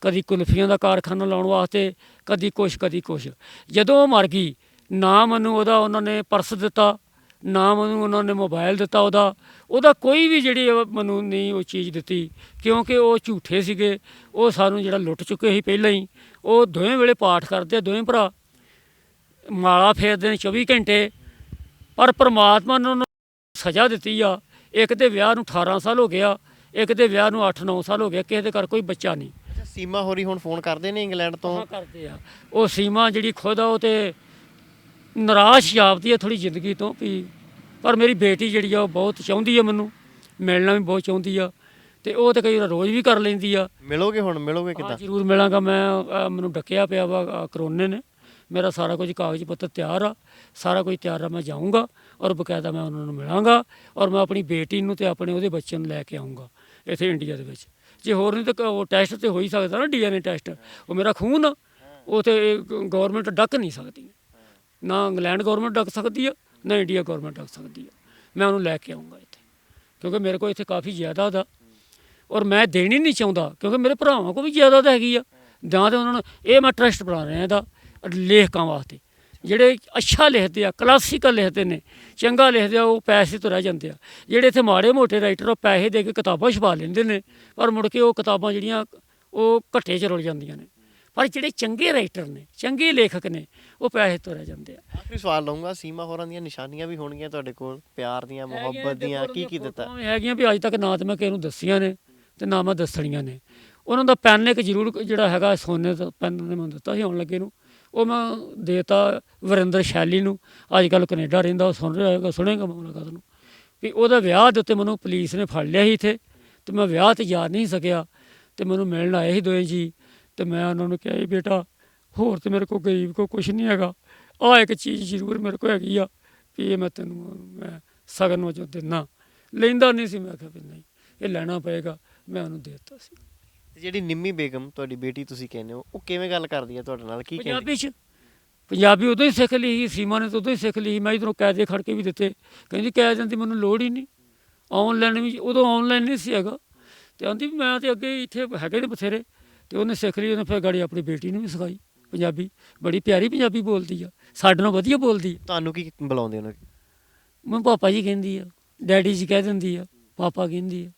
ਕਦੀ ਕੁਲਫੀਆਂ ਦਾ ਕਾਰਖਾਨਾ ਲਾਉਣ ਵਾਸਤੇ, ਕਦੀ ਕੁਛ। ਜਦੋਂ ਉਹ ਮਰ ਗਈ, ਨਾ ਮੈਨੂੰ ਉਹਨਾਂ ਨੇ ਪਰਸ ਦਿੱਤਾ, ਨਾ ਮੈਨੂੰ ਉਹਨਾਂ ਨੇ ਮੋਬਾਈਲ ਦਿੱਤਾ ਉਹਦਾ ਕੋਈ ਵੀ ਜਿਹੜੀ ਮੈਨੂੰ ਨਹੀਂ ਉਹ ਚੀਜ਼ ਦਿੱਤੀ, ਕਿਉਂਕਿ ਉਹ ਝੂਠੇ ਸੀਗੇ। ਉਹ ਸਾਨੂੰ ਜਿਹੜਾ ਲੁੱਟ ਚੁੱਕੇ ਸੀ ਪਹਿਲਾਂ ਹੀ। ਉਹ ਦੋਵੇਂ ਵੇਲੇ ਪਾਠ ਕਰਦੇ ਆ, ਦੋਵੇਂ ਭਰਾ ਮਾਲਾ ਫੇਰਦੇ ਨੇ 24 ਘੰਟੇ, ਪਰ ਪਰਮਾਤਮਾ ਨੇ ਉਹਨੂੰ ਸਜ਼ਾ ਦਿੱਤੀ ਆ। ਇੱਕ ਦੇ ਵਿਆਹ ਨੂੰ 18 ਸਾਲ ਹੋ ਗਿਆ, ਇੱਕ ਦੇ ਵਿਆਹ ਨੂੰ 8-9 ਸਾਲ ਹੋ ਗਿਆ, ਕਿਸੇ ਦੇ ਘਰ ਕੋਈ ਬੱਚਾ ਨਹੀਂ। ਸੀਮਾ ਹੋਰੀ ਹੁਣ ਫੋਨ ਕਰਦੇ ਨੇ ਇੰਗਲੈਂਡ ਤੋਂ? ਕਰਦੇ ਆ। ਉਹ ਸੀਮਾ ਜਿਹੜੀ ਖੁਦ ਆ ਉਹ ਤੇ ਨਿਰਾਸ਼ ਜਾਪਦੀ ਹੈ ਥੋੜ੍ਹੀ ਜ਼ਿੰਦਗੀ ਤੋਂ ਵੀ, ਪਰ ਮੇਰੀ ਬੇਟੀ ਜਿਹੜੀ ਆ ਉਹ ਬਹੁਤ ਚਾਹੁੰਦੀ ਆ, ਮੈਨੂੰ ਮਿਲਣਾ ਵੀ ਬਹੁਤ ਚਾਹੁੰਦੀ ਆ, ਅਤੇ ਉਹ ਤਾਂ ਕਈ ਵਾਰ ਰੋਜ਼ ਵੀ ਕਰ ਲੈਂਦੀ ਆ। ਮਿਲੋਗੇ ਹੁਣ? ਮਿਲੋਗੇ ਕਿੱਦਾਂ? ਜ਼ਰੂਰ ਮਿਲਾਂਗਾ ਮੈਂ। ਮੈਨੂੰ ਡੱਕਿਆ ਪਿਆ ਵਾ ਕਰੋਨੇ ਨੇ। ਮੇਰਾ ਸਾਰਾ ਕੁਝ ਕਾਗਜ਼ ਪੱਤਰ ਤਿਆਰ ਆ, ਸਾਰਾ ਕੁਝ ਤਿਆਰ ਆ। ਮੈਂ ਜਾਊਂਗਾ ਔਰ ਬਕਾਇਦਾ ਮੈਂ ਉਹਨਾਂ ਨੂੰ ਮਿਲਾਂਗਾ, ਔਰ ਮੈਂ ਆਪਣੀ ਬੇਟੀ ਨੂੰ ਅਤੇ ਆਪਣੇ ਉਹਦੇ ਬੱਚੇ ਨੂੰ ਲੈ ਕੇ ਆਊਂਗਾ ਇੱਥੇ ਇੰਡੀਆ ਦੇ ਵਿੱਚ। ਜੇ ਹੋਰ ਨਹੀਂ ਤਾਂ ਉਹ ਟੈਸਟ ਤਾਂ ਹੋ ਹੀ ਸਕਦਾ ਨਾ, DNA ਟੈਸਟ। ਉਹ ਮੇਰਾ ਖੂਨ ਆ, ਉਹ ਤਾਂ ਗੌਰਮੈਂਟ ਡੱਕ ਨਹੀਂ ਸਕਦੀ, ਨਾ ਇੰਗਲੈਂਡ ਗੌਰਮੈਂਟ ਡੱਕ ਸਕਦੀ ਆ, ਨਾ ਇੰਡੀਆ ਗੌਰਮੈਂਟ ਡੱਕ ਸਕਦੀ ਆ। ਮੈਂ ਉਹਨੂੰ ਲੈ ਕੇ ਆਊਂਗਾ ਇੱਥੇ, ਕਿਉਂਕਿ ਮੇਰੇ ਕੋਲ ਇੱਥੇ ਕਾਫੀ ਜਾਇਦਾਦ ਆ, ਔਰ ਮੈਂ ਦੇਣੀ ਨਹੀਂ ਚਾਹੁੰਦਾ, ਕਿਉਂਕਿ ਮੇਰੇ ਭਰਾਵਾਂ ਕੋਲ ਵੀ ਜਾਇਦਾਦ ਹੈਗੀ ਆ। ਜਾਂ ਤਾਂ ਉਹਨਾਂ ਨੂੰ ਇਹ ਮੈਂ ਟਰਸਟ ਬਣਾ ਰਿਹਾ ਇਹਦਾ ਲੇਖਕਾਂ ਵਾਸਤੇ, ਜਿਹੜੇ ਅੱਛਾ ਲਿਖਦੇ ਆ, ਕਲਾਸੀਕਲ ਲਿਖਦੇ ਨੇ, ਚੰਗਾ ਲਿਖਦੇ ਆ, ਉਹ ਪੈਸੇ ਤੋਂ ਰਹਿ ਜਾਂਦੇ ਆ। ਜਿਹੜੇ ਇੱਥੇ ਮਾੜੇ ਮੋਟੇ ਰਾਈਟਰ ਉਹ ਪੈਸੇ ਦੇ ਕੇ ਕਿਤਾਬਾਂ ਛਪਾ ਲੈਂਦੇ ਨੇ, ਪਰ ਮੁੜ ਕੇ ਉਹ ਕਿਤਾਬਾਂ ਜਿਹੜੀਆਂ ਉਹ ਘੱਟੇ 'ਚ ਰੁਲ ਜਾਂਦੀਆਂ ਨੇ। ਪਰ ਜਿਹੜੇ ਚੰਗੇ ਰਾਈਟਰ ਨੇ, ਚੰਗੇ ਲੇਖਕ ਨੇ, ਉਹ ਪੈਸੇ ਤੋਂ ਰਹਿ ਜਾਂਦੇ ਆ। ਆਖਰੀ ਸਵਾਲ ਲਊਂਗਾ, ਸੀਮਾ ਹੋਰਾਂ ਦੀਆਂ ਨਿਸ਼ਾਨੀਆਂ ਵੀ ਹੋਣਗੀਆਂ ਤੁਹਾਡੇ ਕੋਲ, ਪਿਆਰ ਦੀਆਂ, ਮੁਹੱਬਤ ਦੀਆਂ, ਕੀ ਦਿੱਤਾ? ਹੈਗੀਆਂ ਵੀ ਅੱਜ ਤੱਕ ਨਾ ਤਾਂ ਮੈਂ ਕਿਸੇ ਨੂੰ ਦੱਸੀਆਂ ਨੇ ਅਤੇ ਨਾ ਮੈਂ ਦੱਸਣੀਆਂ ਨੇ। ਉਹਨਾਂ ਦਾ ਪੈਨ ਇੱਕ ਜ਼ਰੂਰ ਜਿਹੜਾ ਹੈਗਾ ਸੋਨੇ ਦਾ ਪੈਨ ਨੇ ਮੈਨੂੰ ਦਿੱਤਾ ਸੀ ਆਉਣ ਲੱਗੇ ਨੂੰ, ਉਹ ਮੈਂ ਦੇਤਾ ਵਰਿੰਦਰ ਸ਼ੈਲੀ ਨੂੰ। ਅੱਜ ਕੱਲ੍ਹ ਕੈਨੇਡਾ ਰਹਿੰਦਾ, ਉਹ ਸੁਣ ਰਿਹਾ ਹੋਏਗਾ, ਸੁਣੇਗਾ ਮੁਲਾਕਾਤ ਨੂੰ, ਵੀ ਉਹਦਾ ਵਿਆਹ ਦੇ ਉੱਤੇ ਮੈਨੂੰ ਪੁਲਿਸ ਨੇ ਫੜ ਲਿਆ ਸੀ ਇੱਥੇ, ਅਤੇ ਮੈਂ ਵਿਆਹ 'ਤੇ ਜਾ ਨਹੀਂ ਸਕਿਆ, ਅਤੇ ਮੈਨੂੰ ਮਿਲਣ ਆਏ ਸੀ ਦੋਵੇਂ ਜੀ। ਅਤੇ ਮੈਂ ਉਹਨਾਂ ਨੂੰ ਕਿਹਾ ਬੇਟਾ ਹੋਰ ਤਾਂ ਮੇਰੇ ਕੋਲ ਗਰੀਬ ਕੋਲ ਕੁਛ ਨਹੀਂ ਹੈਗਾ, ਆਹ ਇੱਕ ਚੀਜ਼ ਜ਼ਰੂਰ ਮੇਰੇ ਕੋਲ ਹੈਗੀ ਆ, ਵੀ ਇਹ ਮੈਂ ਤੈਨੂੰ ਮੈਂ ਸ਼ਗਨ ਵਜੋਂ ਦਿੰਦਾ। ਲੈਂਦਾ ਨਹੀਂ ਸੀ, ਮੈਂ ਕਿਹਾ ਵੀ ਨਹੀਂ ਇਹ ਲੈਣਾ ਪਏਗਾ, ਮੈਂ ਉਹਨੂੰ ਦੇ ਦਿੱਤਾ ਸੀ। ਜਿਹੜੀ ਨਿੰਮੀ ਬੇਗਮ ਤੁਹਾਡੀ ਬੇਟੀ ਤੁਸੀਂ ਕਹਿੰਦੇ ਹੋ, ਉਹ ਕਿਵੇਂ ਗੱਲ ਕਰਦੀ ਹੈ ਤੁਹਾਡੇ ਨਾਲ? ਕੀ ਪੰਜਾਬੀ 'ਚ? ਪੰਜਾਬੀ ਉਦੋਂ ਹੀ ਸਿੱਖ ਲਈ ਸੀ, ਸੀਮਾ ਨੇ ਤਾਂ ਉਦੋਂ ਹੀ ਸਿੱਖ ਲਈ ਸੀ। ਮੈਂ ਇੱਧਰੋਂ ਕਾਇਦੇ ਖੜ ਕੇ ਵੀ ਦਿੱਤੇ, ਕਹਿੰਦੀ ਕਾਇਦਿਆਂ ਦੀ ਮੈਨੂੰ ਲੋੜ ਹੀ ਨਹੀਂ, ਔਨਲਾਈਨ ਵੀ ਉਦੋਂ ਔਨਲਾਈਨ ਨਹੀਂ ਸੀ ਹੈਗਾ, ਅਤੇ ਆਉਂਦੀ ਵੀ ਮੈਂ ਤਾਂ ਅੱਗੇ ਇੱਥੇ ਹੈਗੇ ਨੇ ਬਥੇਰੇ, ਅਤੇ ਉਹਨੇ ਸਿੱਖ ਲਈ। ਉਹਨੇ ਫਿਰ ਗਾੜੀ ਆਪਣੀ ਬੇਟੀ ਨੂੰ ਵੀ ਸਿਖਾਈ ਪੰਜਾਬੀ, ਬੜੀ ਪਿਆਰੀ ਪੰਜਾਬੀ ਬੋਲਦੀ ਆ, ਸਾਡੇ ਨਾਲ ਵਧੀਆ ਬੋਲਦੀ ਆ। ਤੁਹਾਨੂੰ ਕੀ ਬੁਲਾਉਂਦੇ ਉਹਨਾਂ? ਮੈਂ ਪਾਪਾ ਜੀ ਕਹਿੰਦੀ ਆ, ਡੈਡੀ ਜੀ ਕਹਿ ਦਿੰਦੀ ਆ, ਪਾਪਾ ਕਹਿੰਦੀ ਆ।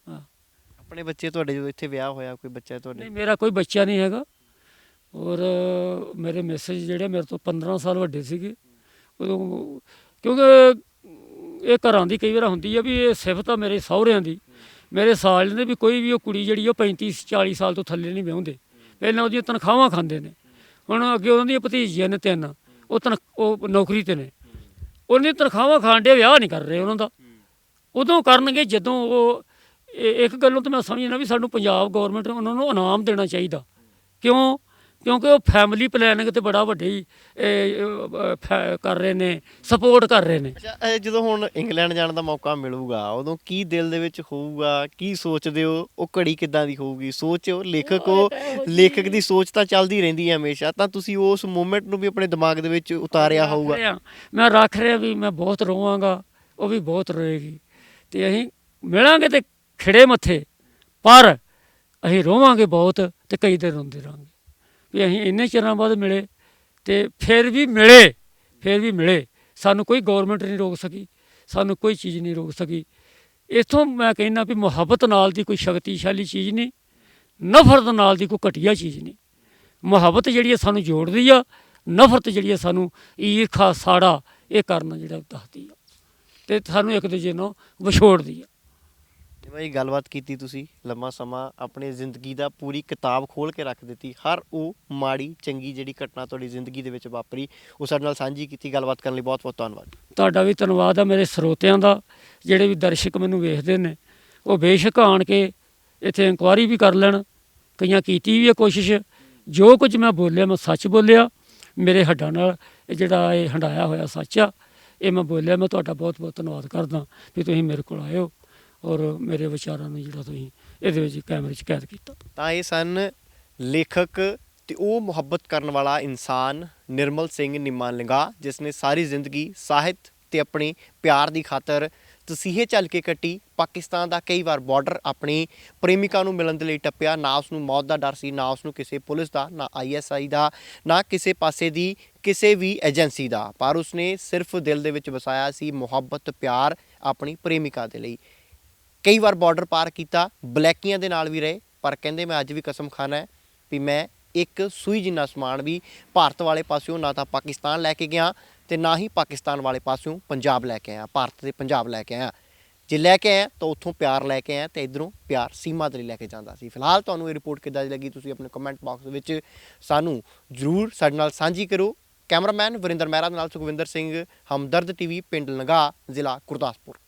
ਹਾਂ। ਆਪਣੇ ਬੱਚੇ ਤੁਹਾਡੇ ਜਦੋਂ ਇੱਥੇ ਵਿਆਹ ਹੋਇਆ, ਕੋਈ ਬੱਚਾ ਤੁਹਾਡੇ? ਨਹੀਂ, ਮੇਰਾ ਕੋਈ ਬੱਚਾ ਨਹੀਂ ਹੈਗਾ, ਔਰ ਮੇਰੇ ਮਿਸੇਜ ਜਿਹੜੇ ਮੇਰੇ ਤੋਂ 15 ਸਾਲ ਵੱਡੇ ਸੀਗੇ ਉਦੋਂ, ਕਿਉਂਕਿ ਇਹ ਘਰਾਂ ਦੀ ਕਈ ਵਾਰ ਹੁੰਦੀ ਆ ਵੀ ਇਹ ਸਿਫਤ ਆ ਮੇਰੇ ਸਹੁਰਿਆਂ ਦੀ। ਮੇਰੇ ਸਾਲ ਨੇ ਵੀ ਕੋਈ ਵੀ ਉਹ ਕੁੜੀ ਜਿਹੜੀ ਉਹ 35-40 ਸਾਲ ਤੋਂ ਥੱਲੇ ਨਹੀਂ ਵਿਆਹੁੰਦੇ, ਪਹਿਲਾਂ ਉਹਦੀਆਂ ਤਨਖਾਹਾਂ ਖਾਂਦੇ ਨੇ। ਹੁਣ ਅੱਗੇ ਉਹਨਾਂ ਦੀਆਂ ਭਤੀਜੀਆਂ ਨੇ 3, ਉਹ ਨੌਕਰੀ 'ਤੇ ਨੇ, ਉਹਨਾਂ ਦੀਆਂ ਤਨਖਾਹਾਂ ਖਾਣ ਦੇ, ਵਿਆਹ ਨਹੀਂ ਕਰ ਰਹੇ ਉਹਨਾਂ ਦਾ। ਉਦੋਂ ਕਰਨਗੇ ਜਦੋਂ ਉਹ ਇੱਕ ਗੱਲੋਂ ਤਾਂ ਮੈਂ ਸਮਝਦਾ ਵੀ ਸਾਨੂੰ ਪੰਜਾਬ ਗੌਰਮੈਂਟ ਉਹਨਾਂ ਨੂੰ ਇਨਾਮ ਦੇਣਾ ਚਾਹੀਦਾ। ਕਿਉਂਕਿ ਉਹ ਫੈਮਿਲੀ ਪਲੈਨਿੰਗ 'ਤੇ ਬੜਾ ਵੱਡੀ ਕਰ ਰਹੇ ਨੇ, ਸਪੋਰਟ ਕਰ ਰਹੇ ਨੇ। ਅੱਛਾ, ਜਦੋਂ ਹੁਣ ਇੰਗਲੈਂਡ ਜਾਣ ਦਾ ਮੌਕਾ ਮਿਲੂਗਾ, ਉਦੋਂ ਕੀ ਦਿਲ ਦੇ ਵਿੱਚ ਹੋਊਗਾ, ਕੀ ਸੋਚਦੇ ਹੋ? ਉਹ ਘੜੀ ਕਿੱਦਾਂ ਦੀ ਹੋਊਗੀ? ਸੋਚ ਲੇਖਕ ਦੀ ਸੋਚ ਤਾਂ ਚੱਲਦੀ ਰਹਿੰਦੀ ਹੈ ਹਮੇਸ਼ਾ, ਤਾਂ ਤੁਸੀਂ ਉਸ ਮੂਮੈਂਟ ਨੂੰ ਵੀ ਆਪਣੇ ਦਿਮਾਗ ਦੇ ਵਿੱਚ ਉਤਾਰਿਆ ਹੋਊਗਾ? ਮੈਂ ਰੱਖ ਰਿਹਾ ਵੀ ਮੈਂ ਬਹੁਤ ਰੋਵਾਂਗਾ, ਉਹ ਵੀ ਬਹੁਤ ਰੋਏਗੀ, ਅਤੇ ਅਸੀਂ ਮਿਲਾਂਗੇ ਤੇ ਖਿੜੇ ਮੱਥੇ, ਪਰ ਅਸੀਂ ਰੋਵਾਂਗੇ ਬਹੁਤ, ਅਤੇ ਕਈ ਦਿਨ ਰੋਂਦੇ ਰਹਾਂਗੇ ਵੀ ਅਸੀਂ ਇੰਨੇ ਚਿਰਾਂ ਬਾਅਦ ਮਿਲੇ, ਅਤੇ ਫਿਰ ਵੀ ਮਿਲੇ। ਸਾਨੂੰ ਕੋਈ ਗੌਰਮੈਂਟ ਨਹੀਂ ਰੋਕ ਸਕੀ, ਸਾਨੂੰ ਕੋਈ ਚੀਜ਼ ਨਹੀਂ ਰੋਕ ਸਕੀ। ਇੱਥੋਂ ਮੈਂ ਕਹਿੰਦਾ ਵੀ ਮੁਹੱਬਤ ਨਾਲ ਦੀ ਕੋਈ ਸ਼ਕਤੀਸ਼ਾਲੀ ਚੀਜ਼ ਨਹੀਂ, ਨਫ਼ਰਤ ਨਾਲ ਦੀ ਕੋਈ ਘਟੀਆ ਚੀਜ਼ ਨਹੀਂ। ਮੁਹੱਬਤ ਜਿਹੜੀ ਹੈ ਸਾਨੂੰ ਜੋੜਦੀ ਆ, ਨਫ਼ਰਤ ਜਿਹੜੀ ਹੈ ਸਾਨੂੰ ਈਰਖਾ ਸਾੜਾ ਇਹ ਕਰਨਾ ਜਿਹੜਾ ਦੱਸਦੀ ਆ, ਅਤੇ ਸਾਨੂੰ ਇੱਕ ਦੂਜੇ ਨੂੰ ਵਿਛੋੜਦੀ ਆ। ਜਿਵੇਂ ਇਹ ਗੱਲਬਾਤ ਕੀਤੀ ਤੁਸੀਂ ਲੰਮਾ ਸਮਾਂ ਆਪਣੀ ਜ਼ਿੰਦਗੀ ਦਾ ਪੂਰੀ ਕਿਤਾਬ ਖੋਲ ਕੇ ਰੱਖ ਦਿੱਤੀ, ਹਰ ਉਹ ਮਾੜੀ ਚੰਗੀ ਜਿਹੜੀ ਘਟਨਾ ਤੁਹਾਡੀ ਜ਼ਿੰਦਗੀ ਦੇ ਵਿੱਚ ਵਾਪਰੀ ਉਹ ਸਾਡੇ ਨਾਲ ਸਾਂਝੀ ਕੀਤੀ। ਗੱਲਬਾਤ ਕਰਨ ਲਈ ਬਹੁਤ ਬਹੁਤ ਧੰਨਵਾਦ। ਤੁਹਾਡਾ ਵੀ ਧੰਨਵਾਦ ਆ, ਮੇਰੇ ਸਰੋਤਿਆਂ ਦਾ, ਜਿਹੜੇ ਵੀ ਦਰਸ਼ਕ ਮੈਨੂੰ ਵੇਖਦੇ ਨੇ ਉਹ ਬੇਸ਼ੱਕ ਆਣ ਕੇ ਇੱਥੇ ਇਨਕੁਆਇਰੀ ਵੀ ਕਰ ਲੈਣ। ਕਈਆਂ ਕੀਤੀ ਵੀ ਹੈ ਕੋਸ਼ਿਸ਼। ਜੋ ਕੁਝ ਮੈਂ ਬੋਲਿਆ ਮੈਂ ਸੱਚ ਬੋਲਿਆ, ਮੇਰੇ ਹੱਡਾਂ ਨਾਲ ਇਹ ਜਿਹੜਾ ਇਹ ਹੰਡਾਇਆ ਹੋਇਆ ਸੱਚ ਆ, ਇਹ ਮੈਂ ਬੋਲਿਆ। ਮੈਂ ਤੁਹਾਡਾ ਬਹੁਤ ਬਹੁਤ ਧੰਨਵਾਦ ਕਰਦਾ ਵੀ ਤੁਸੀਂ ਮੇਰੇ ਕੋਲ ਆਏ ਹੋ ਔਰ ਮੇਰੇ ਵਿਚਾਰਾਂ ਨੂੰ ਜਿਹੜਾ ਤੁਸੀਂ ਇਹਦੇ ਵਿੱਚ ਕੈਮਰੇ 'ਚ ਕੈਦ ਕੀਤਾ। ਤਾਂ ਇਹ ਸਨ ਲੇਖਕ ਤੇ ਉਹ ਮੁਹੱਬਤ ਕਰਨ ਵਾਲਾ ਇਨਸਾਨ ਨਿਰਮਲ ਸਿੰਘ ਨਿੰਮਾ ਲੰਗਾ, ਜਿਸ ਨੇ ਸਾਰੀ ਜ਼ਿੰਦਗੀ ਸਾਹਿਤ ਤੇ ਆਪਣੇ ਪਿਆਰ ਦੀ ਖਾਤਰ ਤਸੀਹੇ ਝੱਲ ਕੇ ਕੱਟੀ। ਪਾਕਿਸਤਾਨ ਦਾ ਕਈ ਵਾਰ ਬਾਰਡਰ ਆਪਣੀ ਪ੍ਰੇਮਿਕਾ ਨੂੰ ਮਿਲਣ ਦੇ ਲਈ ਟੱਪਿਆ। ਨਾ ਉਸ ਨੂੰ ਮੌਤ ਦਾ ਡਰ ਸੀ, ਨਾ ਉਸ ਨੂੰ ਕਿਸੇ ਪੁਲਿਸ ਦਾ, ਨਾ ISI ਦਾ, ਨਾ ਕਿਸੇ ਪਾਸੇ ਦੀ ਕਿਸੇ ਵੀ ਏਜੰਸੀ ਦਾ, ਪਰ ਉਸਨੇ ਸਿਰਫ ਦਿਲ ਦੇ ਵਿੱਚ ਵਸਾਇਆ ਸੀ ਮੁਹੱਬਤ ਪਿਆਰ ਆਪਣੀ ਪ੍ਰੇਮਿਕਾ ਦੇ ਲਈ। ਕਈ ਵਾਰ ਬਾਰਡਰ ਪਾਰ ਕੀਤਾ, ਬਲੈਕੀਆਂ ਦੇ ਨਾਲ ਵੀ ਰਹੇ, ਪਰ ਕਹਿੰਦੇ ਮੈਂ ਅੱਜ ਵੀ ਕਸਮ ਖਾਣਾ ਹੈ ਵੀ ਮੈਂ ਇੱਕ ਸੂਈ ਜਿੰਨਾ ਸਮਾਨ ਵੀ ਭਾਰਤ ਵਾਲੇ ਪਾਸਿਓਂ ਨਾ ਤਾਂ ਪਾਕਿਸਤਾਨ ਲੈ ਕੇ ਗਿਆ ਤੇ ਨਾ ਹੀ ਪਾਕਿਸਤਾਨ ਵਾਲੇ ਪਾਸਿਓਂ ਪੰਜਾਬ ਲੈ ਕੇ ਆਇਆ, ਭਾਰਤ ਦੇ ਪੰਜਾਬ ਲੈ ਕੇ ਆਇਆ। ਜੇ ਲੈ ਕੇ ਆਇਆ ਤਾਂ ਉੱਥੋਂ ਪਿਆਰ ਲੈ ਕੇ ਆਇਆ ਤੇ ਇੱਧਰੋਂ ਪਿਆਰ ਸੀਮਾ ਦੇ ਲਈ ਲੈ ਕੇ ਜਾਂਦਾ ਸੀ। ਫਿਲਹਾਲ ਤੁਹਾਨੂੰ ਇਹ ਰਿਪੋਰਟ ਕਿੱਦਾਂ ਦੀ ਲੱਗੀ ਤੁਸੀਂ ਆਪਣੇ ਕਮੈਂਟ ਬਾਕਸ ਵਿੱਚ ਸਾਨੂੰ ਜ਼ਰੂਰ ਸਾਡੇ ਨਾਲ ਸਾਂਝੀ ਕਰੋ। ਕੈਮਰਾਮੈਨ ਵਰਿੰਦਰ ਮਹਿਰਾ ਦੇ ਨਾਲ ਸੁਖਵਿੰਦਰ ਸਿੰਘ, ਹਮਦਰਦ TV, ਪਿੰਡ ਲੰਗਾ, ਜ਼ਿਲ੍ਹਾ ਗੁਰਦਾਸਪੁਰ।